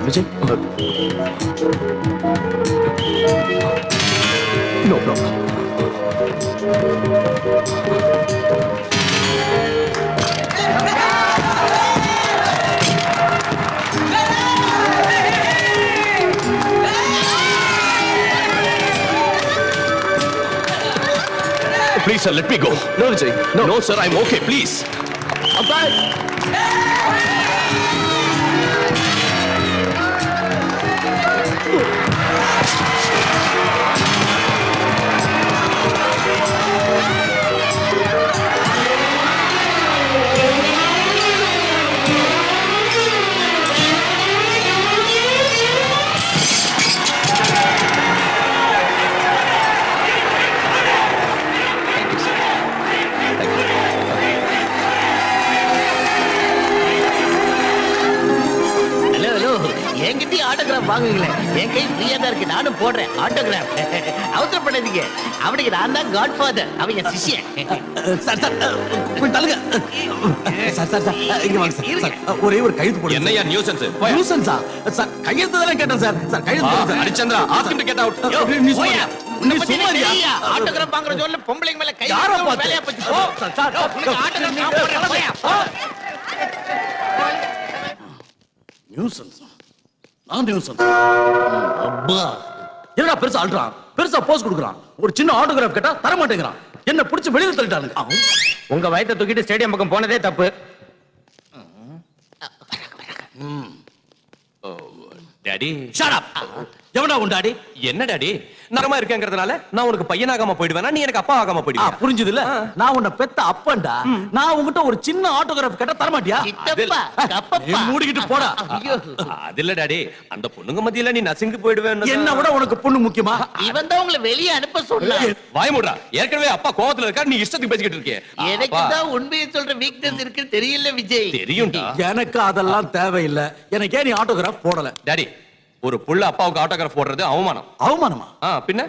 Vijay no problem. Please, sir, let me go. No, Vijay. No. No, sir, I'm okay. Please. Abba! வாங்குங்களேன். என் கை ஃப்ரீயா தான் இருக்கு. நானும் போடுறேன் autograph. அவசரப்படாதீங்க. அவனுக்கு நான் தான் காட்ஃபாதர். அவங்க சிஷ்யன். சார் சார் கொஞ்சம் தள்ளுங்க. சார் சார் சார் இங்க வாங்க சார். ஒரே ஒரு கையெழுத்து போடுங்க. என்னையா நியூசன்ஸ்? நியூசன்ஸா? சார் கையெழுத்து தானே கேட்டேன் சார். சார் கையெழுத்து. Harishchandra, ask him to get out. நீ சும்மா நீ சும்மாரியா? ஆட்டோகிராஃப் வாங்குற ஜோன்ல பொம்பளைங்க மேல கை யாரோ வைக்க பார்த்து வேலையா போச்சு. போ. சார் ஆட்டோகிராஃப் நான் போடுறேன். போயா. நியூசன்ஸ். நான் நியூசன்ஸ். அப்பா என்னடா பெருசா ஆள்றான், பெருசா போஸ் கொடுக்குறான். ஒரு சின்ன ஆட்டோகிராஃப் கேட்டா தர மாட்டேங்கிறான். என்ன பிடிச்சு வெளியில தள்ளிட்டானுங்க. உங்க வயித்தை தூக்கிட்டு ஸ்டேடியம் பக்கம் போனதே தப்பு. Daddy, shut up. எவனா உன் டாடி? என்ன டாடி? நரமா இருக்கேங்கிறதுனால நான் உனக்கு பையனாகாம போயிடுவேனா, நீ எனக்கு அப்பா ஆகாம போயிடுவியா? புரிஞ்சது இல்ல? நான் உன்னை பெத்த அப்பன்டா. நான் உன்கிட்ட ஒரு சின்ன ஆட்டோகிராஃப் கேட்டா தர மாட்டியா? சித்தப்பா, கப்பப்பா. மூடிக்கிட்டு போடா. ஐயோ. அது இல்ல டாடி, அந்த பொண்ணுங்க மத்தியில நீ நசுங்கி போயிடுவேன்னு. என்ன விட உனக்கு பொண்ணு முக்கியமா? இவன் தான் உங்களை வெளியே அனுப்ப சொன்னான். வாய் மூடுடா. ஏற்கனவே அப்பா கோவத்துல இருக்கா, நீ இஷ்டத்துக்கு பேசிக்கிட்டு இருக்கியே. எனக்கு தான் உண்மையை சொல்ற வீக்னஸ் இருக்கு தெரியல விஜய். தெரியும்டா. எனக்கு அதெல்லாம் தேவையில்லை. எனக்கே நீ ஆட்டோகிராஃப் போடல. டாடி, ஒரு புள்ள அப்பாவுக்கு ஆட்டோகிராஃப் போடுறது அவமானம். அவமானமா? பின்ன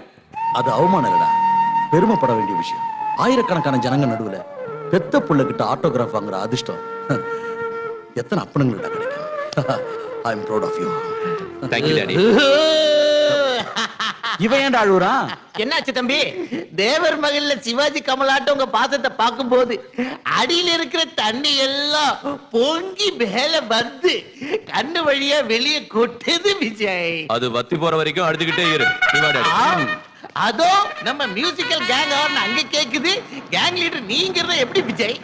அது அவமானம் இல்லடா, பெருமைப்பட வேண்டிய விஷயம். ஆயிரக்கணக்கான ஜனங்க நடுவுல பெத்த புள்ள கிட்ட ஆட்டோகிராஃப் வாங்குற அதிர்ஷ்டம் எத்தனை அப்பனுங்கள்ட்ட கிடைக்கும். I am proud of you. Thank you daddy. இவன் ஏன்டா அழுவுறான்? என்னாச்சு தம்பி? தேவர் மகள்ல சிவாஜி கமலாட்டம் உங்க பாசத்தை பார்க்கும்போது அடியில இருக்கிற தண்ணி எல்லாம் பொங்கி மேல வந்து கண்ணு வழியா வெளியே கொட்டுது விஜய். அது வத்தி போற வரைக்கும் அழுதுகிட்டே இரு. நீ வா டாடி. அதோ நம்ம மியூசிக்கல் கேங் ஆர்னு அங்க கேக்குது. கேங் லீடர் நீங்கறத எப்படி Vijay?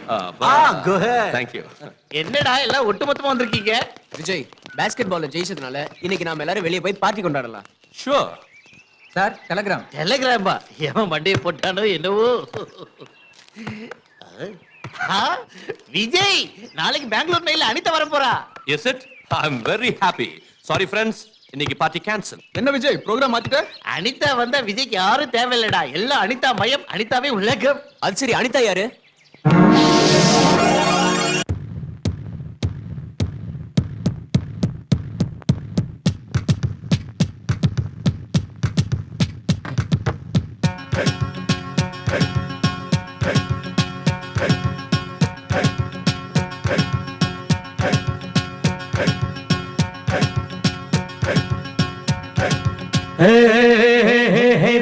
go ahead. Thank you. என்னடா எல்லாம் ஒட்டுமொத்தமா வந்திருக்கீங்க? விஜய், பாஸ்கெட் பால்ல ஜெயிச்சதுனால இன்னைக்கு நாம எல்லாரும் வெளியே போய் பார்ட்டி கொண்டாடலாம். Sure. Sir, telegram. டெலிகிராம்பா? எவன் மண்டையை போட்டானோ என்னவோ. விஜய், நாளைக்கு பெங்களூர் மெயில அனிதா வர போறா. Is it? I'm very happy. Sorry friends, இன்னைக்கு பார்ட்டி கேன்சல். என்ன விஜய், ப்ரோகிராம் மாத்திட்ட? அனிதா வந்தா விஜய்க்கு யாரும் தேவையில்லடா. எல்லாம் அனிதா மயம், அனிதாவே உலகம். அது சரி, அனிதா யாரு?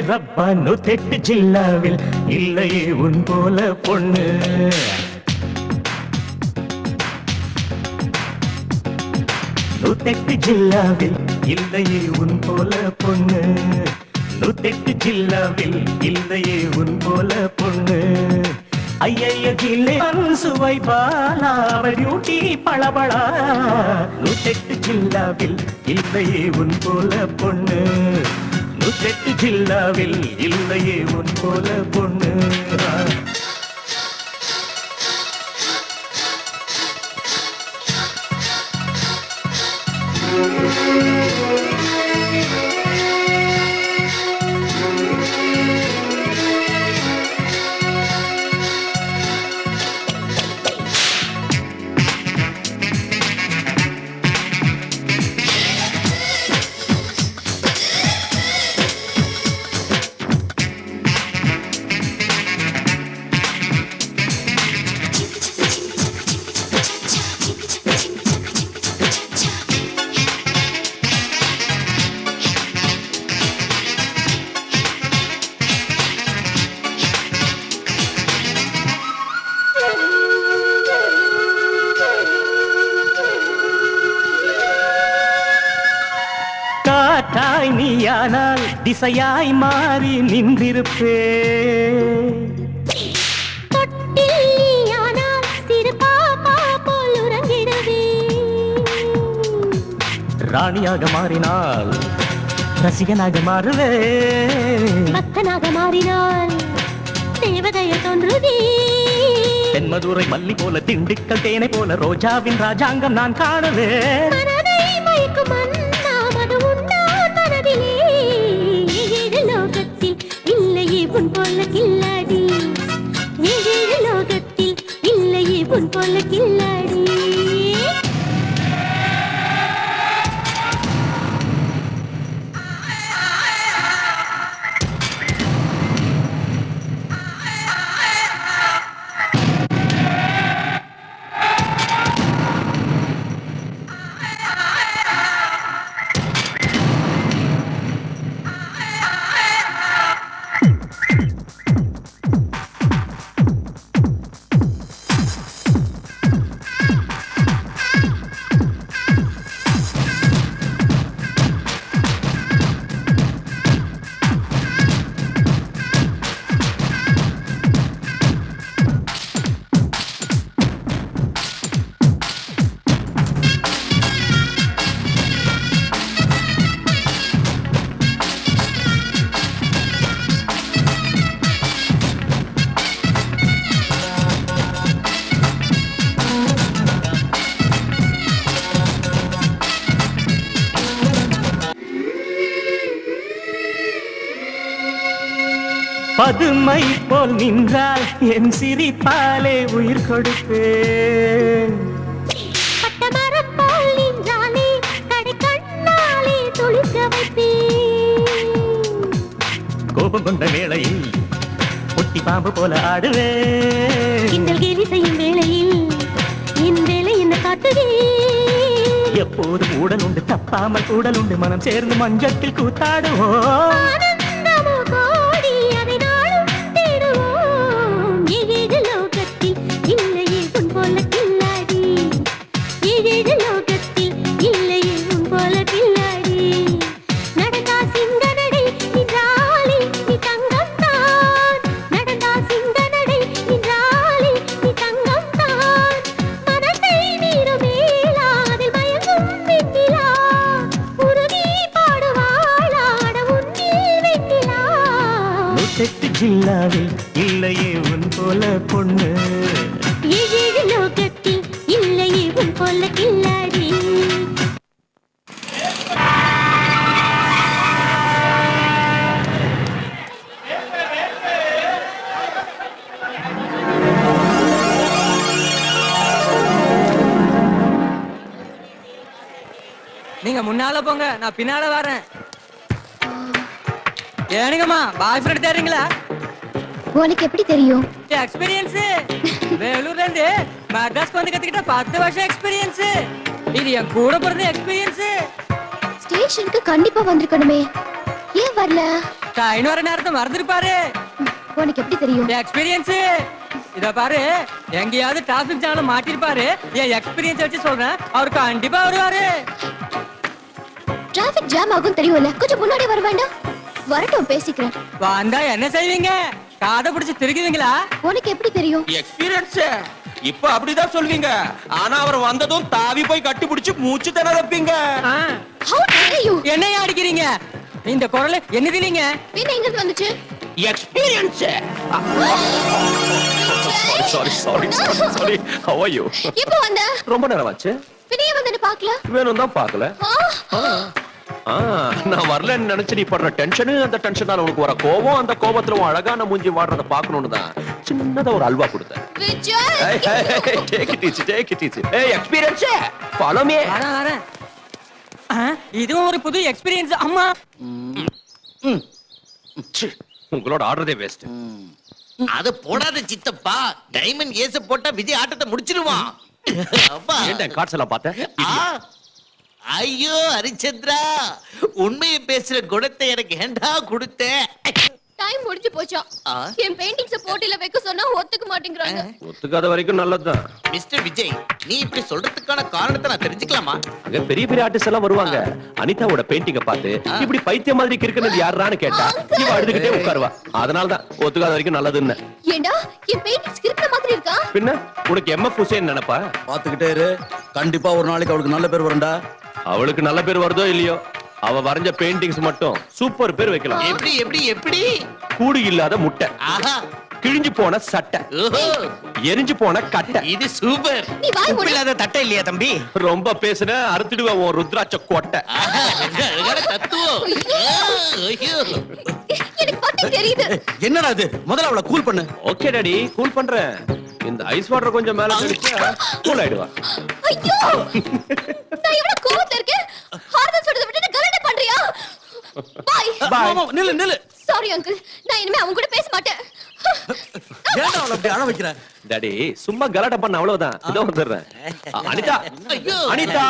ரப்பானு தெட்டு ஜில்லாவில் இல்லையே உன் போல பொண்ணு. நூத்தெட்டு ஜில்லாவில் இல்லையே உன் போல பொண்ணு. நூத்தெட்டு ஜில்லாவில் இல்லையே உன் போல பொண்ணு. ஐய ஜில்லே சுவை பாலா டியூட்டி பளபளா. நூத்தெட்டு ஜில்லாவில் இல்லையே உன் போல பொண்ணு. நூத்தெட்டு ஜில்லாவில் இல்லையே உன் போல பொண்ணு. காற்றாய் நீயானால் திசையாய் மாறி நின்றிருப்பே. ராணியாக மாறினால் ரசிகனாக மாறுவே. பக்தனாக மாறினால் தேவதைய தோன்றுவே. தென்மதுரை மல்லி போல திண்டுக்கல் தேனை போல ரோஜாவின் ராஜாங்கம் நான் காணுவே. மனதை மயக்கும் மன்னாமது உண்டான் மனதிலே. ஏழு லோகத்தில் இல்லையே உன் போல கில்லாடி. ஏழு லோகத்தில் இல்லையே உன் போல கில்லாடி. பதுமை போல் நின்றால் என் சிரிப்பாலே உயிர் கொடுப்பேன். பட்டமரம் போல் நின்றாலே கடை கண்ணாலே துளிக்க வைப்பேன். கோபம் கொண்ட வேளையில் ஒட்டி பாம்பு போல ஆடுவேன். கிண்டல் கேலி செய்யும் வேளையில் என் வேலை என்ன காட்டுவே. எப்போதும் ஊடல் உண்டு தப்பாமல் கூடல் உண்டு மனம் சேர்ந்து மஞ்சத்தில் கூத்தாடுவோம். ஆனந்தமோ கோடி அதை நாளும் தேடுவோம். ஏழு லோகத்தில் இல்லையே உன் போல கில்லாடி. ஏழு லோகத்தில் இல்லையே உன் போல கில்லாடி. நடந்தா சிங்க நடை நின்றாலே நீ தங்கம் தான். நடந்தா சிங்க நடை நின்றாலே நீ தங்கம் தான். மனசை நீரும் மேலா அதில் மயங்கும் வெண்ணிலா. உருகி பாடுவாளாட உன்னில் வெண்ணிலா. நூற்றெட்டு ஜில்லாவில் இல்லையே உன் போல பொண்ணு. ஏழு லோகத்தில் இல்லையே உன் போல கில்லாடி. நீங்க முன்னால போங்க, நான் பின்னால வரேன். ஏனுங்கம்மா பாய் ஃப்ரெண்ட் தேடுறீங்களா? உனக்கு எப்படி தெரியும்? எக்ஸ்பீரியன்ஸ் வேலூர்ல இருந்து மெட்ராஸ்க்கு வந்து கத்துக்கிட்ட 10 வருஷம் எக்ஸ்பீரியன்ஸ். இது என் கூட பிறந்த எக்ஸ்பீரியன்ஸ். ஸ்டேஷனுக்கு கண்டிப்பா வந்திருக்கணுமே, ஏன் வரல? ட்ரெயின் வர நேரத்தை மறந்துருப்பாரு. உனக்கு எப்படி தெரியும்? எக்ஸ்பீரியன்ஸ் இத பாரு, எங்கேயாவது டிராபிக் ஜாம்ல மாட்டிருப்பாரு. என் எக்ஸ்பீரியன்ஸ் வச்சு சொல்றேன், அவரு கண்டிப்பா வருவாரு. டிராபிக் ஜாம் ஆகும் தெரியும்ல, கொஞ்சம் முன்னாடி வர வேண்டாம்? வரட்டும், பேசிக்கிறேன். வந்தா என்ன செய்வீங்க? காதை பிடிச்சு திருகுவீங்களா? உனக்கு எப்படி தெரியும்? எக்ஸ்பீரியன்ஸ் இப்ப அப்படிதான் சொல்வீங்க. ஆனா அவர் வந்ததும் தாவி போய் கட்டி பிடிச்சு மூச்சு திணற வைப்பீங்க. How dare you? என்னையா அடிக்கிறீங்க? இந்த குரல் என்னதில்லைங்க? பின்ன எங்க இருந்து வந்துச்சு? Experience. Sorry sorry sorry. How are you? இப்போ வந்த? ரொம்ப நேரம் ஆச்சு. பின்ன ஏன் வந்தேன்னு பார்க்கல? வேணும் தான் பார்க்கல. நான் வரலன்னு நினைச்சு நீ படுற டென்ஷனு, அந்த டென்ஷனால உனக்கு வர கோபம், அந்த கோபத்துல உன் அழகான மூஞ்சி வாடுறத பார்க்கணும்னு தான் சின்னதா ஒரு அல்வா கொடுத்தேன். Vijay, Take it easy, take it easy. Hey, experience, follow me. வரேன். இதுவும் ஒரு புது எக்ஸ்பீரியன்ஸ். அம்மா உங்களோட ஆடுறதே வேஸ்ட். அது போடாத சித்தப்பா, டைமண்ட் ஏச போட்டா விஜய் ஆட்டத்தை முடிச்சிருவான். அப்பா ஏன்டா கார்ட்ஸ் எல்லாம் பார்த்த? ஐயோ ஹரிச்சந்திரா, உண்மையை பேசுற குணத்தை எனக்கு ஏண்டா கொடுத்த? டைம் முடிஞ்சு போச்சாம். என் பெயிண்டிங்ஸ் போட்டியில வைக்க சொன்னா ஒத்துக்க மாட்டேங்கறாங்க. ஒத்துக்காத வரைக்கும் நல்லதுதான். மிஸ்டர் விஜய், நீ இப்படி சொல்றதுக்கான காரணத்தை நான் தெரிஞ்சுக்கலாமா? அங்க பெரிய பெரிய ஆர்டிஸ்ட் எல்லாம் வருவாங்க. அனிதாவோட பெயிண்டிங்க பார்த்து இப்படி பைத்தியம் மாதிரி கிறுக்குனது யாரான்னு கேட்டா இவ அழுதுகிட்டே உட்காருவா. அதனால தான் ஒத்துக்காத வரைக்கும் நல்லதுன்னு. ஏண்டா என் பெயிண்டிங்ஸ் கிறுக்குன மாதிரி இருக்கா? பின்ன உனக்கு எம்எஃப் ஹுசேன் நினைப்பா? பாத்துக்கிட்டே இரு, கண்டிப்பா ஒரு நாளைக்கு அவளுக்கு நல்ல பேர் வரும்டா. அவளுக்கு நல்ல பேர் வருதோ இல்லையோ, அவ வரைஞ்ச பெயிண்டிங்ஸ் மட்டும் சூப்பர் பேர் வைக்கலாம். எப்படி எப்படி எப்படி? கூடு இல்லாத முட்டை, ஆஹா, கிழிஞ்சு போன சட்டை, ஓஹோ, எரிஞ்சு போன கட்டை. இது சூப்பர். நீ வாய் மூடு. இல்லாத தட்டை இல்லையா தம்பி? ரொம்ப பேசுன அறுத்துடுவேன் உன் ருத்ராட்ச கொட்டை. ஆஹா, அழகான தத்துவம். ஐயோ, எனக்கு பத்தி தெரியுது. என்னடா இது? முதல்ல அவளை கூல் பண்ணு. ஓகே டாடி, கூல் பண்றேன். இந்த ஐஸ் வாட்டர் கொஞ்சம் மேல தெளிச்சா கூல் ஆயிடுவா. ஐயோ, நான் எவ்வளவு கோவத்துல இருக்கேன். ஹார்தல் சொல்றத விட்டு கலாட்டா பண்றியா? பாய். மாமா, நில்லு நில்லு. சாரி அங்கிள், நான் இனிமே அவங்க கூட பேச மாட்டேன். ஏன்டா அவளை அப்படி அழ வைக்கிற? டாடி சும்மா கலாட்டா பண்ண அவ்வளவுதான். இதோ வந்துடுறேன். அனிதா, ஐயோ. அனிதா.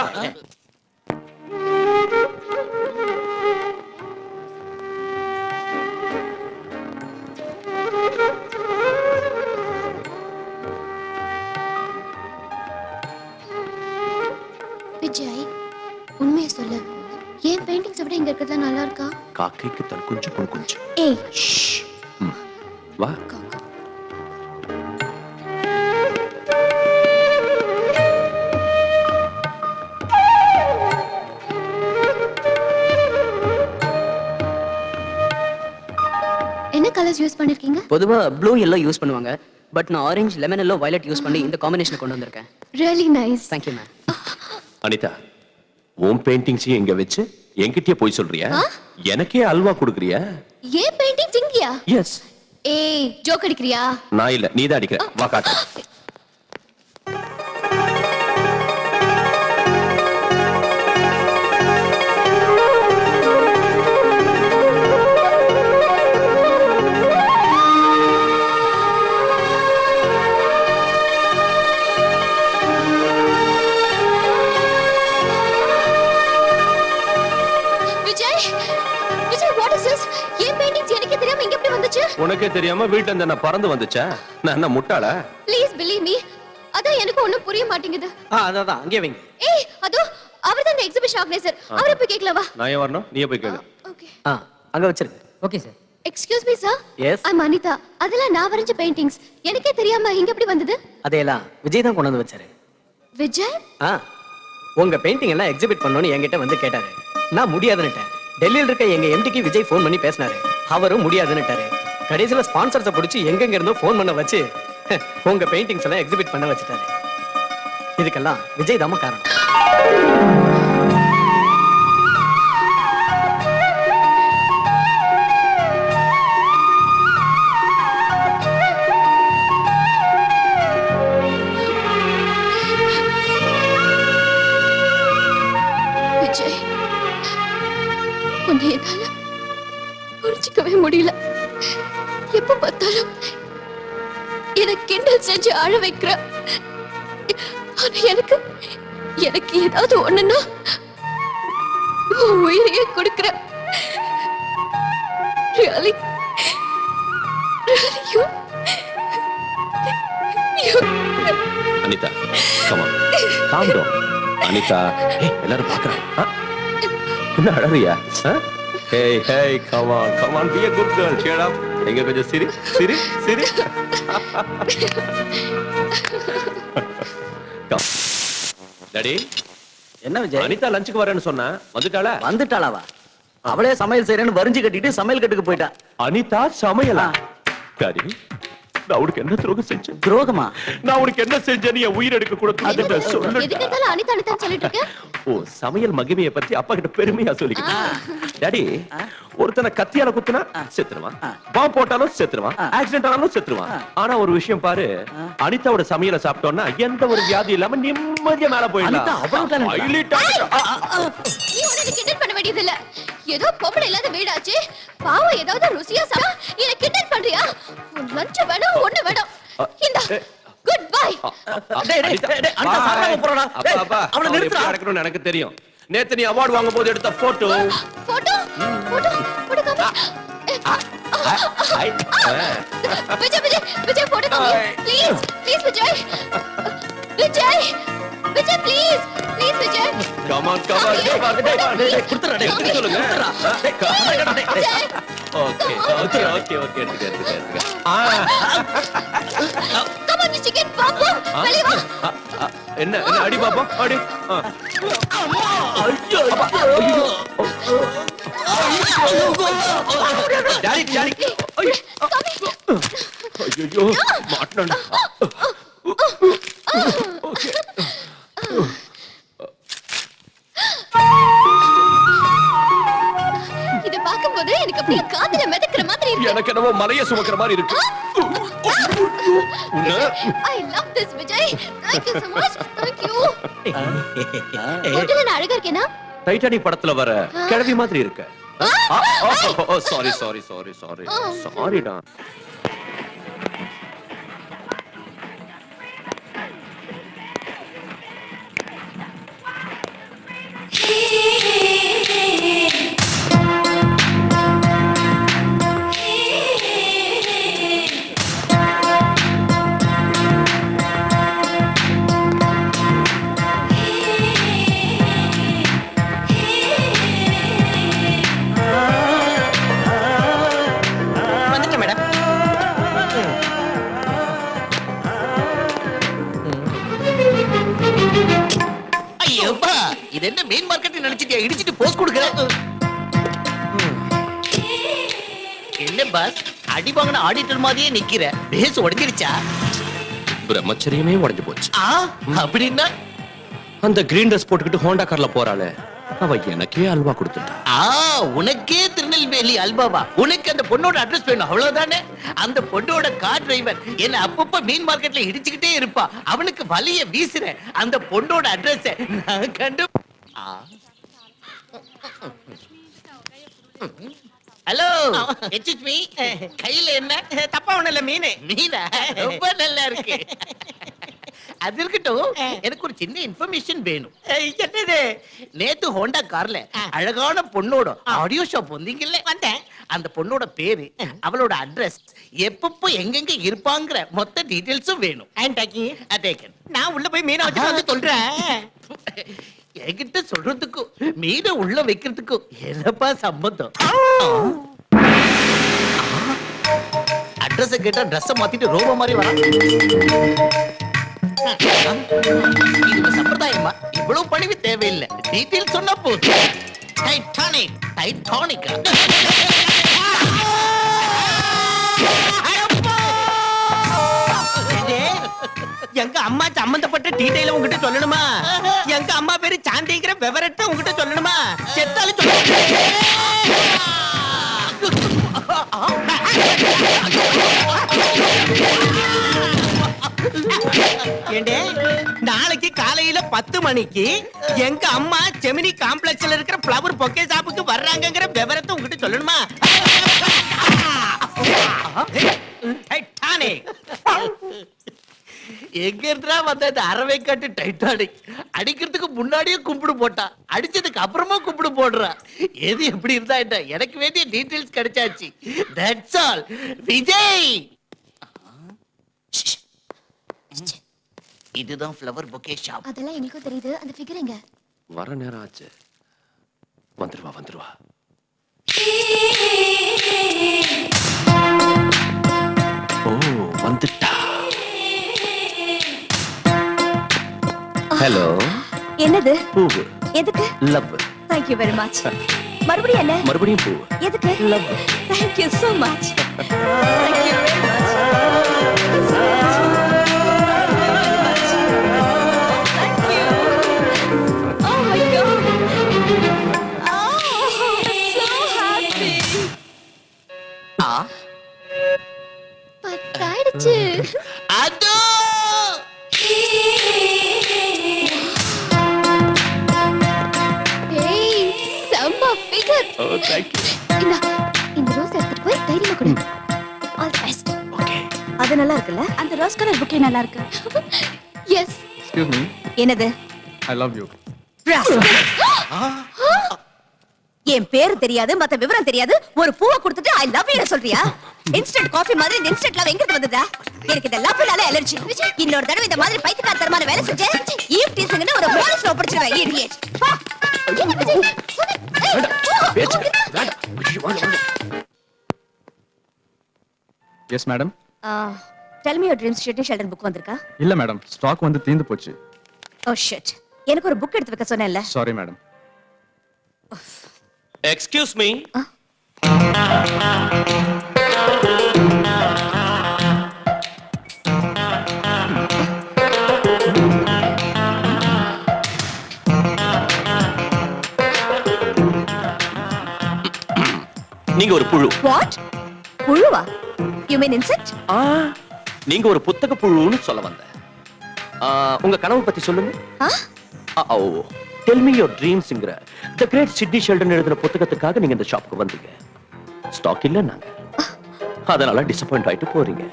விஜய், உண்மையை சொல்லு. ஏன் பெயிண்டிங்ஸ் விட இங்க இருக்கிறது நல்லா இருக்கா? காக்கைக்கு தன் குஞ்சு பொன் குஞ்சு. ஏய், வா. காக்கா. என்ன கலர்ஸ் யூஸ் பண்ணிருக்கீங்க? பொதுவா ப்ளூ எல்லோ யூஸ் பண்ணுவாங்க, பட் நான் orange lemon yellow violet use பண்ணி இந்த காம்பினேஷன் கொண்டு வந்திருக்கேன். Really nice. Thank you ma'am. Anitha, உன் பெயிண்டிங்ஸையும் எங்க வச்சு என்கிட்டயே போய் சொல்றியா? எனக்கே அல்வா கொடுக்குறியா? ஏன் பெயிண்டிங்ஸ் இங்கயா? எஸ். ஏய், ஜோக் அடிக்கிறியா? நான் இல்ல, நீதான் அடிக்கிற. வா காட்டு. Vijay, Vijay, what is this? ஏன் பெயிண்டிங்ஸ் எனக்கே தெரியாம இங்க எப்படி வந்துச்சு? உனக்கே தெரியாம வீட்டுல இருந்து நான் பறந்து வந்துச்சா? நான் என்ன முட்டாளா? Please believe me. அதான் எனக்கு ஒண்ணும் புரிய மாட்டேங்குது. அதான் அங்கே வைங்க. ஏய், அதோ அவர்தான் இந்த எக்ஸிபிஷன் ஆர்கனைசர். அவரை போய் கேட்கலாம் வா. நான் ஏன் வரணும்? நீயே போய் கேளு. ஓகே. அங்க வச்சிருங்க. Okay sir. Excuse me sir. Yes. ஐ அம் அனிதா. அதெல்லாம் நான் வரைஞ்ச பெயிண்டிங்ஸ். எனக்கே தெரியாம இங்க எப்படி வந்தது? அதையெல்லாம் விஜய் தான் கொண்டு வந்து வச்சாரு. விஜய்? உங்க பெயிண்டிங் எல்லாம் எக்ஸிபிட் பண்ணணும்னு என்கிட்ட வந்து கேட்டாரு. நான் முடியாதுன்னுட்டேன். டெல்லியில் இருக்க எங்க எம்டிக்கு விஜய் ஃபோன் பண்ணி பேசினாரு. அவரும் முடியாதுன்னுட்டாரு. கடைசியில ஸ்பான்சர்ஸை பிடிச்சி எங்கெங்க இருந்தோ ஃபோன் பண்ண வச்சு உங்க பெயிண்டிங்ஸ் எல்லாம் எக்ஸிபிட் பண்ண வச்சுட்டாரு. இதுக்கெல்லாம் விஜய் தாம காரணம். விஜய், உன்னை என்னால புரிஞ்சுக்கவே முடியல. எப்ப பார்த்தாலும் எனக்கு கிண்டல் செஞ்சு அழ வைக்கிற. ஆனா எனக்கு ஏதாவது ஒண்ணுன்னா உன் உயிரையே கொடுக்கிற. Really? Really, you... Anitha, come on. Calm down. Anitha, எல்லாரும் பார்க்கறாங்க. என்ன அழறியா? Hey, hey, come on, be a good girl. Cheer up. எங்க கொஞ்சம் சிரி. Come. டாடி, என்ன விஜய்? அனிதா லஞ்சுக்கு வரேன்னு சொன்னா வந்துட்டாளா? வந்துட்டாளாவா? அவளே சமையல் செய்யறேன்னு வரிஞ்சு கட்டிட்டு சமையல் கட்டுக்கு போயிட்டா. அனிதா சமையலா? டாடி, நான் உனக்கு என்ன துரோகம் செஞ்சேன்? துரோகமா? நான் உனக்கு என்ன செஞ்சேன்னு என் உயிர் எடுக்க கூட எதுக்கு சொல்லு. இருந்தாலும் அனிதா அனிதான்னு சொல்லிட்டு இருக்க? ஓ, சமையல் மகிமையை பத்தி அப்பா கிட்ட பெருமையா சொல்லிக்கிட்டேன். டாடி, ஒருத்தனை கத்தியால குத்துனா செத்துருவான், பாம்பு போட்டாலும் செத்துருவான், ஆக்சிடென்ட் ஆனாலும் செத்துருவான். ஆனா ஒரு விஷயம் பாரு, அனிதாவோட சமையலை சாப்பிட்டோம்னா எந்த ஒரு வியாதி இல்லாம நிம்மதியா மேல அனிதா அவ்வளவு talent ஆ? போயிடலாம். நீ உடனே கிண்டல் பண்ண வேண்டியது இல்ல. ஏதோ பொம்பளை இல்லாத வீடாச்சு, பாவம் ஏதாவது ருசியா சாப்பிட்டா என்ன கிண்டல் பண்றியா? உன் லஞ்ச் வேணும், ஒண்ணு வேணும். இந்த குட் பை. அனிதா சாப்பிடாம போறடா. அவளை நிறுத்துடா. எனக்கு தெரியும். நேத்து நீ அவார்டு வாங்கும் போது எடுத்த போட்டோ போட்டோ காமி. விஜய் விஜய் விஜய் போட்டு please please Vijay Vijay Vijay please please Vijay Come on. குடுத்துறா டேய் எடுத்து சொல்லுங்க. விஜய் Okay. எடுத்துக்க. come on you get பாம்பு வெளிய வா என்ன அடி பாப்போம் அடி. டாடி. ஐயோ மாட்டணும். ஓகே. இத பாக்கும்போது எனக்கு அப்படியே காதுல மிதக்குற மாதிரி இருக்கு எனக்கு என்னவோ மலைய சுமக்கிற மாதிரி இருக்கு. I love this Vijay thank you so much thank you ஹோட்டல்ல நான் அழகா இருக்கேனா டைட்டானிக் படத்துல வர கிழவி மாதிரி இருக்க. சாரி சாரிடா. வந்துட்டேன் மேடம். ஐயோப்பா இது என்ன மெயின் மார்க்கெட் நினைச்சிட்டியா இடிச்சிட்டு போஸ்ட் கொடுக்குற என்ன பாஸ் அடி வாங்கின ஆடிட்டர் மாதிரியே நிக்கிற பேஸ் உடைஞ்சிருச்சா பிரம்மச்சரியமே உடைஞ்சு போச்சு. அப்படின்னா அந்த கிரீன் ட்ரெஸ் போட்டுக்கிட்டு ஹோண்டா கார்ல போறாளே அவ எனக்கே அல்வா கொடுத்துட்டா. உனக்கே திருநெல்வேலி அல்பாவா உனக்கு அந்த பொண்ணோட அட்ரஸ் வேணும் அவ்வளவுதானே அந்த பொண்ணோட கார் டிரைவர் என்ன அப்பப்ப மீன் மார்க்கெட்ல இடிச்சுக்கிட்டே இருப்பா அவனுக்கு வலிய வீசுற அந்த பொண்ணோட அட்ரஸ் நான் கண்டு ஹலோ மீ கையில என்ன தப்பா ஒண்ணு இல்ல மீனா ரொம்ப நல்லா இருக்கு அது இருக்கட்டும் எனக்கு ஒரு சின்ன இன்ஃபர்மேஷன் வேணும் என்னது நேத்து ஹோண்டா கார்ல அழகான பொண்ணோட ஆடியோ ஷாப் வந்தீங்கல்ல வந்தேன் அந்த பொண்ணோட பேரு அவளோட அட்ரஸ் எப்பப்போ எங்கெங்க இருப்பாங்கற மொத்த டீடைல்ஸும் வேணும் நான் உள்ள போய் மீனை வச்சுட்டு வந்து சொல்றேன் என்கிட்ட சொல்றதுக்கும் மீனை உள்ள வைக்கிறதுக்கும் என்னப்பா சம்பந்தம் அட்ரஸ் கேட்டா ட்ரெஸ் மாத்திட்டு ரோபோ மாதிரி வரா இது சம்பிரதாயமா இவ்வளவு பணிவு தேவையில்லை டீடைல் சொன்னா போதும் டைட்டானிக் எங்க அம்மா சம்பந்தப்பட்ட டீடைல உங்ககிட்ட சொல்லணுமா எங்க அம்மா பேரு சாந்திங்கிற விவரத்தை உங்ககிட்ட சொல்லணுமா செத்தாலும் ஏண்டே நாளைக்கு காலையில 10 மணிக்கு எங்க அம்மா ஜெமினி காம்ப்ளெக்ஸ்ல இருக்கிற ஃப்ளவர் பொக்கே ஷாப்புக்கு வர்றாங்கங்கிற விவரத்தை உங்ககிட்ட சொல்லணுமா எங்க இருந்தா வந்த இந்த அரவை காட்டு டைட்டானிக் அடிக்கிறதுக்கு முன்னாடியே கும்பிடு போட்டா அடிச்சதுக்கு அப்புறமா கும்பிடு போடுறா எது எப்படி இருந்தா என்ன எனக்கு வேண்டிய டீடைல்ஸ் கிடைச்சாச்சு தட்ஸ் ஆல் விஜய் இதுதான் ஃப்ளவர் பொக்கே ஷாப் அதெல்லாம் எங்களுக்கும் தெரியுது அந்த ஃபிகர் எங்க வர நேரம் ஆச்சு. வந்துருவா. ஓ வந்துட்டா. ஹலோ என்னது பூவு. எதுக்கு love. thank you very much மறுபடியும் என்ன மறுபடியும் பூவு. எதுக்கு love. thank you so much thank you very much oh my god oh so happy பத்தாயிடுச்சு அதோ ஏய் செம்ம ஃபிகர் ஓ தேங்க் யூ. இந்த ரோஸ் எடுத்துட்டு போய் தைரியமா கொடு ஆல் தி பெஸ்ட் ஓகே. அது நல்லா இருக்குல்ல அந்த ரோஸ் கலர் புக்கே நல்லா இருக்கு எஸ் Excuse me, என்னது I love you. என் பேரு தெரியாது மத்த விவரம் தெரியாது ஒரு பூவை கொடுத்துட்டு ஐ லவ் யூ சொல்றியா இன்ஸ்டன்ட் காஃபி மாதிரி இந்த இன்ஸ்டன்ட் லவ் எங்க இருந்து வந்ததா எனக்கு இந்த லவ்னால அலர்ஜி இன்னொரு தடவை இந்த மாதிரி பைத்தியக்காரத்தனமான வேலை செஞ்ச ஈவ் டீசிங்னு ஒரு போலீஸ்ல ஒப்படைச்சிடுவேன் idiot yes madam. Tell me your dreams Sidney Sheldon book வந்திருக்கா இல்ல மேடம், ஸ்டாக் வந்து தீந்து போச்சு. ஓ ஷிட் எனக்கு ஒரு புக் எடுத்து வைக்க சொன்னேன்ல சாரி மேடம். Excuse me. நீங்க ஒரு புழு. வாட் புழுவா யூ மீன் இன்செக்ட் நீங்க ஒரு புத்தக புழுன்னு சொல்ல வந்தேன். உங்க கனவு பத்தி சொல்லுங்க. டெல் மீ யுவர் ட்ரீம்ஸ்ங்கற தி கிரேட் சிட்னி ஷெல்டன் எழுதின புத்தகத்துக்காக நீங்க இந்த ஷாப்புக்கு வந்தீங்க. ஸ்டாக் இல்ல நாங்க, அதனால டிசப்பாயிண்ட் ஆயிட்டு போறீங்க.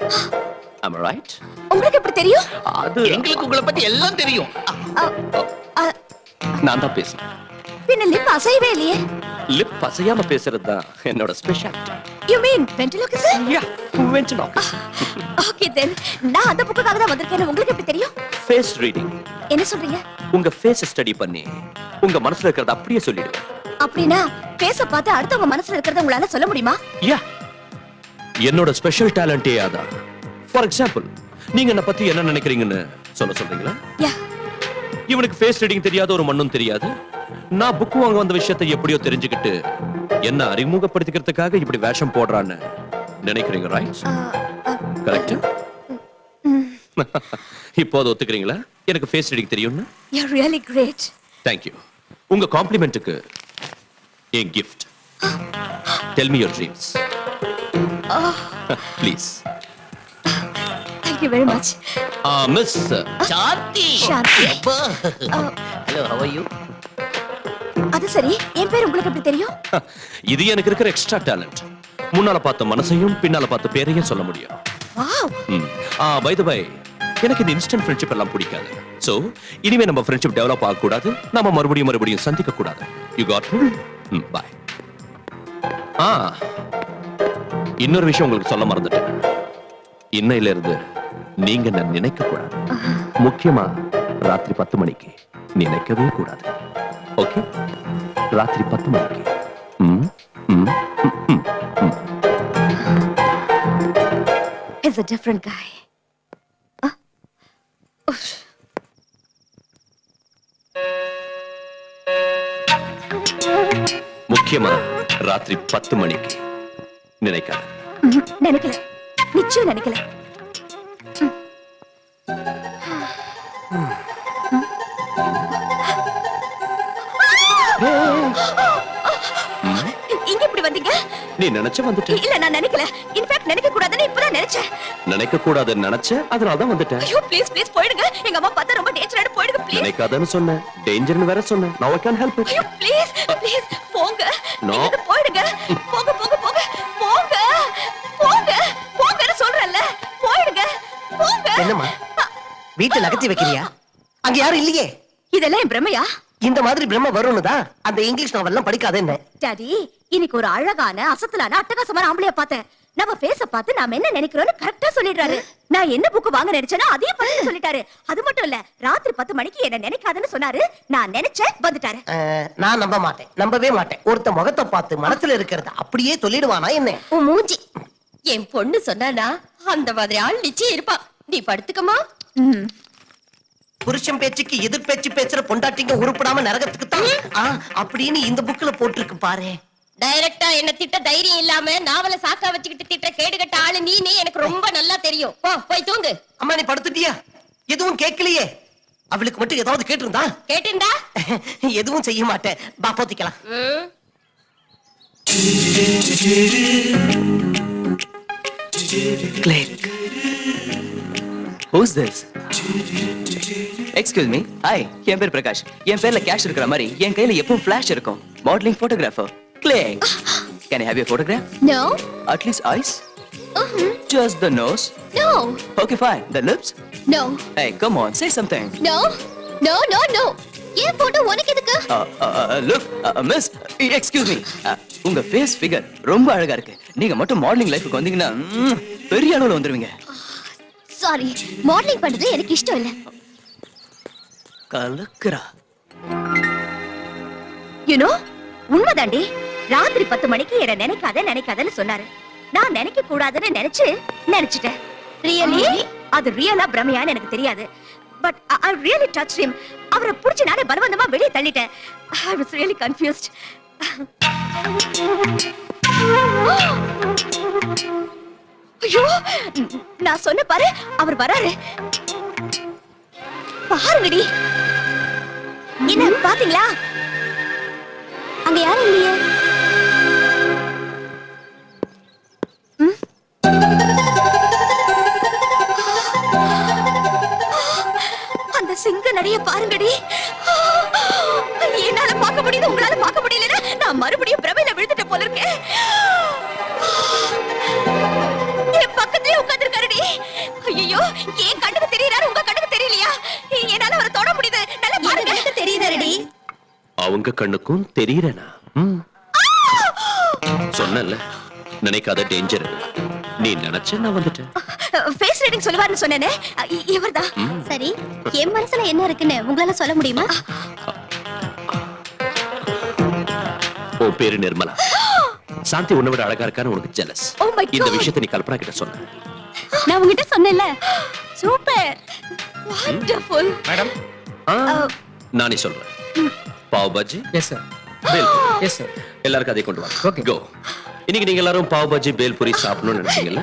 am I right? உங்களுக்கு எப்படி தெரியும் அது எங்களுக்கு உங்களை பத்தி எல்லாம் தெரியும். நான் தான் பேசுறேன். பின்ன லிப் அசையவே இல்லையே லிப் அசையாம பேசுறது தான் என்னோட speciality. You mean ventriloquist okay then நான் அந்த புக்குக்காக தான் வந்திருக்கேன்னு உங்களுக்கு எப்படி தெரியும் ஃபேஸ் ரீடிங். என்ன சொல்றீங்க உங்க ஃபேஸ் ஸ்டடி பண்ணி உங்க மனசுல இருக்கிறத அப்படியே சொல்லிடுவேன். அப்படினா ஃபேஸ பார்த்து அடுத்தவங்க மனசுல இருக்கிறத உங்களால சொல்ல முடியுமா யா, என்னோட ஸ்பெஷல் டேலண்டே அதான். ஃபார் எக்ஸாம்பிள், நீங்க என்ன பத்தி என்ன நினைக்கிறீங்கன்னு சொல்றீங்களா? யா இவனுக்கு ஃபேஸ் ரீடிங் தெரியாத ஒரு மண்ணும் தெரியாது. நான் புக் வாங்க வந்த விஷயத்தை எப்படியோ தெரிஞ்சுக்கிட்டு என்ன அறிமுகப்படுத்திக்கிறதுக்காக இப்படி வேஷம் போடுறான்னு நினைக்கிறீங்க, ரைட்? கரெக்ட். இப்போது ஒத்துக்கிறீங்களா எனக்கு ஃபேஸ் ரீடிங் தெரியும்னு? You are really great thank you. உங்க காம்ப்ளிமெண்ட்டுக்கு a gift. Tell me your dreams. Please. Thank you very much. Miss. Shanti. Shanti. Hello, how are you? அது சரி என் பேர் உங்களுக்கு எப்படி தெரியும் இது எனக்கு இருக்கிற எக்ஸ்ட்ரா டேலண்ட். முன்னால பார்த்த மனசையும் பின்னால பார்த்த பேரையும் சொல்ல முடியும். வாவ். பை தி பை, எனக்கு இந்த இன்ஸ்டன்ட் ஃப்ரெண்ட்ஷிப் எல்லாம் பிடிக்காது. சோ இனிமே நம்ம ஃப்ரெண்ட்ஷிப் டெவலப் ஆக கூடாது, நாம மறுபடியும் சந்திக்க கூடாது. You got me? பை. இன்னொரு விஷயம் உங்களுக்கு சொல்ல மறந்துட்டேன். இன்னையில இருந்து நீங்க நான் நினைக்க கூடாது. முக்கியமா ராத்திரி 10 மணிக்கு நினைக்கவே கூடாது. ஓகே? ராத்திரி 10 மணிக்கு. He's a different guy. முக்கியமா ராத்திரி 10 மணிக்கு நினைக்காத. நினைக்கல, நிச்சயம் நினைக்கல. இங்க இப்படி வந்தீங்க? நீ நினைச்ச வந்துட்ட. இல்ல நான் நினைக்கல. இன்ஃபேக்ட் நினைக்க கூடாதுன்னு இப்பதான் நினைச்சேன். நினைக்க கூடாதுன்னு நினைச்ச, அதனால தான் வந்துட்டேன். ஐயோ ப்ளீஸ் ப்ளீஸ் போயிடுங்க. எங்க அம்மா பார்த்தா ரொம்ப டேஞ்சரான போயிடுங்க ப்ளீஸ். நினைக்காதன்னு சொன்னேன், டேஞ்சர்னு வேற சொன்னேன். Now I can't help it. ஐயோ ப்ளீஸ் ப்ளீஸ் போங்க. No. நீங்க போயிடுங்க. போங்க போங்க போங்க போங்க போங்க போங்கன்னு சொல்றேன்ல. போயிடுங்க போங்க. என்னம்மா வீட்டை நகர்த்தி வைக்கிறியா? அங்க யாரும் இல்லையே. இதெல்லாம் என் பிரமையா? இந்த மாதிரி பிரம்ம வரும்னு தான் அந்த இங்கிலீஷ் நாவல்லாம் படிக்காத என்ன. டாடி இன்னைக்கு ஒரு அழகான அசத்தலான அட்டகாசமான ஆம்பளைய பார்த்தேன். நம்ம ஃபேஸ பார்த்து நாம என்ன நினைக்கிறோம்னு கரெக்ட்டா சொல்லிடுறாரு. நான் என்ன புக் வாங்க நினைச்சேனோ அதையும் பார்த்து சொல்லிட்டாரு. அது மட்டும் இல்ல, ராத்திரி 10 மணிக்கு என்ன நினைக்காதன்னு சொன்னாரு. நான் நினைச்சேன் வந்துட்டாரு. நான் நம்ப மாட்டேன், நம்பவே மாட்டேன். ஒருத்த முகத்தை பார்த்து மனசுல இருக்கிறது அப்படியே சொல்லிடுவானா என்ன? உன் மூஞ்சி. என் பொண்ணு சொன்னானா அந்த மாதிரி ஆள் நிச்சயம் இருப்பா. நீ படுத்துக்கமா. புருஷன் பேச்சுக்கு எதிர் பேச்சு பேசுற பொண்டாட்டிங்க உருப்படாம நரகத்துக்கு தான் அப்படின்னு இந்த புக்ல போட்டிருக்கு பாரு. டைரக்டா என்ன திட்ட தைரியம் இல்லாம நாவல சாக்கா வச்சுக்கிட்டு திட்ட கேடுகட்ட ஆளு நீ எனக்கு ரொம்ப நல்லா தெரியும். போ போய் தூங்கு. அம்மா நீ படுத்துட்டியா? எதுவும் கேட்கலையே. அவளுக்கு மட்டும் ஏதாவது கேட்டிருந்தா? கேட்டிருந்தா எதுவும் செய்ய மாட்டேன். பா போத்திக்கலாம். Click. Who's this? Excuse me. Hi, என் பேர் பிரகாஷ். என் பேர்ல கேஷ் இருக்கிற மாதிரி என் கையில எப்பவும் ஃபிளாஷ் இருக்கும். Modelling photographer. Click. Can I have your photograph? No. At least eyes? Just the nose? No. Okay, fine. The lips? No. Hey, come on, say something. No. No, no, no. ஏன் photo உனக்கு எதுக்கு? Look miss excuse me, உங்க face figure ரொம்ப அழகா இருக்கு. நீங்க மட்டும் modelling லைஃப்க்கு வந்தீங்கன்னா பெரிய அளவுல வந்துருவீங்க. சாரி, மாடலிங் பண்றது எனக்கு இஷ்டம் இல்ல. கலக்குறா. யூ நோ, உண்மைதாண்டி. ராத்திரி 10 மணிக்கு என்ன நினைக்காதன்னு சொன்னாரு. நான் நினைக்க கூடாதுன்னு நினைச்சிட்டேன். ரியலி அது ரியலா பிரமையான்னு எனக்கு தெரியாது. But I really touch him. அவரை புடிச்சு நானே பலவந்தமா வெளியே தள்ளிட்டேன். I was really confused. ஐயோ, நான் சொன்ன பாரு, அவர் வராரு. பாருங்கடி. என்ன பாத்தீங்களா? அங்க யாரும் இல்லையே. அந்த சிங்க நடைய பாருங்கடி. என்னால பார்க்க முடியுது, உங்களால பார்க்க முடியலன்னா நான் மறுபடியும் பிரமையில விழுந்துட்ட போல இருக்கேன். என் பக்கத்துலயே உட்கார்ந்திருக்காருடி. ஐயோ, என் கண்ணுக்கு தெரியறாரு, உங்க கண்ணுக்கு தெரியலையா? என்னால அவரை தொட முடியுது. நல்லா பாருங்க. தெரியுதாடி? அவங்க கண்ணுக்கும் தெரியறனா? சொன்னல, நினைக்காத டேஞ்சர். நீ நினைச்ச நான் வந்துட்டேன். ஃபேஸ் ரீடிங் சொல்லுவாருன்னு சொன்னேனே, இவர்தான். சரி, என் மனசுல என்ன இருக்குன்னு உங்களால சொல்ல முடியுமா? ஓ பேரு நிர்மலா. சாந்தி உன்னை விட அழகா இருக்கான்னு உனக்கு ஜெலஸ். Oh my God. இந்த விஷயத்தை நீ கல்பனா கிட்ட சொன்ன. நான் உங்ககிட்ட சொன்னேன்ல. Super, wonderful. மேடம், நானே சொல்றேன். Pav bhaji, yes sir. Bhel yes sir. எல்லாருக்கும் அதை கொண்டு வாங்க. Okay. கோ. இன்னைக்கு நீங்க எல்லாரும் பாவ் பாஜி பேல்பூரி சாப்பிடணும்னு நினைச்சீங்கல்ல?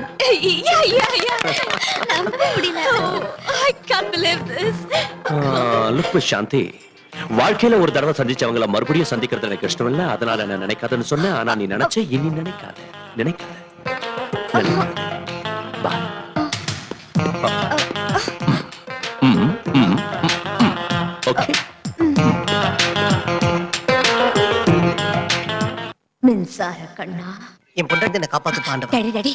நம்பவே முடியல. I can't believe this. Look Shanthi, வாழ்க்கையில ஒரு தடவை சந்திச்சவங்கள மறுபடியும் சந்திக்கிறது எனக்கு இஷ்டம் இல்ல. அதனால நான் நினைக்காதன்னு சொன்னேன். ஆனா நீ நினைச்ச, இனி நினைக்காத. பா. ஓகே. மின்சார கண்ணா, என் பொண்டாட்டி என்ன காப்பாத்து பாண்டவன். டேடி டேடி,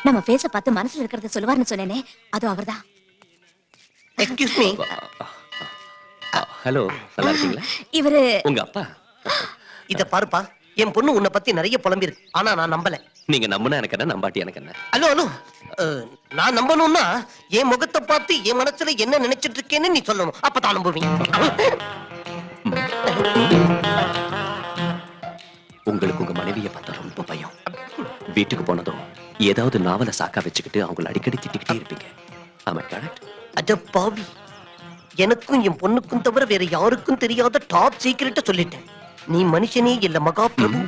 நம்ம ஃபேஸ பார்த்து மனசுல இருக்கிறத சொல்லுவார்னு சொன்னேனே, அது அவர்தான். Excuse me. ஹலோ, நல்லா இருக்கீங்களா? இவரு உங்க அப்பா. இத பாருப்பா, என் பொண்ணு உன்னை பத்தி நிறைய புலம்பி இருக்கு. ஆனா நான் நம்பல. நீங்க நம்புனா எனக்கு என்ன, நம்பாட்டி எனக்கு என்ன? ஹலோ ஹலோ, நான் நம்பணும்னா என் முகத்தை பார்த்து என் மனசுல என்ன நினைச்சிட்டு இருக்கேன்னு நீ சொல்லணும். அப்பதான் நம்புவீங்க. உங்களுக்கு உங்க மனைவியை பார்த்தா ரொம்ப பயம். வீட்டுக்கு போனதும் ஏதாவது நாவல சாக்கா வச்சுக்கிட்டு அவங்களை அடிக்கடி திட்டிக்கிட்டே இருப்பீங்க. ஆமா, கரெக்ட்? அட பாவி, எனக்கும் என் பொண்ணுக்கும் தவிர வேற யாருக்கும் தெரியாத டாப் சீக்கிரட்ட சொல்லிட்டேன். நீ மனுஷனே இல்ல மகாபிரபு.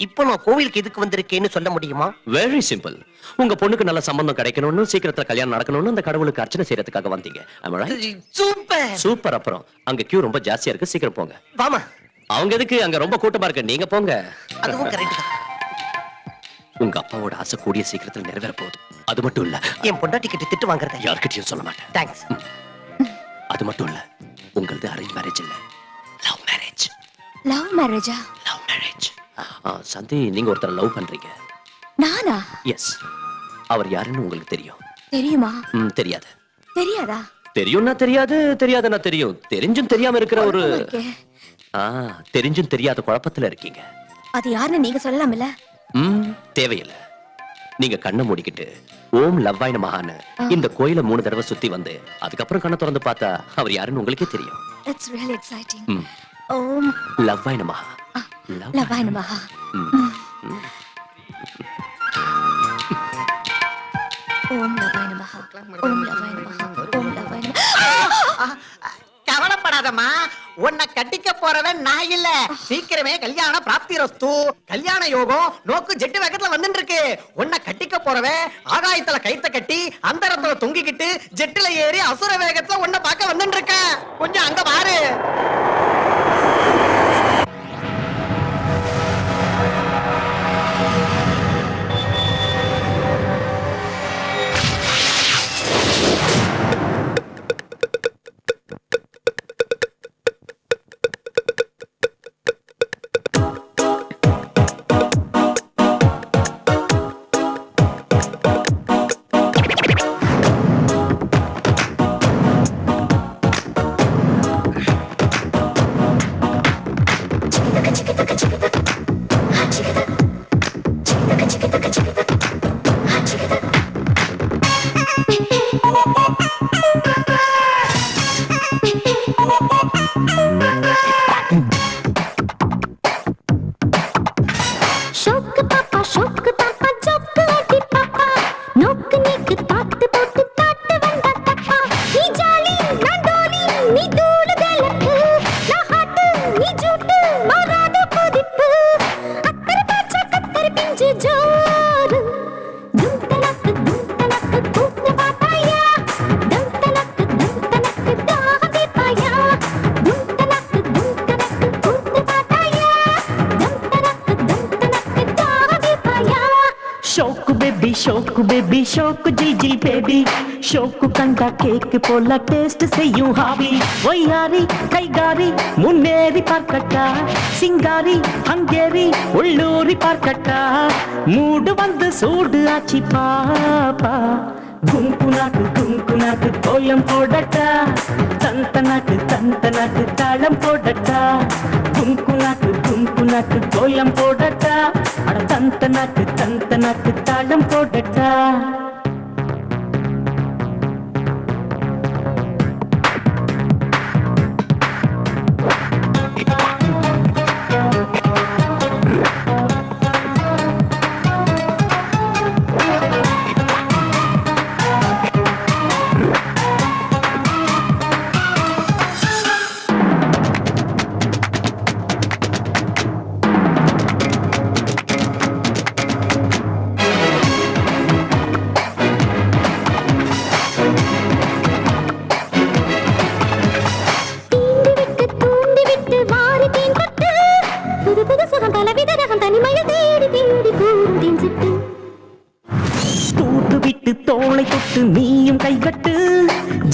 இப்போ நான் கோவிலுக்கு எதுக்கு வந்திருக்கேன்னு சொல்ல முடியுமா? Very simple. உங்க பொண்ணுக்கு நல்ல சம்பந்தம் கிடைக்கணும்னு, சீக்கிரத்துல கல்யாணம் நடக்கணும்னு அந்த கடவுளுக்கு அர்ச்சனை செய்யறதுக்காக வந்தீங்க. Super super. அப்புறம் அங்க கியூ ரொம்ப ஜாஸ்தியா இருக்கு, சீக்கிரம் போங்க. வாமா. அவங்க எதுக்கு, அங்க ரொம்ப கூட்டமா இருக்கு, நீங்க போங்க. அதுவும் கரெக்ட் தான். உங்க அப்பாவோட ஆசை கூடிய சீக்கிரத்துல நிறைவேற போகுது. அது மட்டும் இல்ல, என் பொண்டாட்டி கிட்ட திட்டு வாங்குறத யார்கிட்டயும் சொல்ல மாட்டேன். தேங்க்ஸ். அது மட்டும் இல்ல, உங்களது அரேஞ்ச் மேரேஜ் இல்ல, லவ் மேரேஜ். லவ் மேரேஜா? Love marriage. சந்தி, நீங்க ஒருத்தர் லவ் பண்றீங்க. நானா? எஸ். அவர் யாருன்னு உங்களுக்கு தெரியும்? தெரியுமா? தெரியாது. தெரியாதா? தெரியும்னா தெரியாது, தெரியாதுன்னா தெரியும். தெரிஞ்சும் தெரியாம இருக்கிற ஒரு தெரிஞ்சும் தெரியாத குழப்பத்துல இருக்கீங்க. அது யாருன்னு நீங்க சொல்லலாம்ல? தேவையில்லை. நீங்க கண்ணை மூடிக்கிட்டு ஓம் லவ்வாய் நமஹான்னு இந்த கோயிலை 3 தடவை சுத்தி வந்து அதுக்கப்புறம் கண்ணை திறந்து பார்த்தா அவர் யாருன்னு உங்களுக்கே தெரியும். It's really exciting. ஓம் லவ்வாய் நமஹா. லவ்வாய் நமஹா. ஓம் லவ்வாய் நமஹா. ஓம் லவ்வாய் நமஹா. ஓம் லவ்வாய் நமஹா. கவலைப்படாதம்மா, உன்னை கட்டிக்க போறவன் நான் இல்ல. சீக்கிரமே கல்யாண பிராப்தி ரஸ்து. கல்யாண யோகம் நோக்கு ஜெட்டு வேகத்துல வந்துட்டு இருக்கு. உன்னை கட்டிக்க போறவன் ஆகாயத்துல கைத்த கட்டி அந்தரத்துல தொங்கிக்கிட்டு ஜெட்டுல ஏறி அசுர வேகத்துல உன்னை பார்க்க வந்துட்டு இருக்க. கொஞ்சம் அங்க பாரு. ஷோக்கு பாப்பா ஜோக்கு அடி பாப்பா நோக்கு நீக்கு தாட்டு போட்டு தாட்டு வந்தா தப்பா நீ ஜாலி நான் டோலி நீ தூளு கலப்பு நான் ஹாட்டு நீ ஜூட்டு மாறாத கொதிப்பு அக்கறை பாச்சா கத்தரி பிஞ்சு ஜோரு தும்தனக்கு கூத்து பாப்பாயா தும்தனக்கு தாகதி பாயா தும்தனக்கு கூத்து பாப்பாயா தும்தனக்கு தாகதி பாயா ஷோக்கு பேபி ஷோக்கு ஜில் ஜில் பேபி ஷோக்கு கண்டா கேக்கு போல டேஸ்ட் செய்யும் ஹாபி ஒய்யாரி கைகாரி முன்னேறி பார்க்கட்டா சிங்காரி ஹங்கேரி உள்ளூரி பார்க்கட்டா மூடு வந்து சூடு ஆச்சி பாப்பா குங்குனாக்கு கோலம் போடட்டா தந்தனாக்கு தாளம் போடட்டா குங்குனாக்கு கோலம் போடட்டா அட தந்தனாக்கு தாளம் போடட்டா தூண்டி விட்டு வாரி தேன் கொட்டு புது சுகம் பலவித ரகம் தனிமையில் தேடி தேடி கூறும் தேன் சிட்டு தூத்து விட்டு தோளை தொட்டு நீயும் கைகட்டு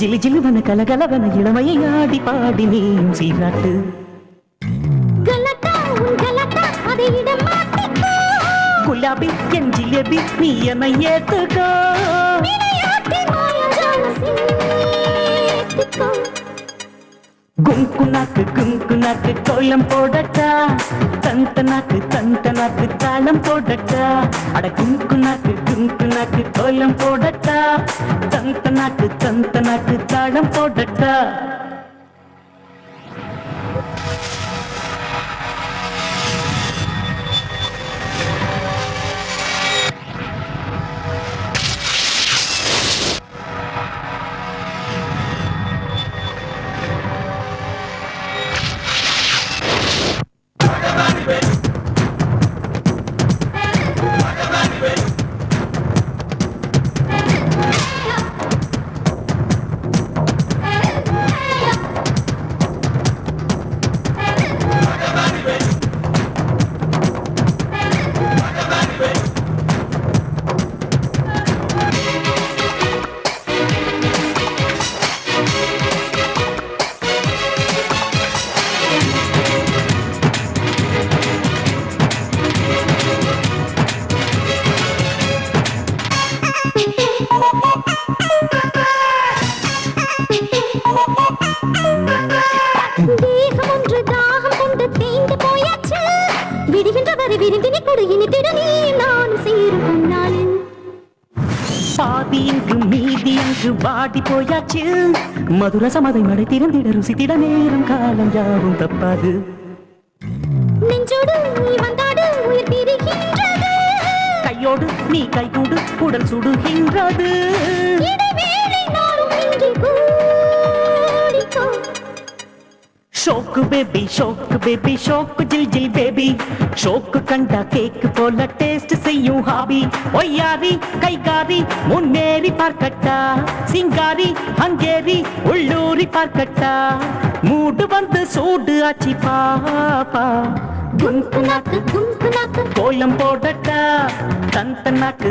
ஜிலு ஜிலுவன கலகலவன இளமையை ஆடி பாடி நீயும் சீராட்டு கலட்டா உன் கலட்டா அதை இடம் மாட்டிக்கோ குலாபி என் ஜிலேபி நீ என்னை ஏத்துக்கோ விளையாட்டி மாயாஜால சேர்த்துக்கோ குங்குனாக்கு கோலம் போடட்டா தந்தனாக்கு தாளம் போடட்டா அட குங்குனாக்கு கோலம் போடட்டா தந்தனாக்கு தாளம் போடட்டா தேகம் ஒன்று தாகம் கொண்டு தேய்ந்து போயாச்சு விடுகின்ற வரை விருந்தினை கொடு இனித்திட நீ நானும் சேரும் முன்னாளில் பாதி இங்கு மீதி அங்கு வாடி போயாச்சு மதுரசமதை மடை திறந்திட ருசித்திட நேரம் காலம் யாவும் தப்பாது நெஞ்சோடு நீ வந்தாடு உயிர் பிரிகின்றது கையோடு நீ கைகூடு உடல் சுடுகின்றது இடைவேளை நாளும் இன்றி கூடிக்கோ ஷோக்கு பேபி ஷோக்கு ஜில் ஜில் பேபி ஷோக்கு கண்டா கேக்கு போல டேஸ்ட் செய்யும் ஹாபி ஒய்யாரி கைகாரி முன்னேறி பார்க்கட்டா சிங்காரி ஹங்கேரி உள்ளூரி பார்க்கட்டா மூடு வந்து சூடு ஆச்சி பாப்பா குங்குனாக்கு கோலம் போடட்டா தந்தனாக்கு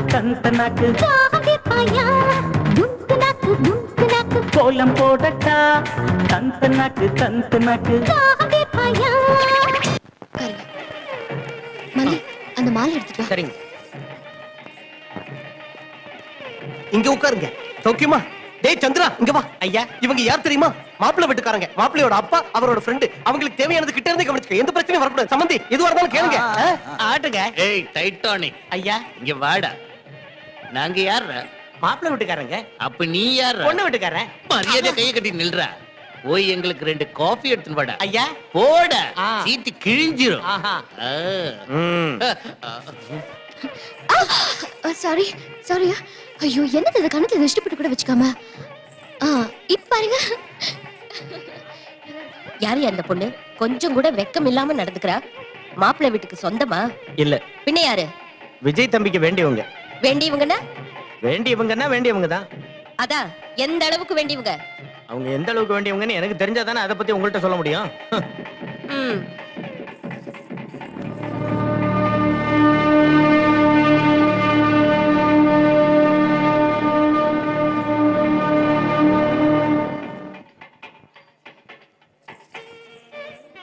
தாகதி பாயா குங்குனாக்கு கோலம் போடட்டா தந்தனாக்கு தாகதி பாயா மலி அந்த மாலை எடுத்துட்டு வா. சரிங்க. இங்க உட்காருங்க. சௌக்கியமா? டேய் சந்திரா, இங்க வா. ஐயா, இவங்க யார் தெரியுமா? மாப்பிள்ளை வீட்டுக்காரங்க. மாப்பிள்ளையோட அப்பா, அவரோட ஃப்ரெண்ட். அவங்களுக்கு தேவையானது கிட்ட இருந்து கவனிச்சுக்க. எந்த பிரச்சனையும் வரக்கூடாது. சம்பந்தி, எதுவா இருந்தாலும் கேளுங்க. ஆட்டுங்க. ஏய் டைட்டானிக், ஐயா, இங்க வாடா. நாங்க யார்? மாப்பிள்ளை வீட்டுக்காரங்க. அப்ப நீ யார்? பொண்ணு வீட்டுக்காரன். மரியாதை கையை கட்டி நில்றா. போய் எங்களுக்கு 2 காஃபி எடுத்துன்னு வாடா. ஐயா போட ஆ. சீட்டு கிழிஞ்சிரும். ஆஹா சாரி சாரியா. ஐயோ என்னது இது கணத்துல திருஷ்டி போட்டு கூட வச்சுக்காம. இப்ப பாருங்க. யாரு அந்த பொண்ணு கொஞ்சம் கூட வெக்கம் இல்லாம நடந்துக்கிறா? மாப்பிள்ளை வீட்டுக்கு சொந்தமா? இல்ல பின்ன யாரு? விஜய் தம்பிக்கு வேண்டியவங்க. வேண்டியவங்கன்னா? வேண்டியவங்கன்னா வேண்டியவங்க தான். அதான் எந்த அளவுக்கு வேண்டியவங்க? அவங்க எந்த அளவுக்கு வேண்டியவங்கன்னு எனக்கு தெரிஞ்சாதானே அதை பத்தி உங்கள்கிட்ட சொல்ல முடியும். ம்.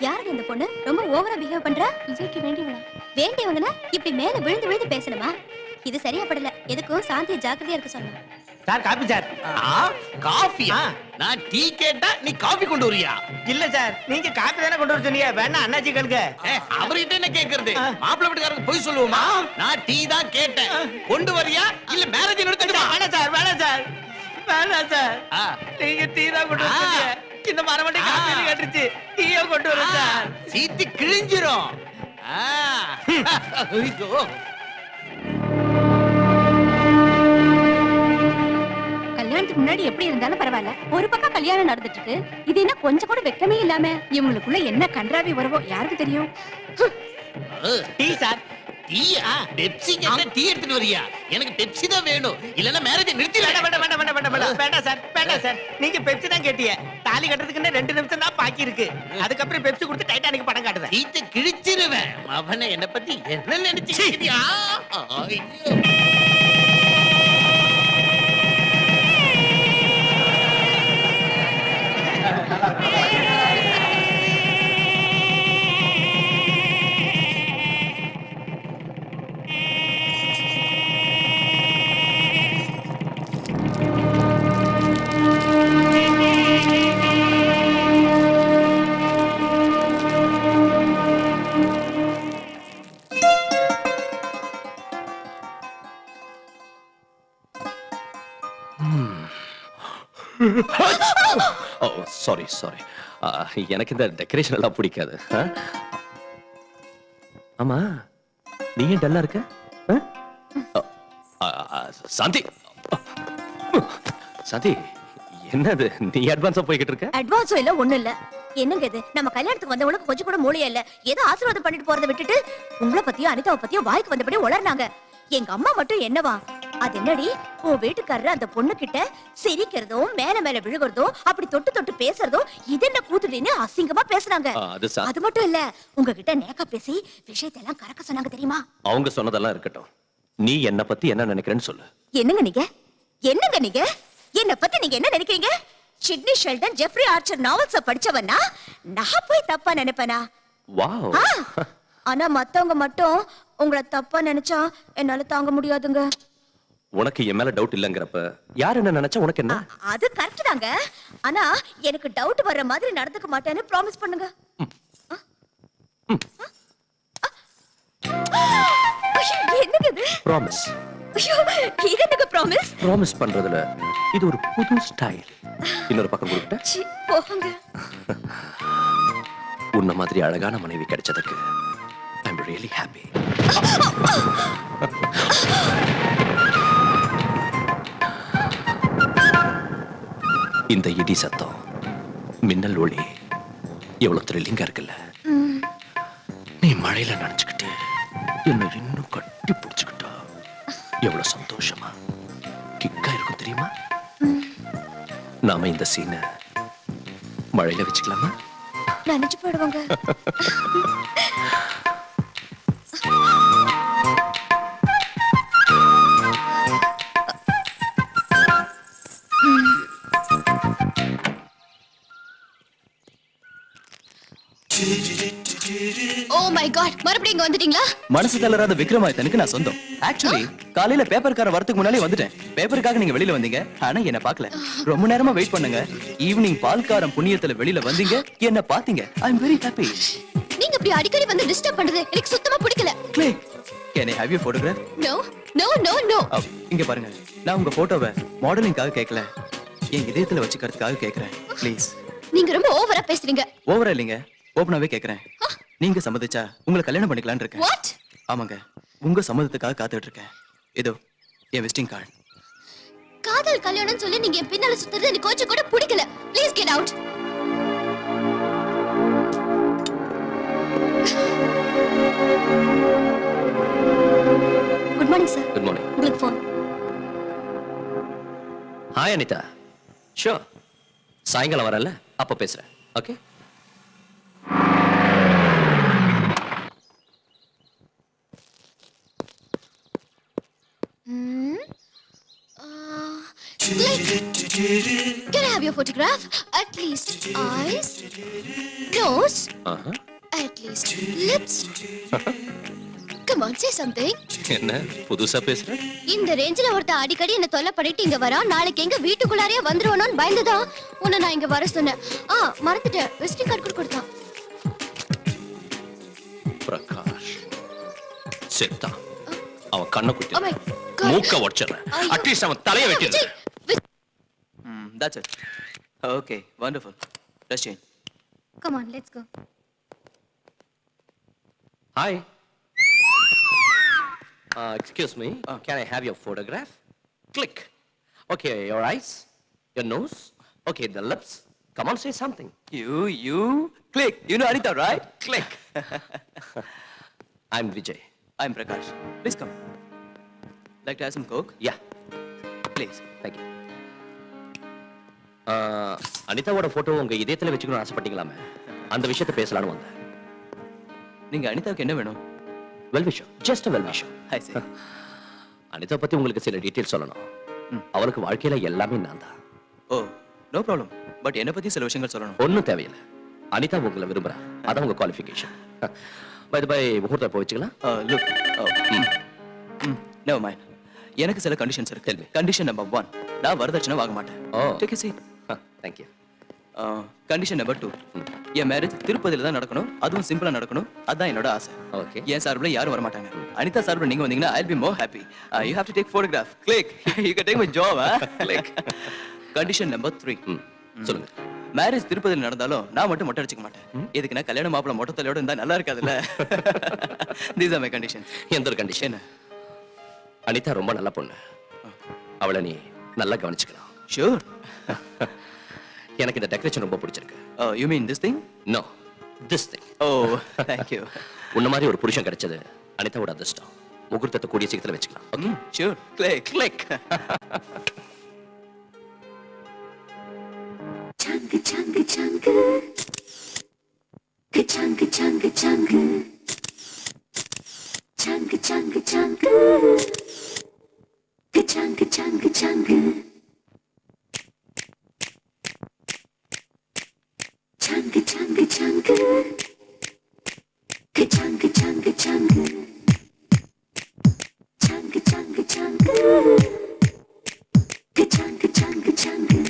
யாருங்க இந்த பொண்ணு ரொம்ப ஓவரா பிஹேவ் பண்றா? விஜய்க்கு வேண்டியவளா? வேண்டியவங்கன்னா இப்படி மேல விழுந்து விழுந்து பேசணுமா? இது சரியா படல. எதுக்கும் சாந்தியை ஜாக்கிரதையா இருக்க சொன்னா. Sir coffee sir. காஃபியா? நான் டீ கேட்டா நீ காஃபி கொண்டு வரியா? இல்ல சார் நீங்க காபி தானே கொண்டு வர சொன்னீங்க. வேணா அண்ணாச்சி கேளுங்க. அவர்கிட்ட என்ன கேக்குறது? மாப்பிள்ளை வீட்டுக்காரருக்கு போய் சொல்லுவோமா? நான் டீ தான் கேட்டேன். கொண்டு வரியா இல்ல மேரேஜ் நிறுத்திடுமா? வேணாம் சார் வேணாம் சார் வேணாம் சார். நீங்க டீ தான் கொண்டு வர சொன்னீங்க. இந்த மரமண்டி காபி கேட்டுச்சு. டீயோ கொண்டு வர சார். சீட்டு கிழிஞ்சிரும். ஐயோ. கல்யாணத்துக்கு முன்னாடி எப்படி இருந்தாலும் பரவாயில்ல, ஒரு பக்கம் கல்யாணம் நடந்துட்டு இருக்கு. இது என்ன கொஞ்சம் கூட வெக்கமே இல்லாம இவங்களுக்குள்ள என்ன கன்றாவி வருவோ யாருக்கு தெரியும்? Tea sir. டீயா? பெப்சி கேட்டா டீ எடுத்துட்டு வரியா? எனக்கு பெப்சி தான் வேணும். இல்லன்னா மேரேஜ் நிறுத்தி. வேண்டாம் வேண்டாம் வேண்டாம் வேண்டாம் வேண்டாம் வேண்டாம் வேண்டாம் சார் வேண்டாம் சார். நீங்க பெப்சி தான் கேட்டீங்க. தாலி கட்டுறதுக்கு 2 நிமிஷம் தான் பாக்கி இருக்கு. அதுக்கப்புறம் பெப்சி கொடுத்து டைட்டானிக் படம் காட்டுறேன். சீட்டு கிழிச்சிருவேன். அவனை என்ன பத்தி என்ன நினைச்சியா? ஓ சாரி சாரி. எனக்கு இந்த டெக்கரேஷன் எல்லாம் பிடிக்காது. ஆமா நீ ஏன் டல்லா இருக்க? சாந்தி சாந்தி என்னது நீ அட்வான்ஸா போய்கிட்டு இருக்க? அட்வான்ஸும் இல்ல ஒண்ணும் இல்ல. என்னங்க இது? நம்ம கல்யாணத்துக்கு வந்தவங்களுக்கு கொஞ்சம் கூட மூளையே இல்ல. ஏதோ ஆசீர்வாதம் பண்ணிட்டு போறதை விட்டுட்டு உங்களை பத்தியும் அனிதாவை பத்தியும் வாய்க்கு வந்தபடியே உளர்னாங்க. எங்க அம்மா மட்டும் என்னவா, அது என்னடி உன் வீட்டுக்காரர் அந்த பொண்ணு கிட்ட சிரிக்கிறதும் மேல மேல விழுகிறதும் அப்படி தொட்டு தொட்டு பேசுறதும் இது என்ன கூத்துடின்னு அசிங்கமா பேசுறாங்க. அது மட்டும் இல்ல உங்ககிட்ட நேக்கா பேசி விஷயத்தெல்லாம் கறக்க சொன்னாங்க தெரியுமா? அவங்க சொன்னதெல்லாம் இருக்கட்டும், நீ என்ன பத்தி என்ன நினைக்கிறேன்னு சொல்லு. என்னங்க நீங்க என்னங்க நீங்க என்ன பத்தி நீங்க என்ன நினைக்கிறீங்க? சிட்னி ஷெல்டன், ஜெஃப்ரி ஆர்ச்சர் நாவல்ஸ படிச்சவனா நான் போய் தப்பா நினைப்பேனா? வாவ். ஆனா மத்தவங்க மட்டும் உங்களை தப்பா நினைச்சா என்னால தாங்க முடியாதுங்க. உனக்கு என் மேல டவுட் இல்லங்கறப்ப யார் என்ன நினைச்சா உனக்கு என்ன? அது கரெக்ட் தாங்க. ஆனா எனக்கு டவுட் வர்ற மாதிரி நடந்துக்க மாட்டேன்னு ப்ராமிஸ் பண்ணுங்க. என்னங்க இது? ப்ராமிஸ். ஐயோ இது என்னங்க ப்ராமிஸ்? ப்ராமிஸ் பண்றதுல இது ஒரு புது ஸ்டைல். இன்னொரு பக்கம் கொடுக்கட்ட? சி போங்க. உன்ன மாதிரி அழகான மனைவி கிடைச்சதுக்கு I'm really happy. இந்த இடி சத்தம், மின்னல் ஒளி எவ்வளவு த்ரில்லிங்கா இருக்குல்ல. நீ மழையில நனைஞ்சுக்கிட்டு என்ன இன்னும் கட்டி பிடிச்சுக்கிட்டா எவ்வளவு சந்தோஷமா கிக்கா இருக்கும் தெரியுமா? நாம இந்த சீனை மழையில வச்சுக்கலாமா? நினைச்சு போயிடுவாங்க. ஓ மை காட், மறுபடியும் இங்க வந்துட்டீங்களா? மனசு தளராத விக்ரமாதித்தனுக்கு நான் சொந்தம். ஆக்சுவலி காலையில பேப்பர்கார வரதுக்கு முன்னாலே வந்துட்டேன். பேப்பருக்காக நீங்க வெளியில வந்தீங்க, ஆனா என்ன பார்க்கல. ரொம்ப நேரமா வெயிட் பண்ணுங்க. ஈவினிங் பால்காரம் புண்ணியத்துல வெளியில வந்தீங்க, என்ன பாத்தீங்க. I am very happy. நீங்க இப்படி அடிக்கடி வந்து டிஸ்டர்ப் பண்றது எனக்கு சுத்தமா பிடிக்கல. Click. Can I have your photograph? No no no no. இங்க பாருங்க, நான் உங்க போட்டோவை மாடலிங்காக கேட்கல, என் இதயத்துல வச்சுக்கிறதுக்காக கேக்குறேன். ப்ளீஸ் நீங்க ரொம்ப ஓவரா பேசுறீங்க. ஓவரா இல்லைங்க, ஓபனாவே கேக்குறேன். நீங்க சம்மதிச்சா உங்களை கல்யாணம் பண்ணிக்கலாம்னு இருக்கேன். வாட்? ஆமாங்க, உங்க சம்மதத்துக்காக காத்துட்டு இருக்கேன். இதோ என் விசிட்டிங் கார்டு. காதல் கல்யாணம் சொல்லி நீங்க என் பின்னால சுத்துறது எனக்கு கொஞ்சம் கூட பிடிக்கல. Please get out. Good morning sir. Good morning. உங்களுக்கு ஃபோன். ஹாய் அனிதா. ஷூர், சாயங்காலம் வரல, அப்ப பேசுறேன். Okay. Can I have your photograph? At least eyes, nose, at least lips. Come on, say something. என்ன புதுசா பேசுற? இந்த ரேஞ்சில ஒருத்த அடிக்கடி என்ன தொல்லை பண்ணிட்டு இங்க வரா. நாளைக்கு எங்க வீட்டுக்குள்ளாரே வந்துருவானோன்னு பயந்துதான் உன்னை நான் இங்க வர சொன்னேன். மறந்துட்டேன். விசிட்டிங் கார்டு கூட கொடுத்தான். பிரகாஷ் செத்தா. அவன் கண்ணை Oh குத்தி my God. மூக்க உடைச்சறேன். ஐயோ. அட்லீஸ்ட் அவன் தலையை வெட்டிடுறேன். That's it. Okay, wonderful. Let's change. Come on, let's go. Hi. Excuse me. Can I have your photograph? Click. Okay, your eyes, your nose. Okay, the lips. Come on, say something. You click. You know Anita, right? Click. I'm Vijay. I'm Prakash. Please come. Like to have some Coke? Yeah, Please. thank you. அனிதாவோட photo உங்க இதயத்துல வச்சுக்கணும்னு ஆசைப்பட்டீங்களாமே, அந்த விஷயத்தை பேசலாம்னு வந்தேன். நீங்க அனிதாவுக்கு என்ன வேணும்? வெல் விஷயம், ஜஸ்ட் வெல் விஷயம். I see. அனிதா பத்தி உங்களுக்கு சில டீடைல்ஸ் சொல்லணும். அவளுக்கு வாழ்க்கையில எல்லாமே நான் தான். Oh, no problem. பட் என்ன பத்தி சில விஷயங்கள் சொல்லணும். ஒன்னும் தேவையில்லை. அனிதா உங்களை விரும்புறா, அதான் உங்க குவாலிஃபிகேஷன். பை தி பை, முகூர்த்தம் போய் வச்சுக்கலாம். Look. Never mind. எனக்கு சில கண்டிஷன்ஸ் இருக்கு. Tell me. கண்டிஷன் நம்பர் 1, நான் வரதட்சணை வாங்க மாட்டேன். Take a seat. Thank you. Condition number 2, என் மேரேஜ் திருப்பதியில தான் நடக்கணும், அதுவும் சிம்பிளா நடக்கணும். அதான் என்னோட ஆசை. ஓகே. என் சார்பில் யாரும் வர மாட்டாங்க. அனிதா சார்பில் நீங்க வந்தீங்கன்னா I'll be more happy. You have to take photograph. Click. You can take my job. Click. Condition number 3, சொல்லுங்க. மேரேஜ் திருப்பதியில் நடந்தாலும் நான் மட்டும் மொட்டை அடிச்சுக்க மாட்டேன். இதுக்கு நான் கல்யாண மாப்பிள்ள மொட்டை தலையோட இருந்தா நல்லா இருக்காதுல்ல. These are my conditions. எந்த ஒரு கண்டிஷன்? அனிதா ரொம்ப நல்ல பொண்ணு, அவளை நீ நல்லா கவனிச்சுக்கலாம். Sure. எனக்கு இந்த டெக்கரேஷன் ரொம்ப பிடிச்சிருக்கு. You mean this thing? No, this thing. Oh, thank you. உன்ன மாதிரி ஒரு புருஷன் கிடைச்சது அனிதாவோட அதிர்ஷ்டம். முகூர்த்தத்தை கூடிய சீக்கிரத்துல வச்சுக்கலாம். Okay. Sure. Click. Click. Chunga chunga chunga. Chunga chunga chunga. Chunga chunga chunga. Chunga chunga chunga. Chunga chunga chunga. Chunga chunga chunga. Chunga chunga chunga. Chunga chunga chunga.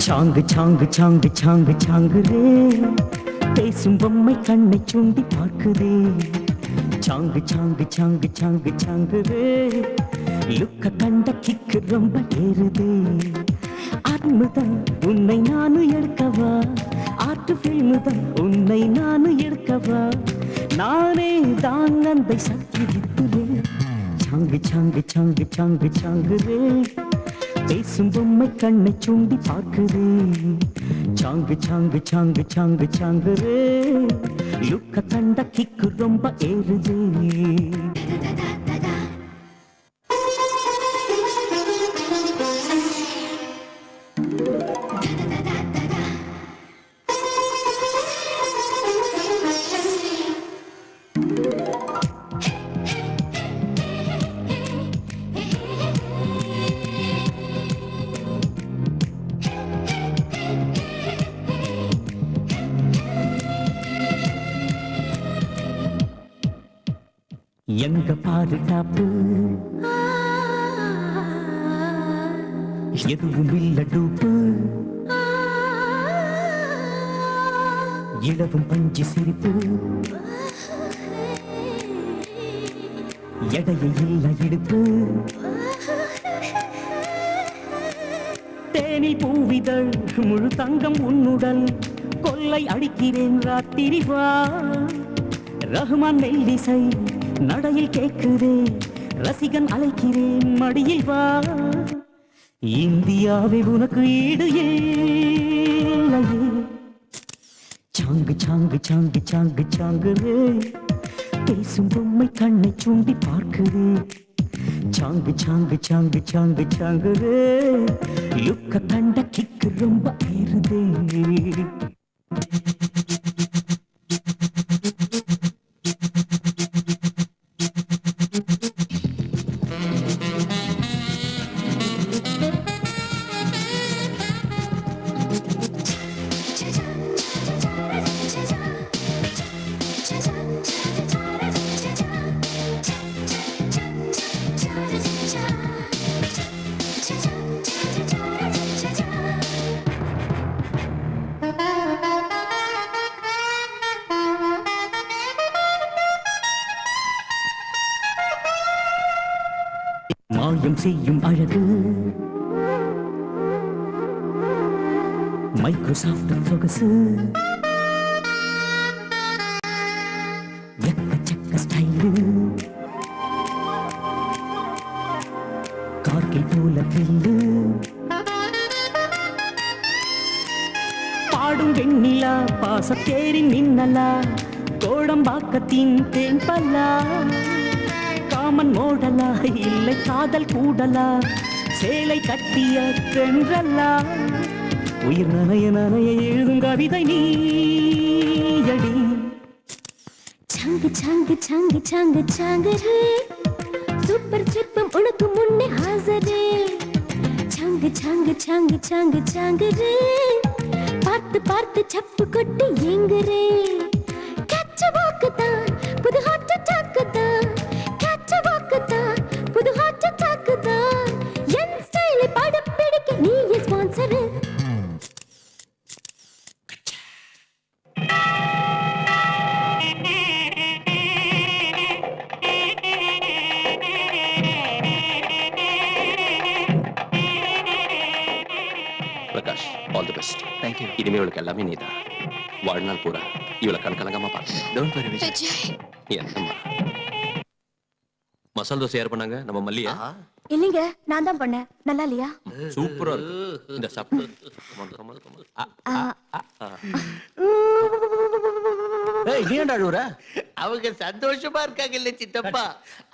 சாங்கு சாங்கு சாங்கு சாங்கு சாங்கு ரே, பேசும் பொம்மை கண்ணை சுண்டி பார்க்குதே. சாங்கு சாங்கு சாங்கு சாங்கு சாங்கு ரே, லுக்க கண்ட கிக்கு ரொம்ப ஏறுதே. அன்முதன் உன்னை நானும் எடுக்கவா, ஆட்டு பில்முதன் உன்னை நானும் எடுக்கவா. நானே தான் அந்த சக்தி வித்துவே. சாங்கு சாங்கு சாங்கு சாங்கு சாங்கு ரே, பேசும் பொம்மை கண்ணை சுண்டி பார்க்குதே. சாங்கு சாங்கு சாங்கு சாங்கு சாங்கு ரே, லுக்க கண்ட கிக்கு ரொம்ப ஏறுதே. எங்க பாதுகாப்பு எதுவும் இல்ல டூப்பு, இளவும் பஞ்சு சிரிப்பு, எடையை இல்ல இடுப்பு தேனி பூவிதழ் முழு தங்கம் உன்னுடல் கொள்ளை அடிக்கிறேன் ராத்திரி வா ரஹ்மான் மெல்லிசை நடையில் கேட்குதே ரசிகன் அழைக்கிறேன் மடியில் வா இந்தியாவை உனக்கு ஈடு இல்லையே சாங்கு சாங்கு சாங்கு சாங்கு சாங்கு பேசும் பொம்மை கண்ணை சூண்டி பார்க்குது சாங்கு சாங்கு சாங்கு சாங்கு சாங்கு லுக்க கண்ட கிக்கு ரொம்ப ஏறுதே மாயம் செய்யும் அழகு மைக்ரோசாஃப்ட் சொகசு எக்கச்சக்க ஸ்டைலு கார்கில் போல தில்லு பாடும் வெண்ணிலா பாசத்தேரின் மின்னலா கோடம்பாக்கத்தின் தேன்பல்லா காமன் மோடலா இல்லை காதல் கூடலா சேலை கட்டிய தென்றல்லா உயிர் நனைய நனைய எழுதும் கவிதை நீயடி சாங்கு சாங்கு சாங்கு சாங்கு சாங்கு ரே சூப்பர் சிப்பம் உனக்கு முன்னே ஹாசரே சாங்கு சாங்கு சாங்கு சாங்கு சாங்கு ரே பார்த்து பார்த்து சப்பு கொட்டி எங்குரே கச்ச வாக்குதான் புது ஹாட் அட்டாக்குதான் கச்ச வாக்குதான் புது ஹாட் அட்டாக்குதான் என் ஸ்டைலை படம் பிடிக்க நீ sponsor Prakash all the best thank you. இனிமே இவளுக்கு எல்லாமே நீதான் வாழ்நாள் பூரா இவளை கலங்காம பார்த்து டோன்ட் வரி விஜய். விஜய் என்னம்மா மசால் தோசை யார் பண்ணாங்க நம்ம மல்லியா இல்லைங்க நான் தான் பண்ணேன் நல்லா இல்லையா சூப்பரா இருக்கு இந்த சாப்பிடு ஏய் நீ ஏன்டா அழுவுற அவங்க சந்தோஷமா இருக்காங்க இல்ல சித்தப்பா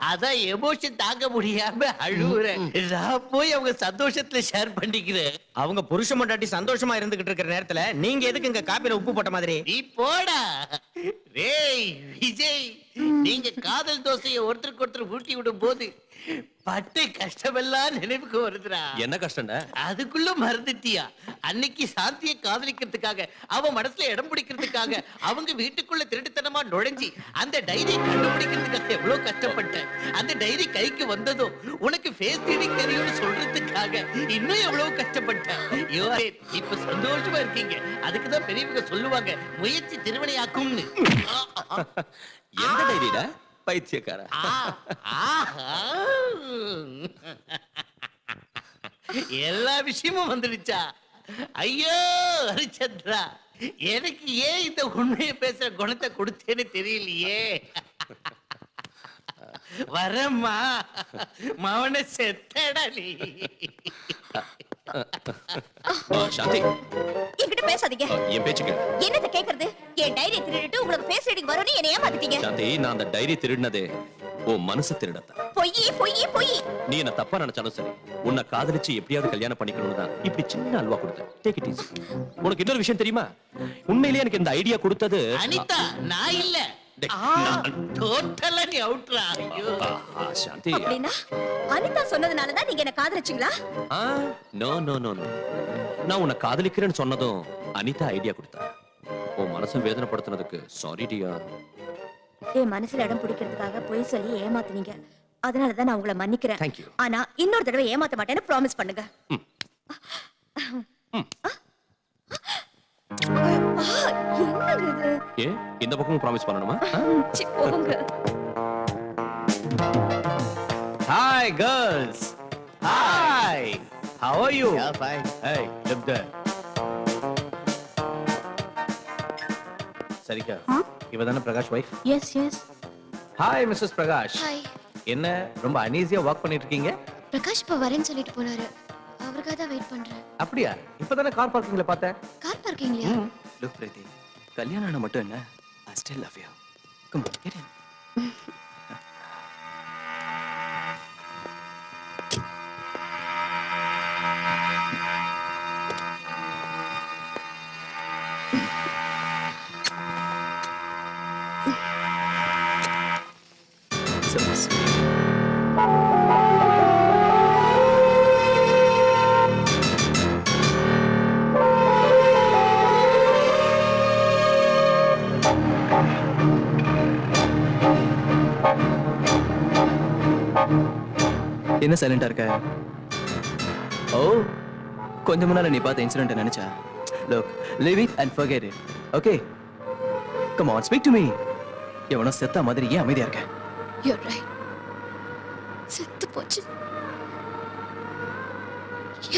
அதான் எமோஷன் தாங்க முடியாம அழுவுறேன் நான் போய் அவங்க சந்தோஷத்துல ஷேர் பண்ணிக்கிறேன் அவங்க புருஷ மண்டாட்டி சந்தோஷமா இருந்துகிட்டு இருக்கிற நேரத்துல நீங்க எதுக்கு இங்க காப்பில உப்பு போட்ட மாதிரி நீ போடா டேய் விஜய் நீங்க காதல் தோசையை ஒருத்தருக்கு ஒருத்தர் ஊட்டி விடும் போது பட்ட கஷ்டமெல்லாம் நினைவுக்கு வருதுடா என்ன கஷ்டம்டா அதுக்குள்ள மறந்துட்டியா அன்னைக்கு சாந்தியை காதலிக்கிறதுக்காக அவ மனசுல இடம் பிடிக்கிறதுக்காக அவங்க வீட்டுக்குள்ள திருட்டுத்தனமா நுழைஞ்சி அந்த டைரி கண்டுபிடிக்கிறதுக்காக எவ்வளவு கஷ்டப்பட்டேன் அந்த டைரி கைக்கு வந்ததும் உனக்கு ஃபேஸ் ரீடிங் தெரியும்னு சொல்றதுக்காக இன்னும் எவ்வளவு கஷ்டப்பட்டேன் ஐயோ இப்ப சந்தோஷமா இருக்கீங்க அதுக்குதான் பெரியவங்க சொல்லுவாங்க முயற்சி திருவினையாக்கும்னு எந்த டைரிடா பைத்தியக்கார எல்லா விஷயமும் வந்துடுச்சா ஐயோ ஹரிச்சந்திரா எனக்கு ஏன் இந்த உண்மையை பேசுற குணத்தை கொடுத்தேன்னு தெரியலையே வரம்மா மவனை செத்தடா நீ சாந்தி என்கிட்ட பேசாதீங்க என் பேச்சுக்க என்னத்த கேக்குறது என் டைரி திருடிட்டு உங்களுக்கு ஃபேஸ் ரீடிங் வரும்னு என்னை ஏமாத்திட்டீங்க சாந்தி நான் அந்த டைரி திருடினதே ஓ மனசு திருடத்தான் பொய் பொய் பொய் நீ என்ன தப்பா நினைச்சாலும் சரி உன்னை காதலிச்சு எப்படியாவது கல்யாணம் பண்ணிக்கணும்னு தான் இப்படி சின்ன அல்வா கொடுத்தேன் டேக் இட் ஈஸி உனக்கு இன்னொரு விஷயம் தெரியுமா உண்மையிலேயே எனக்கு இந்த ஐடியா கொடுத்தது அனிதா நான் இல்ல டோட்டலா நீ அவுட்ரா ஐயோ சாந்தி அப்படின்னா அனிதா சொன்னதுனால தான் நீங்க என்ன காதலிச்சீங்களா நோ நோ நோ நோ நான் உன்னை காதலிக்கிறேன்னு சொன்னதும் அனிதா ஐடியா கொடுத்தா உன் மனசை வேதனைப்படுத்தினதுக்கு சாரி டியா என் மனசுல இடம் பிடிக்கிறதுக்காக பொய் சொல்லி ஏமாத்துனீங்க அதனால தான் நான் உங்களை மன்னிக்கிறேன் Thank you. ஆனா இன்னொரு தடவை ஏமாத்த மாட்டேன்னு ப்ராமிஸ் பண்ணுங்க என்னங்க இது ஏ இந்த பக்கமும் ப்ராமிஸ் பண்ணணுமா சி, போங்க Hi girls. Hi. How are you? Yeah, fine. Hey, look there. சரிக்கா, இவதானே Prakash wife? Yes yes. Hi Mrs Prakash. Hi. என்ன ரொம்ப அனீசியா வாக் பண்ணிட்டு இருக்கீங்க? பிரகாஷ் இப்ப வரேன்னு சொல்லிட்டு போனாரு. அவருக்காக தான் வெயிட் பண்றேன். அப்படியா? இப்பதானே கார் பார்க்கிங்ல பார்த்தேன். கார் பார்க்கிங்லயா? லுக் பிரீத்தி, கல்யாணம் ஆன மட்டும் என்ன, I still love you. Come on, get in. என்ன சைலண்டா இருக்க? ஓ, கொஞ்சம் முன்னால நீ பார்த்த இன்சிடென்ட் நினைச்சா? Look, leave it and forget it. Okay? Come on, speak to me. எவனோ செத்த மாதிரி ஏன் அமைதியா இருக்க? You're right. செத்து போச்சு.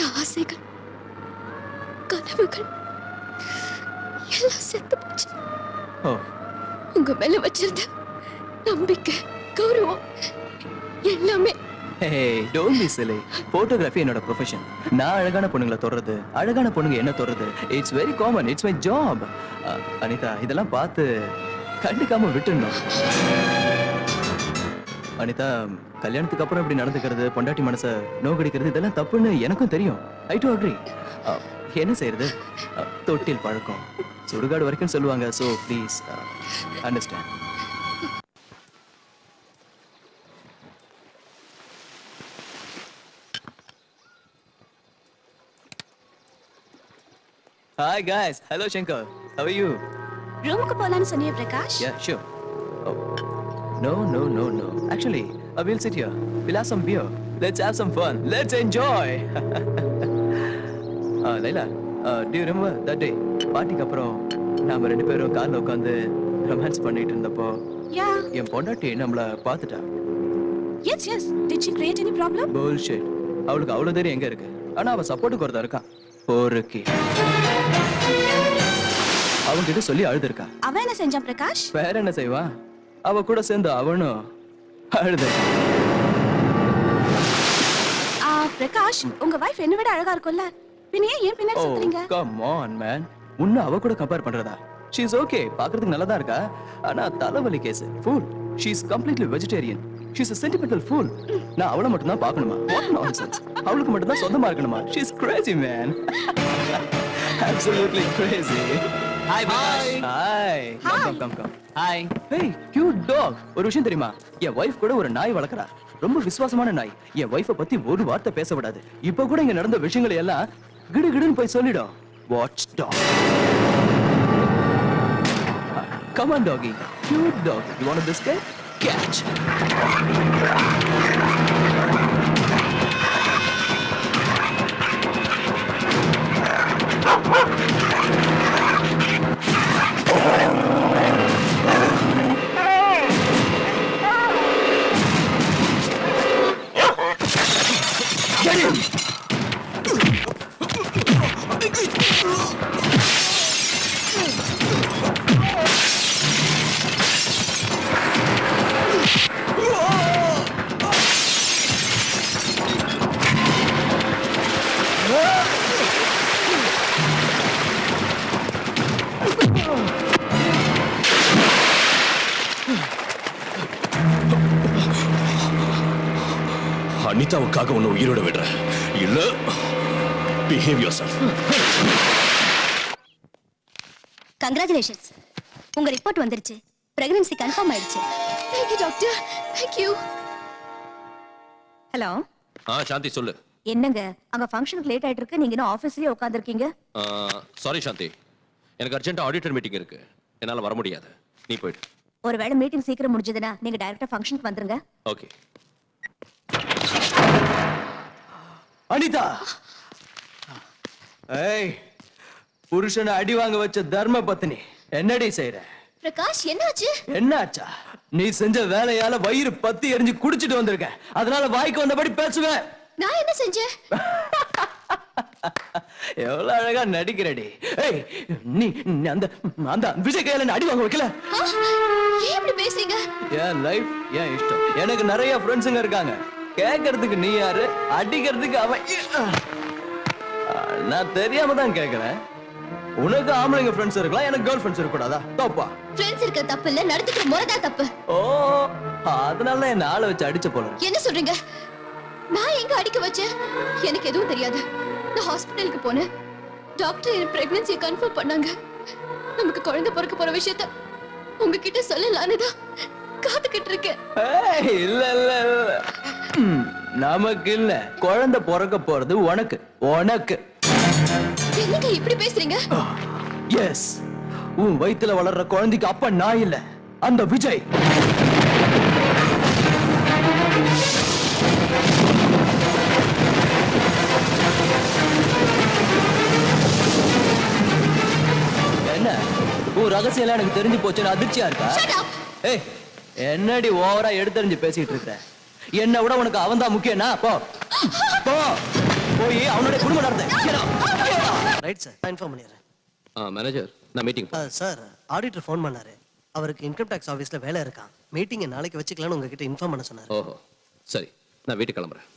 என் ஆசைகள், கனவுகள் எல்லாம் செத்து போச்சு. ஓ, உங்க மேல வச்சிருந்த நம்பிக்கை, கௌரவம் எல்லாமே. hey, don't be silly. Photography என்னோட ப்ரொஃபஷன். நான் அழகான பொண்ணுங்களை தொடறது, அழகான பொண்ணுங்க என்ன தொடறது, it's very common, it's my job. Anitha, இதெல்லாம் பார்த்து கண்டுக்காம விட்டுடணும். அனிதா, கல்யாணத்துக்கு அப்புறம் இப்படி நடந்துக்கிறது, பொண்டாட்டி மனசை நோக்கடிக்கிறது, இதெல்லாம் தப்புன்னு எனக்கும் தெரியும். ஐ டு அக்ரி. என்ன செய்யறது, தொட்டில் பழக்கம், சுடுகாடு வரைக்கும் சொல்லுவாங்க. So please understand. Hi guys, hello Shankar. How are you? ரூமுக்கு போலான்னு சொன்னியே Prakash? Yeah, sure. Oh, no. Actually, we'll sit here. We'll have some beer. Let's have some fun. Let's enjoy. Laila, do you remember that day? பார்ட்டிக்கு அப்புறம் நாம ரெண்டு பேரும் கார்ல உட்கார்ந்து ரொமான்ஸ் பண்ணிட்டு இருந்தப்போ Yeah. என் பொண்டாட்டி நம்மள பார்த்துட்டா. Yes. Did she create any problem? Bullshit. அவளுக்கு அவ்வளவு தைரியம் எங்க இருக்கு? ஆனா அவ சப்போர்ட்டுக்கு ஒருத்தர் இருக்கான். போருக்கு அவன்கிட்ட சொல்லி அழுதுருக்கா. அவ என்ன செஞ்சான் பிரகாஷ்? வேற என்ன செய்வா? அவ கூட சேர்ந்து அவனும் அழுது. பிரகாஷ், உங்க வைஃப் என்ன விட அழகா இருக்கும்ல, பின்ன ஏன் பின்னாடி சுத்துறீங்க? கம் ஆன் மேன், உன்ன அவ கூட கம்பேர் பண்றதா? ஷீ இஸ் ஓகே, பார்க்கிறதுக்கு நல்லதா இருக்கா, ஆனா தலைவலி case. Fool. She is completely vegetarian. She is a sentimental fool. நான் அவளை மட்டும் தான் பார்க்கணுமா? What nonsense. அவளுக்கு மட்டும் தான் சொந்தமா இருக்கணுமா? She is crazy man. Absolutely crazy. Hi Prakash. Hi. Come. Hi. Hey, cute dog. ஒரு விஷயம் தெரியுமா? என் வைஃப் கூட ஒரு நாய் வளர்க்கறா. ரொம்ப விசுவாசமான நாய். என் வைஃபை பத்தி ஒரு வார்த்தை பேச விடாது. இப்போ கூட இங்க நடந்த விஷயங்களை எல்லாம் கிடுகிடுன்னு போய் சொல்லிடும். Watch dog. Come on doggy. Cute dog. You want a biscuit? Catch. Get him! அனிதாவுக்காக உன்னை உயிரோட விடுற இல்ல? Behave yourself. கங்க்ராச்சுலேஷன்ஸ், உங்க ரிப்போர்ட் வந்துருச்சு. பிரெக்னன்சி கன்ஃபார்ம் ஆயிடுச்சு. Thank you doctor. Thank you. Hello. Shanthi சொல்லு. என்னங்க அங்க ஃபங்க்ஷனுக்கு லேட் ஆயிட்டு இருக்கு, நீங்க இன்னும் ஆபீஸ்லயே உட்கார்ந்திருக்கீங்க? சாரி சாந்தி, எனக்கு அர்ஜென்ட்டா ஆடிட்டர் மீட்டிங் இருக்கு, என்னால வர முடியாது. நீ போயிடு. ஒருவேளை மீட்டிங் சீக்கிரம் முடிஞ்சதுன்னா நீங்க டைரக்டா ஃபங்க்ஷனுக்கு வந்துருங்க. ஓகே. அனிதா, ஏய், புருஷனை அடி வாங்க வச்ச தர்ம பத்னி என்னடி செய்யற? பிரகாஷ் என்னாச்சு? என்னாச்சா? நீ செஞ்ச வேலையால வயிறு பத்தி எரிஞ்சு குடிச்சிட்டு வந்திருக்க. அதனால வாய்க்கு வந்தபடி பேசுவேன். நான் என்ன செஞ்சேன்? எவ்வளவு அழகா நடிக்கிறடி. ஏய், நீ அந்த அந்த விஜய் கையில அடி வாங்க வைக்கல. ஏன் இப்படி பேசுறீங்க? என் லைஃப் என் இஷ்டம். எனக்கு நிறைய ஃப்ரெண்ட்ஸுங்க இருக்காங்க. கேட்கறதுக்கு நீ யாரு, அடிக்கிறதுக்கு அவன். நான் தெரியாம தான் கேட்கிறேன். உனக்கு ஆம்பளைங்க ஃப்ரெண்ட்ஸ் இருக்கலாம், எனக்கு கேர்ள் ஃப்ரெண்ட்ஸ் இருக்கக்கூடாதா? தப்பா? ஃப்ரெண்ட்ஸ் இருக்க தப்பு இல்ல, நடந்துக்கிற முறை தான் தப்பு. ஓ, அதனால என்ன ஆளை வச்சு அடிச்ச போல. என்ன சொல்றீங்க? நான் எங்க அடிக்க வச்சேன்? எனக்கு எதுவும் தெரியாது. நான் ஹாஸ்பிடலுக்கு போனேன். டாக்டர் என் பிரெக்னன்சியை கன்ஃபார்ம் பண்ணாங்க. நமக்கு குழந்தை பிறக்க போற விஷயத்த உங்ககிட்ட சொல்லலான்னு தான் காத்துக்கிட்டு இருக்கேன். ஏய், இல்ல இல்ல இல்ல. நமக்கு இல்ல, குழந்தை பிறக்க போறது உனக்கு. உனக்கு என்னங்க இப்படி பேசுறீங்க? எஸ், உன் வயித்துல வளர்ற குழந்தைக்கு அப்ப நான் இல்ல, அந்த விஜய். என்ன உன் ரகசியம் எல்லாம் எனக்கு தெரிஞ்சு போச்சுன்னு அதிர்ச்சியா இருக்கா? ஏய், என்னடி ஓவரா எடுத்தறிஞ்சு பேசிட்டு இருக்க? என்ன விட உனக்கு அவன் தான் முக்கியம்னா? போ போ, போய் அவனுடைய குடும்பம் நடத்த. ரைட் சார், நான் இன்ஃபார்ம் பண்ணிடுறேன். மேனேஜர், நான் மீட்டிங் சார், ஆடிட்டர் ஃபோன் பண்ணாரு. அவருக்கு இன்கம் டாக்ஸ் ஆஃபீஸ்ல வேலை இருக்கான். மீட்டிங்கை நாளைக்கு வச்சுக்கலாம்னு உங்ககிட்ட இன்ஃபார்ம் பண்ண சொன்னாரு. ஓஹோ, சரி, நான் வீட்டுக்கு கிளம்புறேன்.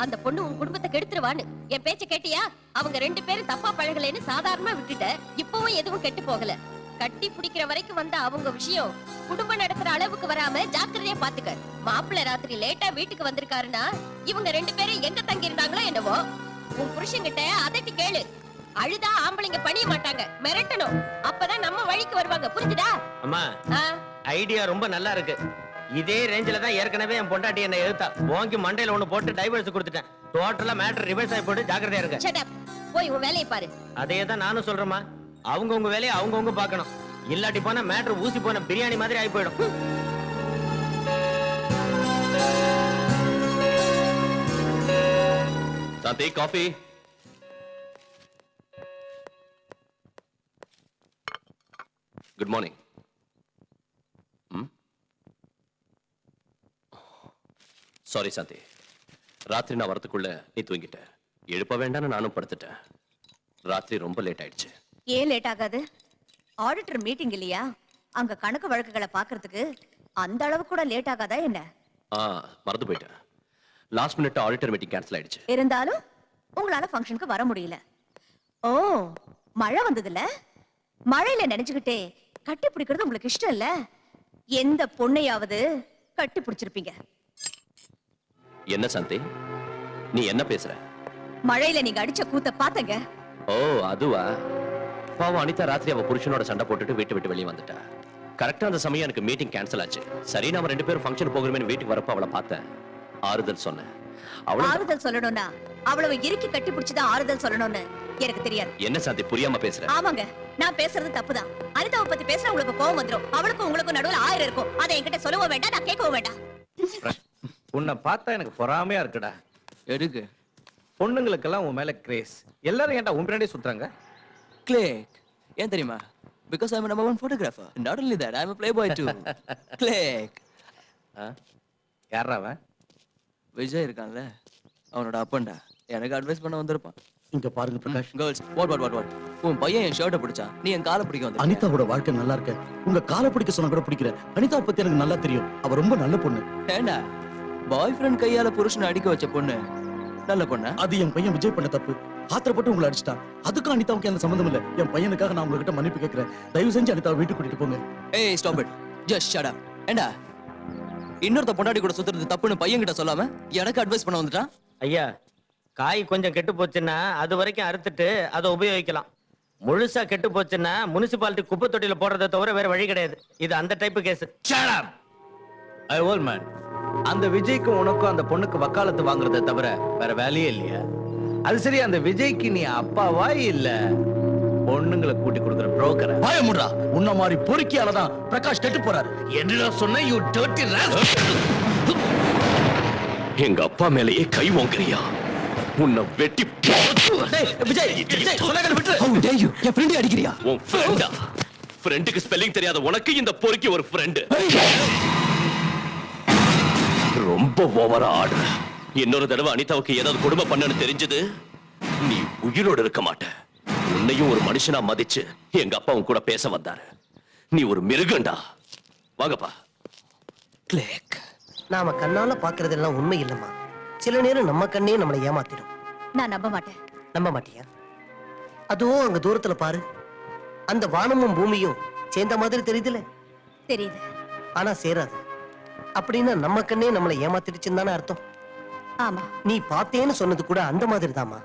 அந்த பொண்ணு உன் குடும்பத்தை கெடுத்துருவான்னு. என் பேச்ச கேட்டியா? அவங்க 2 பேரும் தப்பா பழகலைன்னு சாதாரணமா விட்டுட்ட. இப்பவும் எதுவும் கெட்டு போகல. கட்டி பிடிக்கிற வரைக்கும் வந்த அவங்க விஷயம் குடும்பம் நடத்துற அளவுக்கு வராம ஜாக்கிரதையா பாத்துக்க. மாப்பிள்ளை ராத்திரி லேட்டா வீட்டுக்கு வந்திருக்காருன்னா இவங்க 2 பேரும் எங்க தங்கி இருந்தாங்களோ என்னவோ. உன் புருஷன்கிட்ட அதட்டி கேளு. அழுதா ஆம்பளைங்க பணிய மாட்டாங்க, மிரட்டணும். அப்பதான் நம்ம வழிக்கு வருவாங்க. புரிஞ்சுதா? அம்மா, ஐடியா ரொம்ப நல்லா இருக்கு. இதே ரேஞ்சில தான் ஏற்கனவே என் பொண்டாட்டி என்ன எழுத்தா வாங்கி மண்டையில ஒண்ணு போட்டு டைவர்ஸ் கொடுத்துட்டேன். டோட்டலா மேட்டர் ரிவர்ஸ் ஆகி போட்டு ஜாக்கிரதையா இருங்க. Shut up. போய் உன் வேலையை பாரு. அதே தான் நானும் சொல்றேம்மா. அவங்க உங்க வேலையை அவங்க பார்க்கணும். இல்லாட்டி போனா மேட்டர் ஊசி போன பிரியாணி மாதிரி ஆகி போயிடும். சாந்தி, காஃபி. Good morning. சாரி சாந்தி, ராத்திரி நான் வரதுக்குள்ள நீ தூங்கிட்ட. எழுப்ப வேண்டாம்னு நானும் படுத்துட்டேன். ராத்திரி ரொம்ப லேட் ஆயிடுச்சு. ஏன் லேட் ஆகாது? ஆடிட்டர் மீட்டிங் இல்லையா? அங்க கணக்கு வழக்குகளை பாக்குறதுக்கு அந்த அளவு கூட லேட் ஆகாதா என்ன? மறந்து போயிட்டேன். Last minute auditor meeting cancel ஆயிடுச்சு. இருந்தாலும் உங்களால ஃபங்க்ஷனுக்கு வர முடியல. ஓ, மழை வந்ததுல மழையில நினைச்சுக்கிட்டே கட்டி பிடிக்கிறது உங்களுக்கு இஷ்டம் இல்ல? எந்த பொண்ணையாவது கட்டி பிடிச்சிருப்பீங்க? என்ன சாந்தி, நீ என்ன பேசுற? மழையில நீங்க அடிச்ச கூத்த பாத்தங்க. ஓ, அதுவா? பாவம் அனிதா ராத்திரி அவ புருஷனோட சண்டை போட்டுட்டு வீட்டு விட்டு வெளியே வந்துட்டா. கரெக்டா அந்த சமயம் எனக்கு மீட்டிங் கேன்சல் ஆச்சு. சரி, நாம 2 பேரும் ஃபங்க்ஷன் போகிறோமே வீட்டுக்கு வரப்ப அவளை பார்த்தேன். ஆறுதல் சொன்னேன். ஆறுதல் சொல்லணும்னா அவ்வளவு இறுக்கி கட்டி பிடிச்சுதான் ஆறுதல் சொல்லணும்னு எனக்கு தெரியாது. என்ன சாந்தி, புரியாம பேசுற? ஆமாங்க, நான் பேசுறது தப்புதான். அனிதாவை பத்தி பேசுற உங்களுக்கு கோவம் வந்துரும். அவளுக்கும் உங்களுக்கும் நடுவுல 1000 இருக்கும். அதை என்கிட்ட சொல்லவும் வேண்டாம், நான் கேட்கவும் வேண்டாம். உன்னை பார்த்தா எனக்கு பொறாமையா இருக்குடா. எதுக்கு? பொண்ணுங்களுக்கெல்லாம் உன் மேல கிரேஸ். எல்லாரும் ஏன்டா உன் பின்னாடியே சுத்துறாங்க? கிளிக். ஏன் தெரியுமா? Because I'm a number 1 photographer. Not only that, I'm a playboy too. Click. யாரா அவன்? விஜய் இருக்கான்ல, அவனோட அப்பன்டா. எனக்கு அட்வைஸ் பண்ண வந்திருப்பான். இங்க பாருங்க பிரகாஷ். Girls, what. உன் பையன் என் ஷர்ட்டை பிடிச்சான், நீ என் காலை பிடிக்க வந்த. அனிதாவோட வாழ்க்கை நல்லா இருக்க. உங்க காலை பிடிக்க சொன்னா கூட பிடிக்கிற. அனிதாவை பத்தி எனக்கு நல்லா தெரியும். அவ ரொம்ப நல்ல பொண்ணு. ஏண்டா, பாய் ஃப்ரெண்ட் கையால புருஷனை அடிக்க வச்ச பொண்ணு நல்ல பொண்ணா? அது என் பையன் விஜய் பண்ண தப்பு. ஆத்திரப்பட்டு உங்களை அடிச்சிட்டான். அதுக்கும் அனிதாவுக்கு எந்த சம்மந்தம் இல்ல. என் பையனுக்காக நான் உங்ககிட்ட மன்னிப்பு கேட்கிறேன். தயவு செஞ்சு அனிதாவை வீட்டுக்கு கூட்டிட்டு போங்க. ஏய் stop it, just shut up. ஏண்டா இன்னொருத்த பொண்டாட்டி கூட சுத்துறது தப்புன்னு பையன்கிட்ட சொல்லாம எனக்கு அட்வைஸ் பண்ண வந்துட்டான்? ஐயா, காய் கொஞ்சம் கெட்டு போச்சுன்னா அது வரைக்கும் அறுத்துட்டு அதை உபயோகிக்கலாம். முழுசா கெட்டு போச்சுன்னா முனிசிபாலிட்டி குப்பை தொட்டியில போடுறதை தவிர வேற வழி கிடையாது. இது அந்த டைப் கேஸ். ஐ ஓல் மேன், அந்த விஜய்க்கும் உனக்கும் அந்த பொண்ணுக்கு வக்காலத்து வாங்குறதை தவிர வேற வேலையே இல்லையா? அது சரி, அந்த விஜய்க்கு நீ அப்பாவா இல்ல பொண்ணுங்களை கூட்டி கொடுக்குற புரோக்கர்? பயமுடா, உன்ன மாதிரி பொறுக்கியாலதான் பிரகாஷ் கெட்டு போறாரு. என்னடா சொன்ன யூ டர்ட்டி ராஸ்கல். எங்க அப்பா மேலேயே கை வாங்குறியா? உன்னை வெட்டி விஜய் விஜய் சொல்லாத விட்டு. How dare you? என் ஃப்ரெண்ட் அடிக்கிறியா? உன் ஃப்ரெண்டா? ஃப்ரெண்டுக்கு ஸ்பெல்லிங் தெரியாத உனக்கு இந்த பொறுக்கி ஒரு ஃப்ரெண்ட்? ரொம்ப ஓவரா ஆடுற. இன்னொரு தடவை அனிதாவுக்கு ஏதாவது கொடுமை பண்ணனு தெரிஞ்சது நீ உயிரோடு இருக்க மாட்ட. உன்னையும் ஒரு மனுஷனா மதிச்சு எங்க அப்பாவும் கூட பேச வந்தாரு. நீ ஒரு மிருகண்டா. வாங்கப்பா. கிளிக். நாம கண்ணால பாக்குறதெல்லாம் உண்மை இல்லம்மா. சில நேரம் நம்ம கண்ணே நம்மளை ஏமாத்திடும். நான் நம்ப மாட்டேன். நம்ப மாட்டியா? அதுவும் அங்க தூரத்துல பாரு, அந்த வானமும் பூமியும் சேர்ந்த மாதிரி தெரியுதுல. தெரியுது. ஆனா சேராது. அப்படின்னா நம்ம கண்ணே நம்மளை ஏமாத்திடுச்சுன்னு தானே அர்த்தம். ஆமா. நீ பார்த்தேன்னு சொன்னது கூட அந்த மாதிரி தாமா.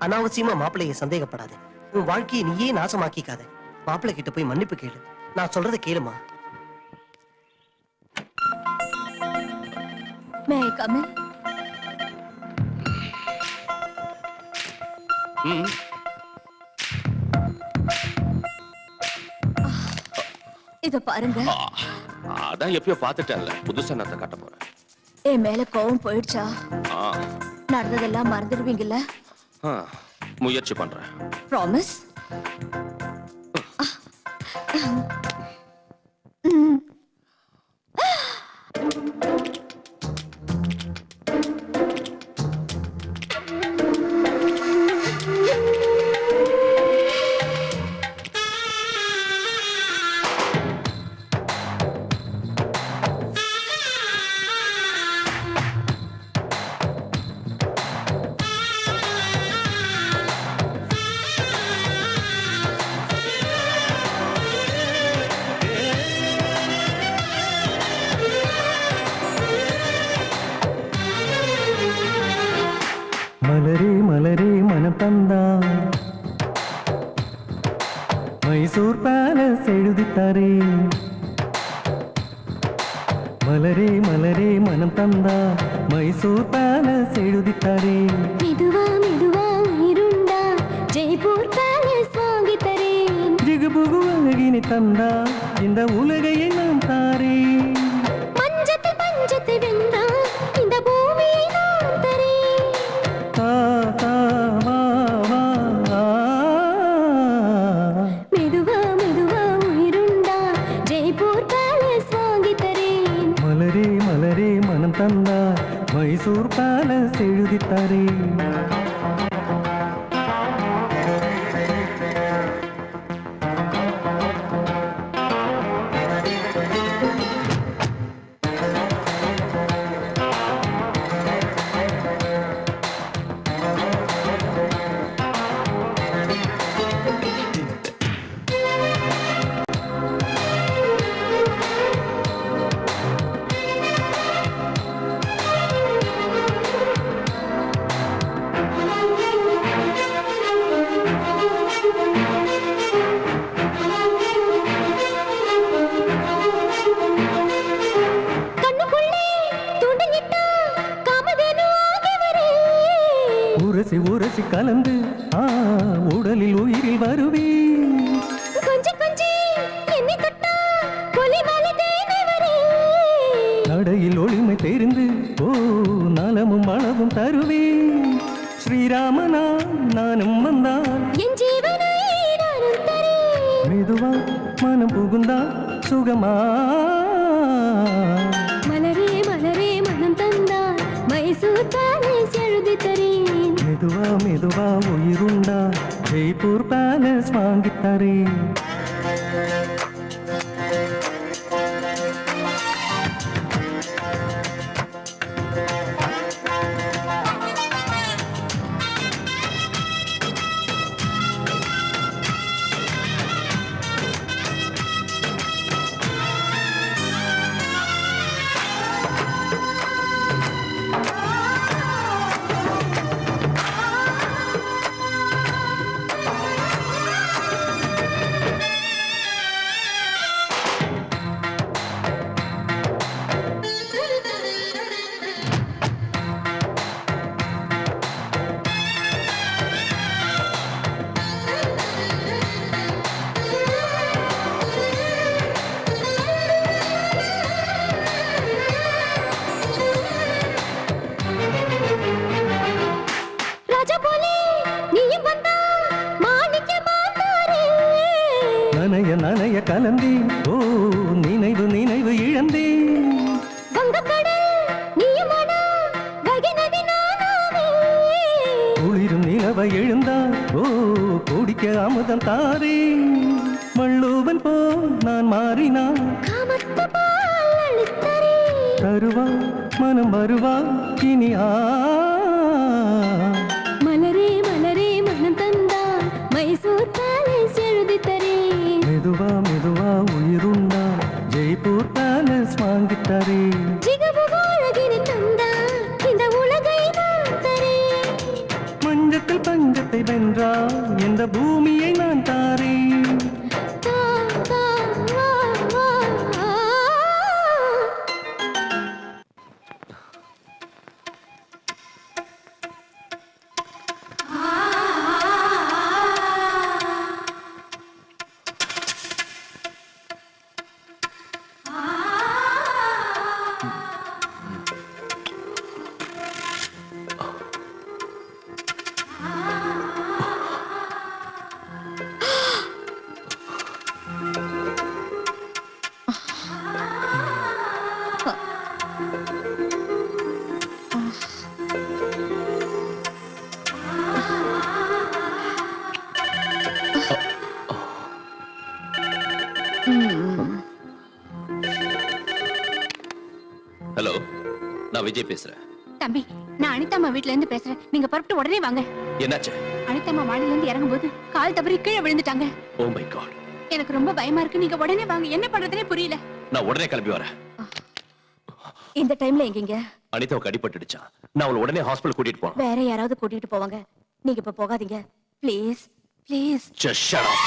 அனாவசியமா மாப்பிள்ளைய சந்தேகப்படாத. உன் வாழ்க்கையை நீயே நாசமாக்கிக்காத. மாப்பிள்ளை கிட்ட போய் மன்னிப்பு கேளு. நான் சொல்றதை கேளுமா. May I come in? இத பாருங்க. அதான் எப்பயோ பாத்துட்டேன்ல, புதுசா நான் காட்ட போறேன். என் மேல கோவம் போயிடுச்சா? ஆ, நடந்ததெல்லாம் மறந்துடுவீங்கல்ல? ஆ, முயற்சி பண்றேன். ப்ராமிஸ்? மலரே மலரே மனம் தந்தா மைசூர் பேலஸ் எழுதித்தாரே. மலரே மலரே மனம் தந்தா மைசூர் பேலஸ் எழுதித்தாரே. மெதுவா மெதுவா உயிருண்டா ஜெய்ப்பூர் பேலஸ் வாங்கி தரேன். ஜிகுபுகு அழகினை தந்தா இந்த உலகையை நான் தாரே. பஞ்சத்தை பஞ்சத்தை வென்றா இந்த பூமியை நான் தரேன். தா தா வா வா ஆ. மெதுவா மெதுவா உயிருண்டா ஜெய்ப்பூர் பேலஸ் வாங்கி தரேன். மலரே மலரே மனம் தந்தா மைசூர் பேலஸ் எழுதித்தாரே. கண்ணுக்குள்ளே தூண்டிலிட்டா காமதேனு ஆகி வரேன். உரசி உரசி கலந்து உடலில் உயிரில் வருவே. கொஞ்சி கொஞ்சி என்னை தொட்டா கொலிமாலை தேனை வரேன். நடையில் ஒளிமை தெரிந்து நலமும் அளவும் தருவே. ஸ்ரீராமனா நானும் வந்தான் என் ஜீவனை நானும் தரேன். மெதுவா மனம் புகுந்தா சுகமா. மலரே மலரே மனம் தந்தார் மைசூர் பேலஸ் எழுதி தரேன். மெதுவா மெதுவா உயிருண்டா ஜெய்ப்பூர் பேலஸ் வாங்கித்தரே. நனைய நனைய கலந்தேன் ஓ நினைவு நினைவு இழந்தேன் வங்கக்கடல் நீயுமானா வைகை நதி நானாவே குளிரும் நிலவை எழுந்தால் ஓ குடிக்க அமுதம் தாரே மள்ளூவன் போ நான் மாறினான் காமத்து பால் அளித்தரே தருவா மனம் வருவா இனி மலரே மலரே மனம் தந்தால் மைசூர் பேலஸ் எழுதி தரேன் மெதுவா மெதுவா உயிருண்டா ஜெய்ப்பூர் பேலஸ் வாங்கித்தரே ஜிகபுகு அழகினை தந்தால் இந்த உலகை நான் தரேன் மஞ்சத்தில் பஞ்சத்தை வென்றா இந்த பூமியை நான் தாரேன் தா தா வா வா ஹலோ, நான் விஜய் பேசுறேன். தம்பி, நான் அனிதாம்மா வீட்ல இருந்து பேசுறேன். நீங்க புறப்பட்டு உடனே வாங்க. என்னாச்சு? அனிதாம்மா மாடியில இருந்து இறங்கும்போது கால் தவறி கீழே விழுந்துட்டாங்க. Oh my God. எனக்கு ரொம்ப பயமா இருக்கு. நீங்க உடனே வாங்க. என்ன பண்றதுனே புரியல. நான் உடனே கிளம்பி வரேன். இந்த டைம்ல எங்கீங்க? அனிதாவுக்கு அடிபட்டுடுச்சா? நான் அவளை உடனே ஹாஸ்பிடல் கூட்டிட்டு போறேன். வேற யாராவது கூட்டிட்டு போவாங்க. நீங்க இப்ப போகாதீங்க. Please please. Just shut up.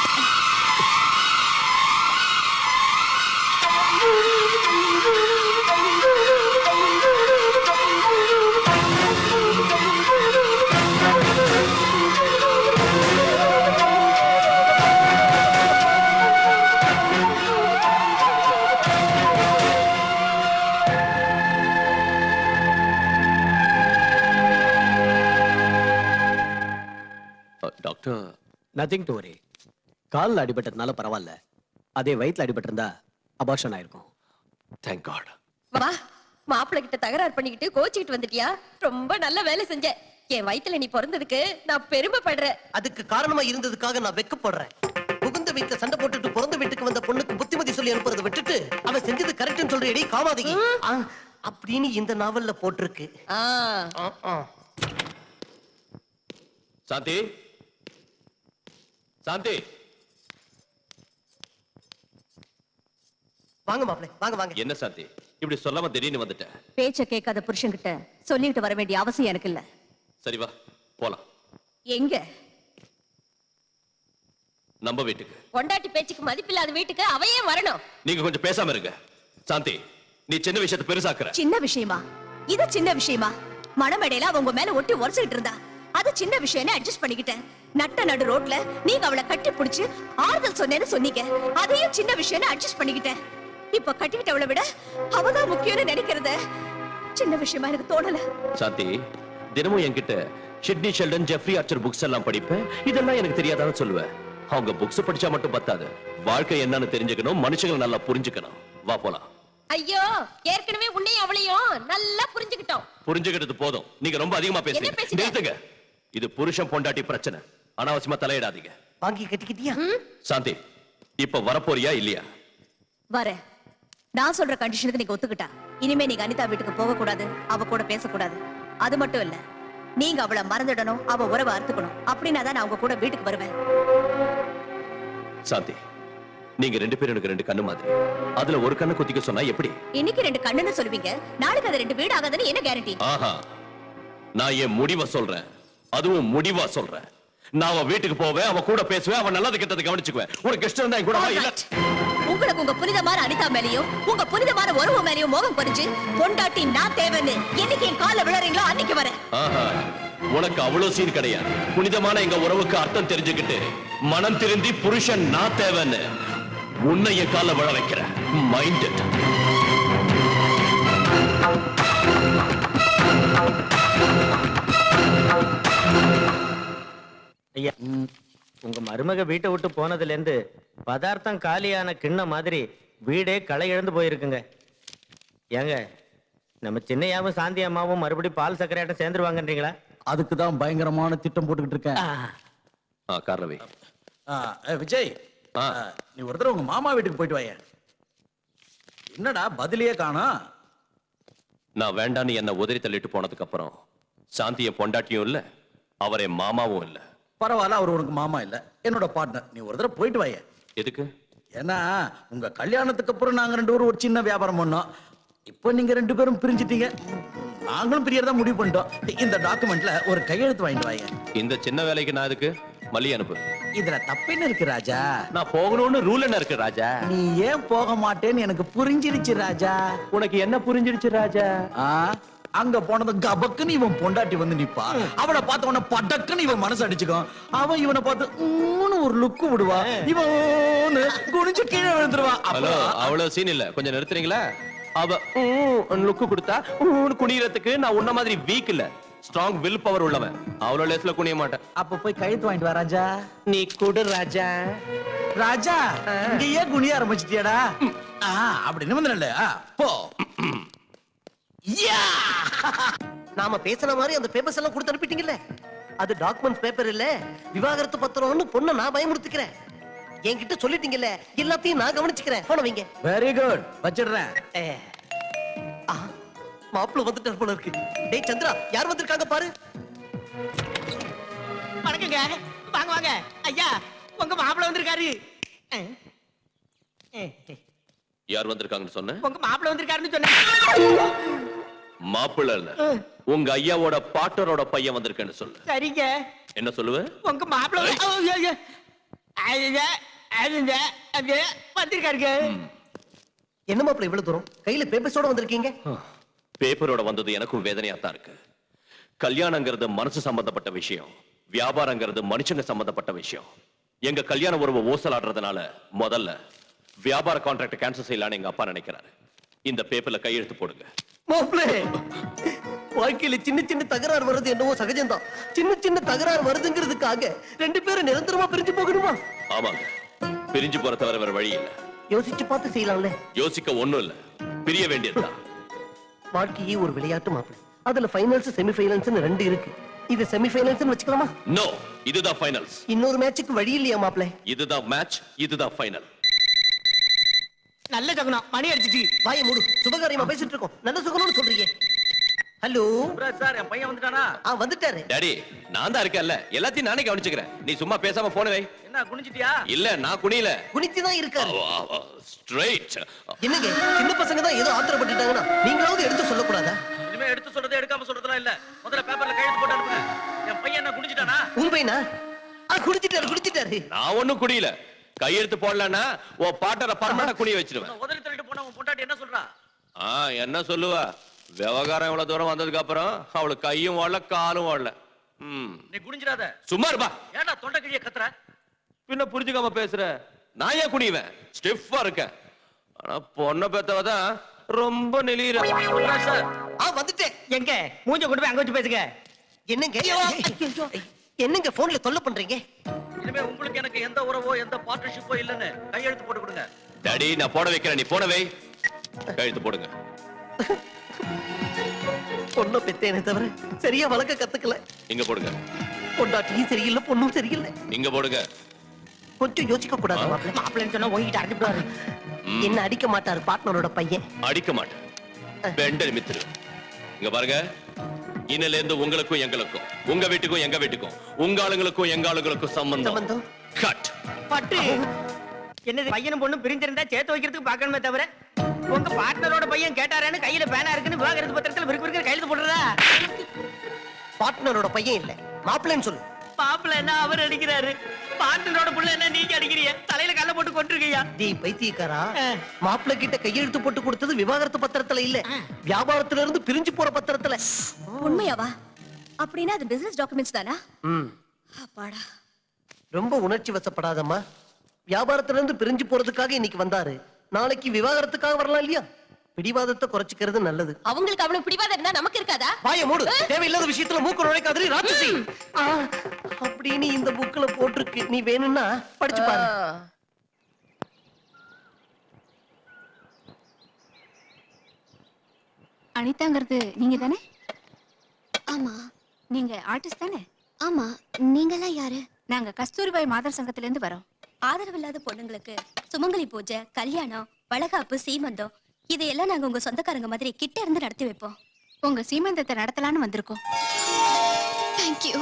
Doctor, nothing to worry. காலில் அடிபட்டதுனால பரவாயில்ல, அதே வயிற்றுல அடிபட்டிருந்தா அபார்ஷன் ஆயிருக்கும். thank God. வா, மாப்பிள்ளை கிட்ட தகராறு பண்ணிக்கிட்டு கோச்சிக்கிட்டு வந்துட்டியா? ரொம்ப நல்ல வேலை செஞ்ச. என் வயித்துல நீ பிறந்ததுக்கு நான் பெருமைப்படுறேன். அதுக்கு காரணமா இருந்ததுக்காக நான் வெக்கப்படுறேன். புகுந்த வீட்டுல சண்டை போட்டுட்டு பிறந்த வீட்டுக்கு வந்த பொண்ணுக்கு புத்திமதி சொல்லி அனுப்புறதை விட்டுட்டு அவன் செஞ்சது கரெக்ட்னு சொல்றேடி காமாதகி அப்படின்னு இந்த நாவல்ல போட்டிருக்கு. சாந்தி, சாந்தி, வாங்க மாப்பிள்ளை, வாங்க வாங்க. என்ன சாந்தி இப்படி சொல்லாம திடீர்னு வந்துட்ட? பேச்ச கேட்காத புருஷன்கிட்ட சொல்லிட்டு வர வேண்டிய அவசியம் எனக்கு இல்ல. சரி வா போலாம். எங்க? நம்ம வீட்டுக்கு. பொண்டாட்டி பேச்சுக்கு மதிப்பில்லாத வீட்டுக்கு அவையே வரணும். நீங்க கொஞ்சம் பேசாம இருங்க. சாந்தி, நீ சின்ன விஷயத்தை பெருசாக்குற. சின்ன விஷயமா? இது சின்ன விஷயமா? மணமேடையில அவங்க மேல ஒட்டி உரசிக்கிட்டு இருந்தா அது சின்ன விஷயம்னு அட்ஜஸ்ட் பண்ணிக்கிட்டேன். நட்ட நடு ரோட்ல நீங்க அவளை கட்டி பிடிச்சு ஆறுதல் சொன்னேன்னு சொன்னீங்க. அதையும் சின்ன விஷயம்னு அட்ஜஸ்ட் பண்ணிக்கிட்டேன். இப்ப கட்டிக்கிட்டவளை விட அவதான் முக்கியம்னு நினைக்கிறத சின்ன விஷயமா எனக்கு தோணல. சாந்தி, தினமும் என்கிட்ட Sidney Sheldon, Jeffrey Archer books எல்லாம் படிப்பேன். இதெல்லாம் எனக்கு தெரியாதான்னு சொல்லுவேன். அவங்க புக்ஸ் படிச்சா மட்டும் பத்தாது, வாழ்க்கை என்னன்னு தெரிஞ்சுக்கணும், மனுஷங்களை நல்லா புரிஞ்சுக்கணும். வா போலாம். ஐயோ, ஏற்கனவே உன்னையும் அவளையும் நல்லா புரிஞ்சுக்கிட்டோம். புரிஞ்சுக்கிட்டது போதும். நீங்க ரொம்ப அதிகமா பேசுறீங்க. பேசுறீங்க? நிறுத்துங்க. இது புருஷன் பொண்டாட்டி பிரச்சனை. அனாவசியமா தலையிடாதீங்க. வாங்கி கட்டிக்கிட்டியா? சாந்தி, இப்ப வரப்போறியா இல்லையா? வர. நான் சொல்ற கண்டிஷனுக்கு நீங்க ஒத்துக்கிட்டா இனிமே நீங்க அனிதா வீட்டுக்கு போக கூடாது, அவ கூட பேசக்கூடாது. அது மட்டும் இல்ல, நீங்க அவளை மறந்துடணும், அவ உறவை அறுத்துக்கணும். அப்படின்னா தான் நான் உங்க கூட வீட்டுக்கு வருவேன். சாந்தி, நீங்க ரெண்டு பேரும் எனக்கு ரெண்டு கண்ணு மாதிரி. அதுல ஒரு கண்ணை குத்திக்க சொன்னா எப்படி? இன்னைக்கு ரெண்டு கண்ணுன்னு சொல்லுவீங்க, நாளைக்கு அது ரெண்டு வீடு ஆகாதுன்னு என்ன கேரண்டி? ஆஹா, நான் என் முடிவை சொல்றேன், அதுவும் முடிவா சொல்றேன். நான் அவன் வீட்டுக்கு போவேன், அவன் கூட பேசுவேன், அவன் நல்லது கெட்டது கவனிச்சுக்குவேன். உனக்கு இஷ்டம் இருந்தா என் கூட வா, இல்ல உங்களுக்கு உங்க புனிதமான அனிதா மேலையும் உங்க புனிதமான உறவு மேலையும் மோகம் பறிச்சு பொண்டாட்டி நான் தேவைன்னு என்னைக்கு என் கால விழறீங்களோ அன்னைக்கு வரேன். ஆஹா, உனக்கு அவ்வளவு சீன் கிடையாது. புனிதமான எங்க உறவுக்கு அர்த்தம் தெரிஞ்சுக்கிட்டு மனம் திருந்தி புருஷன் நான் தேவைன்னு உன்னை என் கால விழ வைக்கிற மைண்ட். ஐயா, உங்க மருமக வீட்டை விட்டு போனதுல இருந்து பதார்த்தம் காலியான கிண்ண மாதிரி வீடே களை இழந்து போயிருக்குங்க. ஏங்க நம்ம சின்னையாவும் சாந்தி அம்மாவும் மறுபடியும் பால் சர்க்கரையாட்டம் சேர்ந்துருவாங்கன்றீங்களா? அதுக்கு தான் பயங்கரமான திட்டம் போட்டுக்கிட்டு இருக்கேன். காரணவே விஜய், நீ ஒரு தடவை உங்க மாமா வீட்டுக்கு போயிட்டு வாய. என்னடா பதிலையே காணோம்? நான் வேண்டான்னு என்ன உதறி தள்ளிட்டு போனதுக்கு அப்புறம் சாந்திய பொண்டாட்டியும் இல்ல, அவரே மாமாவும் இல்ல. பரவாயில்ல, அவர் உனக்கு மாமா இல்ல, என்னோட பார்ட்னர். நீ ஒரு தடவை போயிட்டு வாய. எதுக்கு? ஏன்னா உங்க கல்யாணத்துக்கு அப்புறம் நாங்க 2 பேரும் ஒரு சின்ன வியாபாரம் பண்ணோம். இப்போ நீங்க 2 பேரும் பிரிஞ்சிட்டீங்க, நாங்களும் பிரியறதா முடிவு பண்ணிட்டோம். இந்த டாக்குமெண்ட்ல ஒரு கையெழுத்து வாங்கிட்டு வாங்க. இந்த சின்ன வேலைக்கு நான் எதுக்கு? மல்லி அனுப்பு. இதுல தப்பென்ன இருக்கு ராஜா? நான் போகணும்னு ரூல் என்ன இருக்கு ராஜா? நீ ஏன் போக மாட்டேன்னு எனக்கு புரிஞ்சிருச்சு ராஜா. உனக்கு என்ன புரிஞ்சிருச்சு ராஜா? அங்க போனது கபக்குன்னு இவன் பொண்டாட்டி வந்து நிப்பா. அவளை பார்த்த உடனே படக்குன்னு இவன் மனசு அடிச்சுக்கும். அவன் இவனை பார்த்து ஒரு லுக்கு விடுவா, இவன் குனிஞ்சு கீழே விழுந்துருவா. ஹலோ, அவ்வளவு சீன் இல்ல, கொஞ்சம் நிறுத்துறீங்களா? அவ லுக்கு கொடுத்தா குனியறதுக்கு நான் உன்ன மாதிரி வீக் இல்ல, ஸ்ட்ராங் வில் பவர் உள்ளவன். அவ்வளவு லேஸ்ல குனிய மாட்டேன். அப்ப போய் கையெழுத்து வாங்கிட்டு வா ராஜா. நீ குடு ராஜா. ராஜா, இங்க ஏன் குனிய ஆரம்பிச்சிட்டியாடா? அப்படின்னு வந்து போ. நாம பேசின மாதிரி அந்த பேப்பர்ஸ் எல்லாம் கொடுத்து அனுப்பிட்டீங்கல்ல, அது டாக்குமெண்ட் பேப்பர் இல்ல, விவாகரத்து பத்திரம்னு பொண்ணை நான் பயமுறுத்திக்கிறேன். என்கிட்ட சொல்லிட்டீங்கல்ல, எல்லாத்தையும் நான் கவனிச்சுக்கிறேன். போன வைங்க. வெரி குட், வச்சிடுறேன். மாப்பிள்ள வந்துட்டார் போல இருக்கு. டேய் சந்திரா, யார் வந்திருக்காங்க பாரு. வணக்கங்க. வாங்க வாங்க ஐயா, உங்க மாப்பிள்ள வந்திருக்காரு. யார் வந்திருக்காங்கன்னு சொன்ன? உங்க மாப்பிள்ள வந்திருக்காருன்னு சொன்னேன். மாப்பிள்ள இல்ல, உங்க ஐயாவோட பாட்டரோட பையன் வந்திருக்கேன்னு சொல்லு. சரிங்க. என்ன சொல்லுவ? உங்க மாப்பிள்ள வந்திருக்காருங்க. என்ன மாப்பிள்ள இவ்வளவு தூரம் கையில பேப்பர்ஸோட வந்திருக்கீங்க? பேப்பரோட வந்தது எனக்கும் வேதனையா தான் இருக்கு. கல்யாணங்கிறது மனசு சம்பந்தப்பட்ட விஷயம், வியாபாரங்கிறது மனுஷங்க சம்பந்தப்பட்ட விஷயம். எங்க கல்யாண உறவு ஓசலாடுறதுனால முதல்ல வியாபார கான்ட்ராக்ட் கேன்சல் செய்யலான்னு எங்க அப்பா நினைக்கிறாரு. இந்த பேப்பர்ல கையெழுத்து போடுங்க. மாப்பிள்ள, வாழ்க்கையில சின்ன சின்ன தகராறு வருது என்னவோ சகஜம்தான். சின்ன சின்ன தகராறு வருதுங்கிறதுக்காக 2 பேரும் நிரந்தரமா பிரிஞ்சு போகணுமா? ஆமாங்க, பிரிஞ்சு போற தவிர வேற வழி இல்ல. யோசிச்சு பார்த்து செய்யலாம்ல. யோசிக்க ஒண்ணும் இல்ல, பிரிய வேண்டியதுதான். வாழ்க்கையே ஒரு விளையாட்டு மாப்பிள்ள. அதுல ஃபைனல்ஸ் செமி ஃபைனல்ஸ் 2 இருக்கு. இது செமி ஃபைனல்ஸ் வச்சுக்கலாமா? நோ, இதுதான் ஃபைனல்ஸ். இன்னொரு மேட்சுக்கு வழி இல்லையா மாப்பிள்ள? இதுதான் மேட்ச், இதுதான் ஃபைனல். நல்ல சகுனம், மணி அடிச்சிச்சு. வாயை மூடு, சுபகாரியமா பேசிட்டு இருக்கோம். நல்ல சுகம்னு சொல்றீங்க. ஹலோ சார், என் பையன் வந்துட்டானா? வந்துட்டாரு. டாடி, நான் தான் இருக்கேன்ல, எல்லாத்தையும் நானே கவனிச்சுக்கிறேன். நீ சும்மா பேசாம போன வை. என்ன குனிஞ்சிட்டியா? இல்ல, நான் குனியல, குனிச்சுதான் இருக்காரு. ஸ்ட்ரைட். என்னங்க, சின்ன பசங்க தான் ஏதோ ஆத்திரப்பட்டுட்டாங்கன்னா நீங்களாவது எடுத்து சொல்லக்கூடாதா? இனிமே எடுத்து சொல்றது எடுக்காம சொல்றதுலாம் இல்ல. முதல்ல பேப்பர்ல கையெழுத்து போட்டு அனுப்புங்க. என் பையன் என்ன குனிஞ்சிட்டானா? உங்க பையனா? குடிச்சிட்டாரு. நான் ஒண்ணும் குடியல. கையெழுத்து போடலன்னா உன் பாட்டரை பர்மனண்டா குனிய வச்சிருவேன். உதறி தள்ளிட்டு போனா உன் பொண்டாட்டி என்ன சொல்றா? என்ன சொல்லுவா? விவகாரம் இவ்வளவு தூரம் வந்ததுக்கு அப்புறம் அவளுக்கு கையும் ஓடல, காலும் ஓடல. நீ குனிஞ்சிடாத. சும்மா இருப்பா. ஏன்டா தொண்டை கிழிய கத்துற? பின்ன புரிஞ்சுக்காம பேசுற. நான் ஏன் குனிவேன்? ஸ்டிஃபா இருக்கேன். ஆனா பொண்ணை பெத்தவதான் ரொம்ப நெளியிற. சார், வந்துட்டேன். எங்க மூஞ்ச கொண்டு போய் அங்க வச்சு பேசுங்க. என்னங்க போன்ல தொல்லை பண்றீங்க? இனிமே உங்களுக்கு எனக்கு எந்த உறவோ எந்த பார்ட்னர்ஷிப்போ இல்லன்னு கையெழுத்து போட்டு கொடுங்க. டாடி, நான் போட வைக்கிறேன், நீ போட வை. கையெழுத்து போடுங்க. பொண்ணை பெத்தேனே தவிர சரியா வளர்க்க கத்துக்கல. இங்க போடுங்க. பொண்டாட்டியும் சரியில்லை, பொண்ணும் சரியில்லை. இங்க போடுங்க. கொஞ்சம் யோசிக்க கூடாது மாப்பிள்ள? மாப்பிள்ளைன்னு சொன்னா உங்ககிட்ட அடிச்சுடுவாரு. என்ன அடிக்க மாட்டாரு பார்ட்னரோட பையன். அடிக்க மாட்டேன், பெண்டல் மித்துரு. இங்க பாருங்க, இன்னில இருந்து உங்களுக்கும் எங்களுக்கும், உங்க வீட்டுக்கும் எங்க வீட்டுக்கும், உங்க ஆளுங்களுக்கும் எங்க ஆளுங்களுக்கும் சம்பந்தம் கட். பட்டு என்னது, பையனும் பொண்ணும் பிரிஞ்சிருந்தா சேர்த்து வைக்கிறதுக்கு பார்க்கணுமே தவிர உங்க பார்ட்னரோட பையன் கேட்டாரேன்னு கையில பேனா இருக்குன்னு விவாகரத்து பத்திரத்துல விருக்கு கையெழுத்து போடுறா. பார்ட்னரோட பையன் இல்ல, மாப்பிள்ளைன்னு சொல்லு. மாப்பிள்ள என்ன அவர் அடிக்கிறாரு, பார்ட்னரோட புள்ள என்ன நீங்க அடிக்கிறீங்க? தலையில கல்ல போட்டு கொண்டிருக்கீங்க. டேய் பைத்தியக்காரா, மாப்பிள்ளை கிட்ட கையெழுத்து போட்டு கொடுத்தது விவாகரத்து பத்திரத்துல இல்ல, வியாபாரத்துல இருந்து பிரிஞ்சு போற பத்திரத்துல. உண்மையாவா? அப்படின்னா அது பிசினஸ் டாக்குமெண்ட்ஸ் தானா? அப்பாடா. ரொம்ப உணர்ச்சி வசப்படாதம்மா. வியாபாரத்துல இருந்து பிரிஞ்சு போறதுக்காக இன்னைக்கு வந்தாரு, நாளைக்கு விவாகரத்துக்காக வரலாம் இல்லையா? பிடிவாதத்தை குறைச்சிக்கிறது நல்லது. அவங்களுக்கு அவ்வளவு பிடிவாதம் இருந்தா நமக்கு இருக்காதா? வாயை மூடு, தேவையில்லாத விஷயத்துல மூக்கு நுழைக்காதடி ராட்சசி. அப்படின்னு இந்த புக்ல போட்டிருக்கு, நீ வேணும்னா படிச்சு பாரு. அனிதாங்கிறது நீங்க தானே? ஆமா. நீங்க ஆர்டிஸ்ட் தானே? ஆமா. நீங்கெல்லாம் யாரு? நாங்க கஸ்தூரிபாய் மாதர் சங்கத்துல இருந்து வரோம். ஆதரவில்லாத பொண்ணுங்களுக்கு சுமங்கலி பூஜை, கல்யாணம், வளகாப்பு, சீமந்தம் இதையெல்லாம் நாங்க உங்க சொந்தக்காரங்க மாதிரி கிட்ட இருந்து நடத்தி வைப்போம். உங்க சீமந்தத்தை நடத்தலான்னு வந்திருக்கோம். தேங்க்யூ.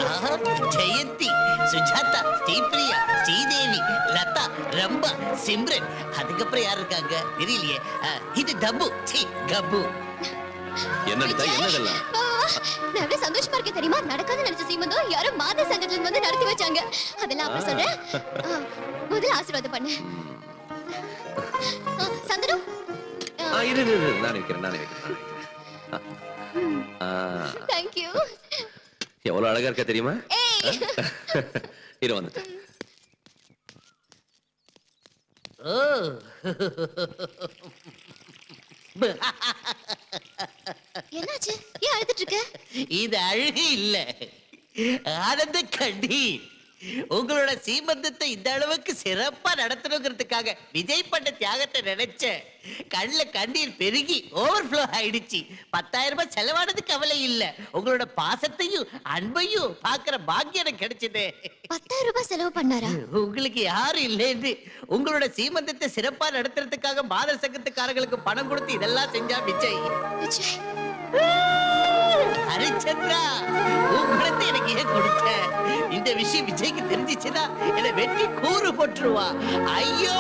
ஆஹா, ஜெயந்தி, சுஜாதா, ஸ்ரீபிரியா, ஸ்ரீதேவி, லதா, ரம்பா, சிம்ரன், அதுக்கப்புறம் யார் இருக்காங்க தெரியலையே. இது டப்பு, சீ, கப்பு. என்னடா என்னதெல்லாம்? நான் எவ்வளவு சந்தோஷமா இருக்கேன் தெரியுமா? நடக்காத நினைச்ச சீமந்தம் யாரோ மாத சங்கத்துல இருந்து வந்து நடத்தி வச்சாங்க. அதெல்லாம் அப்புறம் சொல்றேன். முதல்ல ஆசீர்வாதம் பண்ணு. சந்தனம். இரு நான் வைக்கிறேன். தேங்க்யூ. எவ்வளவு அழகா இருக்க தெரியுமா? இரு வந்துட்டேன். ஓ, என்னாச்சு? ஏன் அழுதுட்டு இருக்க? இது அழகு இல்ல, ஆனந்த கண்ணீர். உங்களோட சீமந்தத்தை இந்த அளவுக்கு சிறப்பா நடத்தணுங்கிறதுக்காக விஜய் பண்ண தியாகத்தை நினைச்சேன். கண்ணுல கண்ணீர் பெருகி ஓவர்ஃப்ளோ ஆயிடுச்சு. 10,000 ரூபாய் செலவானது கவலை இல்ல, உங்களோட பாசத்தையும் அன்பையும் பாக்குற பாக்கியம் எனக்கு கிடைச்சது. 10,000 ரூபாய் செலவு பண்ணாரா? உங்களுக்கு யாரும் இல்லைன்னு உங்களோட சீமந்தத்தை சிறப்பா நடத்துறதுக்காக மாதர் சங்கத்துக்காரங்களுக்கு பணம் கொடுத்து இதெல்லாம் செஞ்சா விஜய். விஜய், ஹரிச்சந்திரா, உங்களுக்கு எனக்கு ஏன் கொடுத்த? இந்த விஷயம் விஜய்க்கு தெரிஞ்சிச்சுன்னா என்ன வெட்டி கூறு போட்டுருவா. ஐயோ,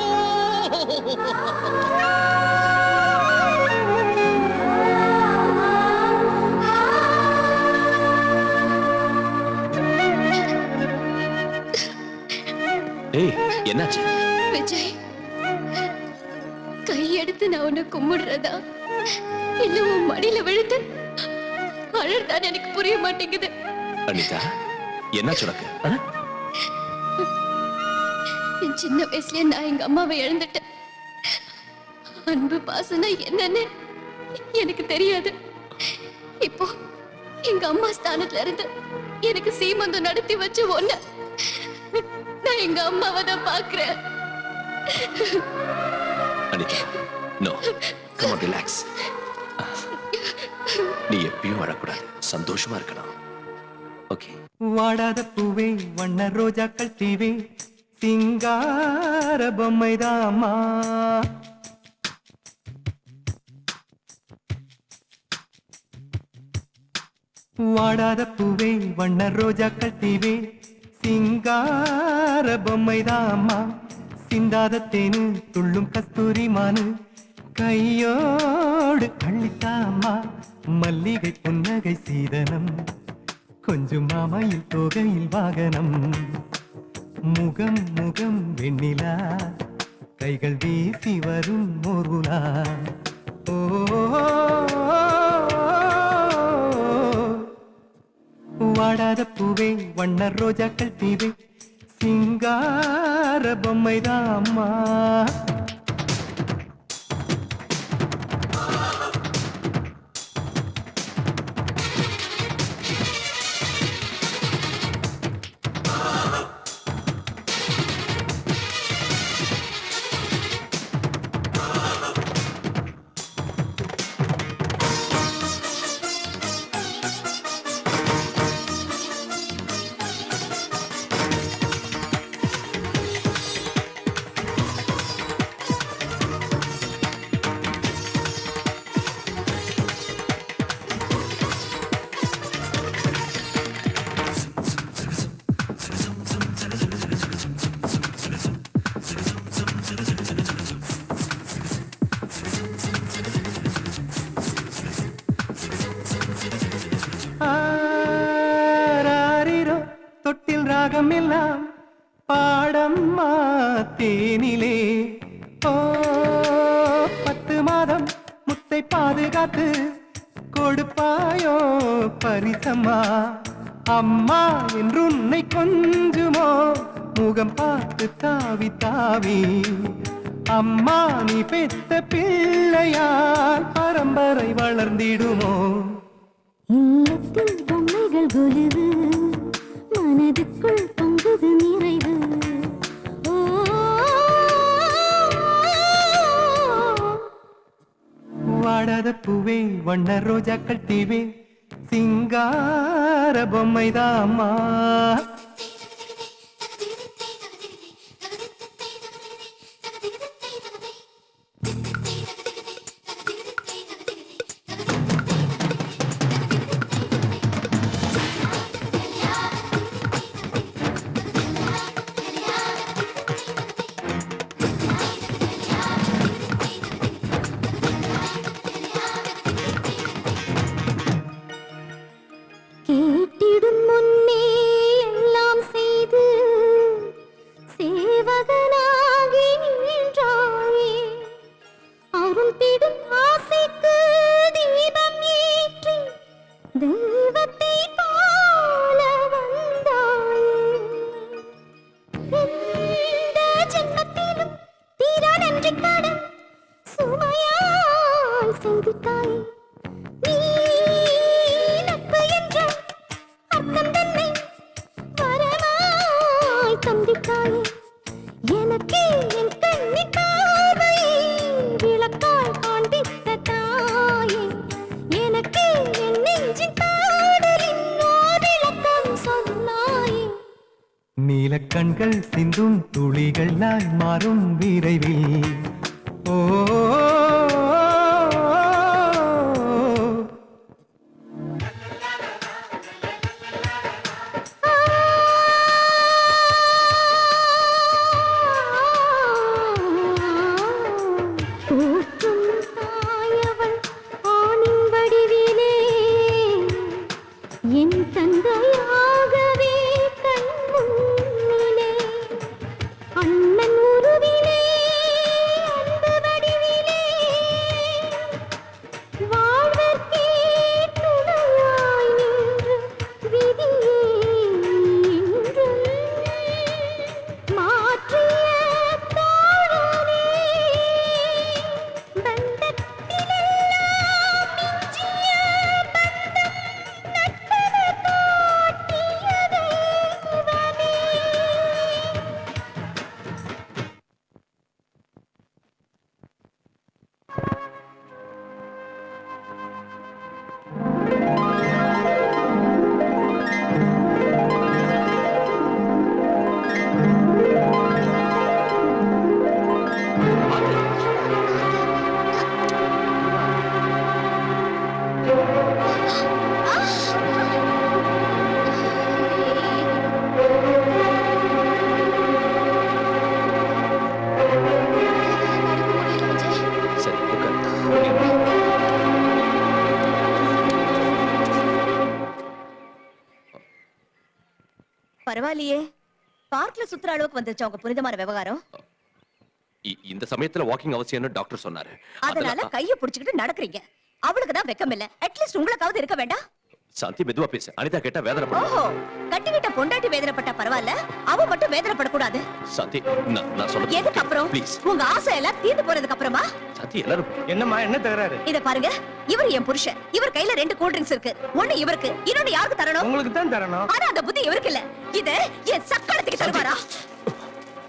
ஏய், என்னாச்சு? விஜய், கையெடுத்து நான் உன்னை கும்பிடுறதா இல்ல உன் மடியில விழுந்து அழறதான் எனக்கு புரிய மாட்டேங்குது. அனிதா, என்னாச்சு உனக்கு? என் சின்ன வயசுலயே நான் எங்க அம்மாவை இழந்துட்டேன். அன்பு பாசம்னா என்னன்னு எனக்கு தெரியாது. இப்போ எங்க அம்மா ஸ்தானத்துல இருந்து எனக்கு சீமந்தம் நடத்தி வச்சு ஒண்ணு நான் எங்க அம்மாவை தான் பாக்குறேன். Anita, no, come on, relax. நீ எப்பயும் அழக்கூடாது, சந்தோஷமா இருக்கணும். ஓகே. வாடாத பூவே, வண்ண ரோஜாக்கள் தீவே, சிங்கார பொம்மைதாமா. வாடாத பூவே, வண்ண ரோஜாக்கள் தீவே, சிங்கார பொம்மைதாமா. சிந்தாத தேனு, துள்ளும் கஸ்தூரி மானு, கையோடு அள்ளித்தாமா. மல்லிகை புன்னகை சீதனம், கொஞ்சம் மாமையில் தோகையில் வாகனம். முகம் முகம் வெண்ணிலா, கைகள் வீசி வரும் மோருலா. ஓ, வாடாத பூவே, வண்ண ரோஜாக்கள் தீவே, சிங்கார பொம்மைதாம்மா. ராகம் எல்லாம் பாடம்மா தேனிலே ஓ 10 மாதம் முத்தை பாதுகாத்து கொடுப்பாயோ பரிசம்மா அம்மா என்று உன்னை கொஞ்சுமோ முகம் பார்த்து தாவி தாவி அம்மா நீ பெத்த பிள்ளையால் பரம்பரை வளர்ந்திடுமோ இல்லத்தில் பொம்மைகள் கொலுவு மனதுக்குள் பொங்குது நிறைவு ஓ, வாடாத பூவே வண்ண ரோஜாக்கள் தீவே சிங்கார பொம்மைதாம்மா கேட்டிடும் முன்னே எல்லாம் செய்து சேவகனாகி நின்றாயே அருந்திடும் ஆசைக்கு தீபம் ஏற்றி தெய்வத்தை போல வந்தாயே இந்த ஜென்மத்திலும் தீரா நன்றி கடன் சுமையாய் செய்திட்டாயே நீ நட்பு என்ற அர்த்தம் தன்னை வரமாய் தந்திட்டாயே எனக்கு என் கண்ணின் பார்வையை விளக்காய் காண்பித்த தாயே எனக்கு என் நெஞ்சின் பாடலின் ஓர் விளக்கம் சொன்னாயே நீலக்கண்கள் சிந்தும் துளிகளாய் மாறும் விரைவில் ஓ போற்றும் தாயவள் ஆணின் வடிவிலே என் தந்தையாகவே கண் முன்னிலே அண்ணன் உருவிலே அன்பு வடிவிலே வாழ்வர்க்கே துணையாய் நின்று விதியே என்றும் மாற்றிய தோழனே பந்தத்திலெல்லாம் மிஞ்சிய பந்தம் நட்பென காட்டிய தெய்வமே சரி உட்கார். பரவாயில்லையே பார்க்ல சுத்துற அளவுக்கு வந்துருச்சு அவங்க புனிதமான விவகாரம். இந்த சமயத்துல வாக்கிங் அவசியம்னு டாக்டர் சொன்னாரு. அதனால கைய புடிச்சுக்கிட்டு நடக்கிறீங்க. அவளுக்கு தான் வெக்கம் இல்ல. அட்லீஸ்ட் உங்களுக்காவது இருக்க வேண்டாம். சாந்தி மெதுவா பேசு. அனிதா கேட்டா வேதனைப்படும். ஓஹோ, கட்டிக்கிட்ட பொண்டாட்டி வேதனைப்பட்டா பரவாயில்ல, அவ மட்டும் வேதனைப்படக்கூடாது. சாந்தி நான் சொல்றது எதுக்கு அப்புறம்? ப்ளீஸ். உங்க ஆசை எல்லாம் தீர்ந்து போறதுக்கு அப்புறமா? சாந்தி எல்லாரும் என்னம்மா என்ன தகராறு இத பாருங்க, இவர் என் புருஷன். இவர் கையில 2 கூல் ட்ரிங்க்ஸ் இருக்கு. ஒண்ணு இவருக்கு, இன்னொன்னு யாருக்கு தரணும்? உங்களுக்கு தான் தரணும் ஆனா அந்த புத்தி இவருக்கு இல்ல. இத என் சக்கரத்துக்கு தருவாரா?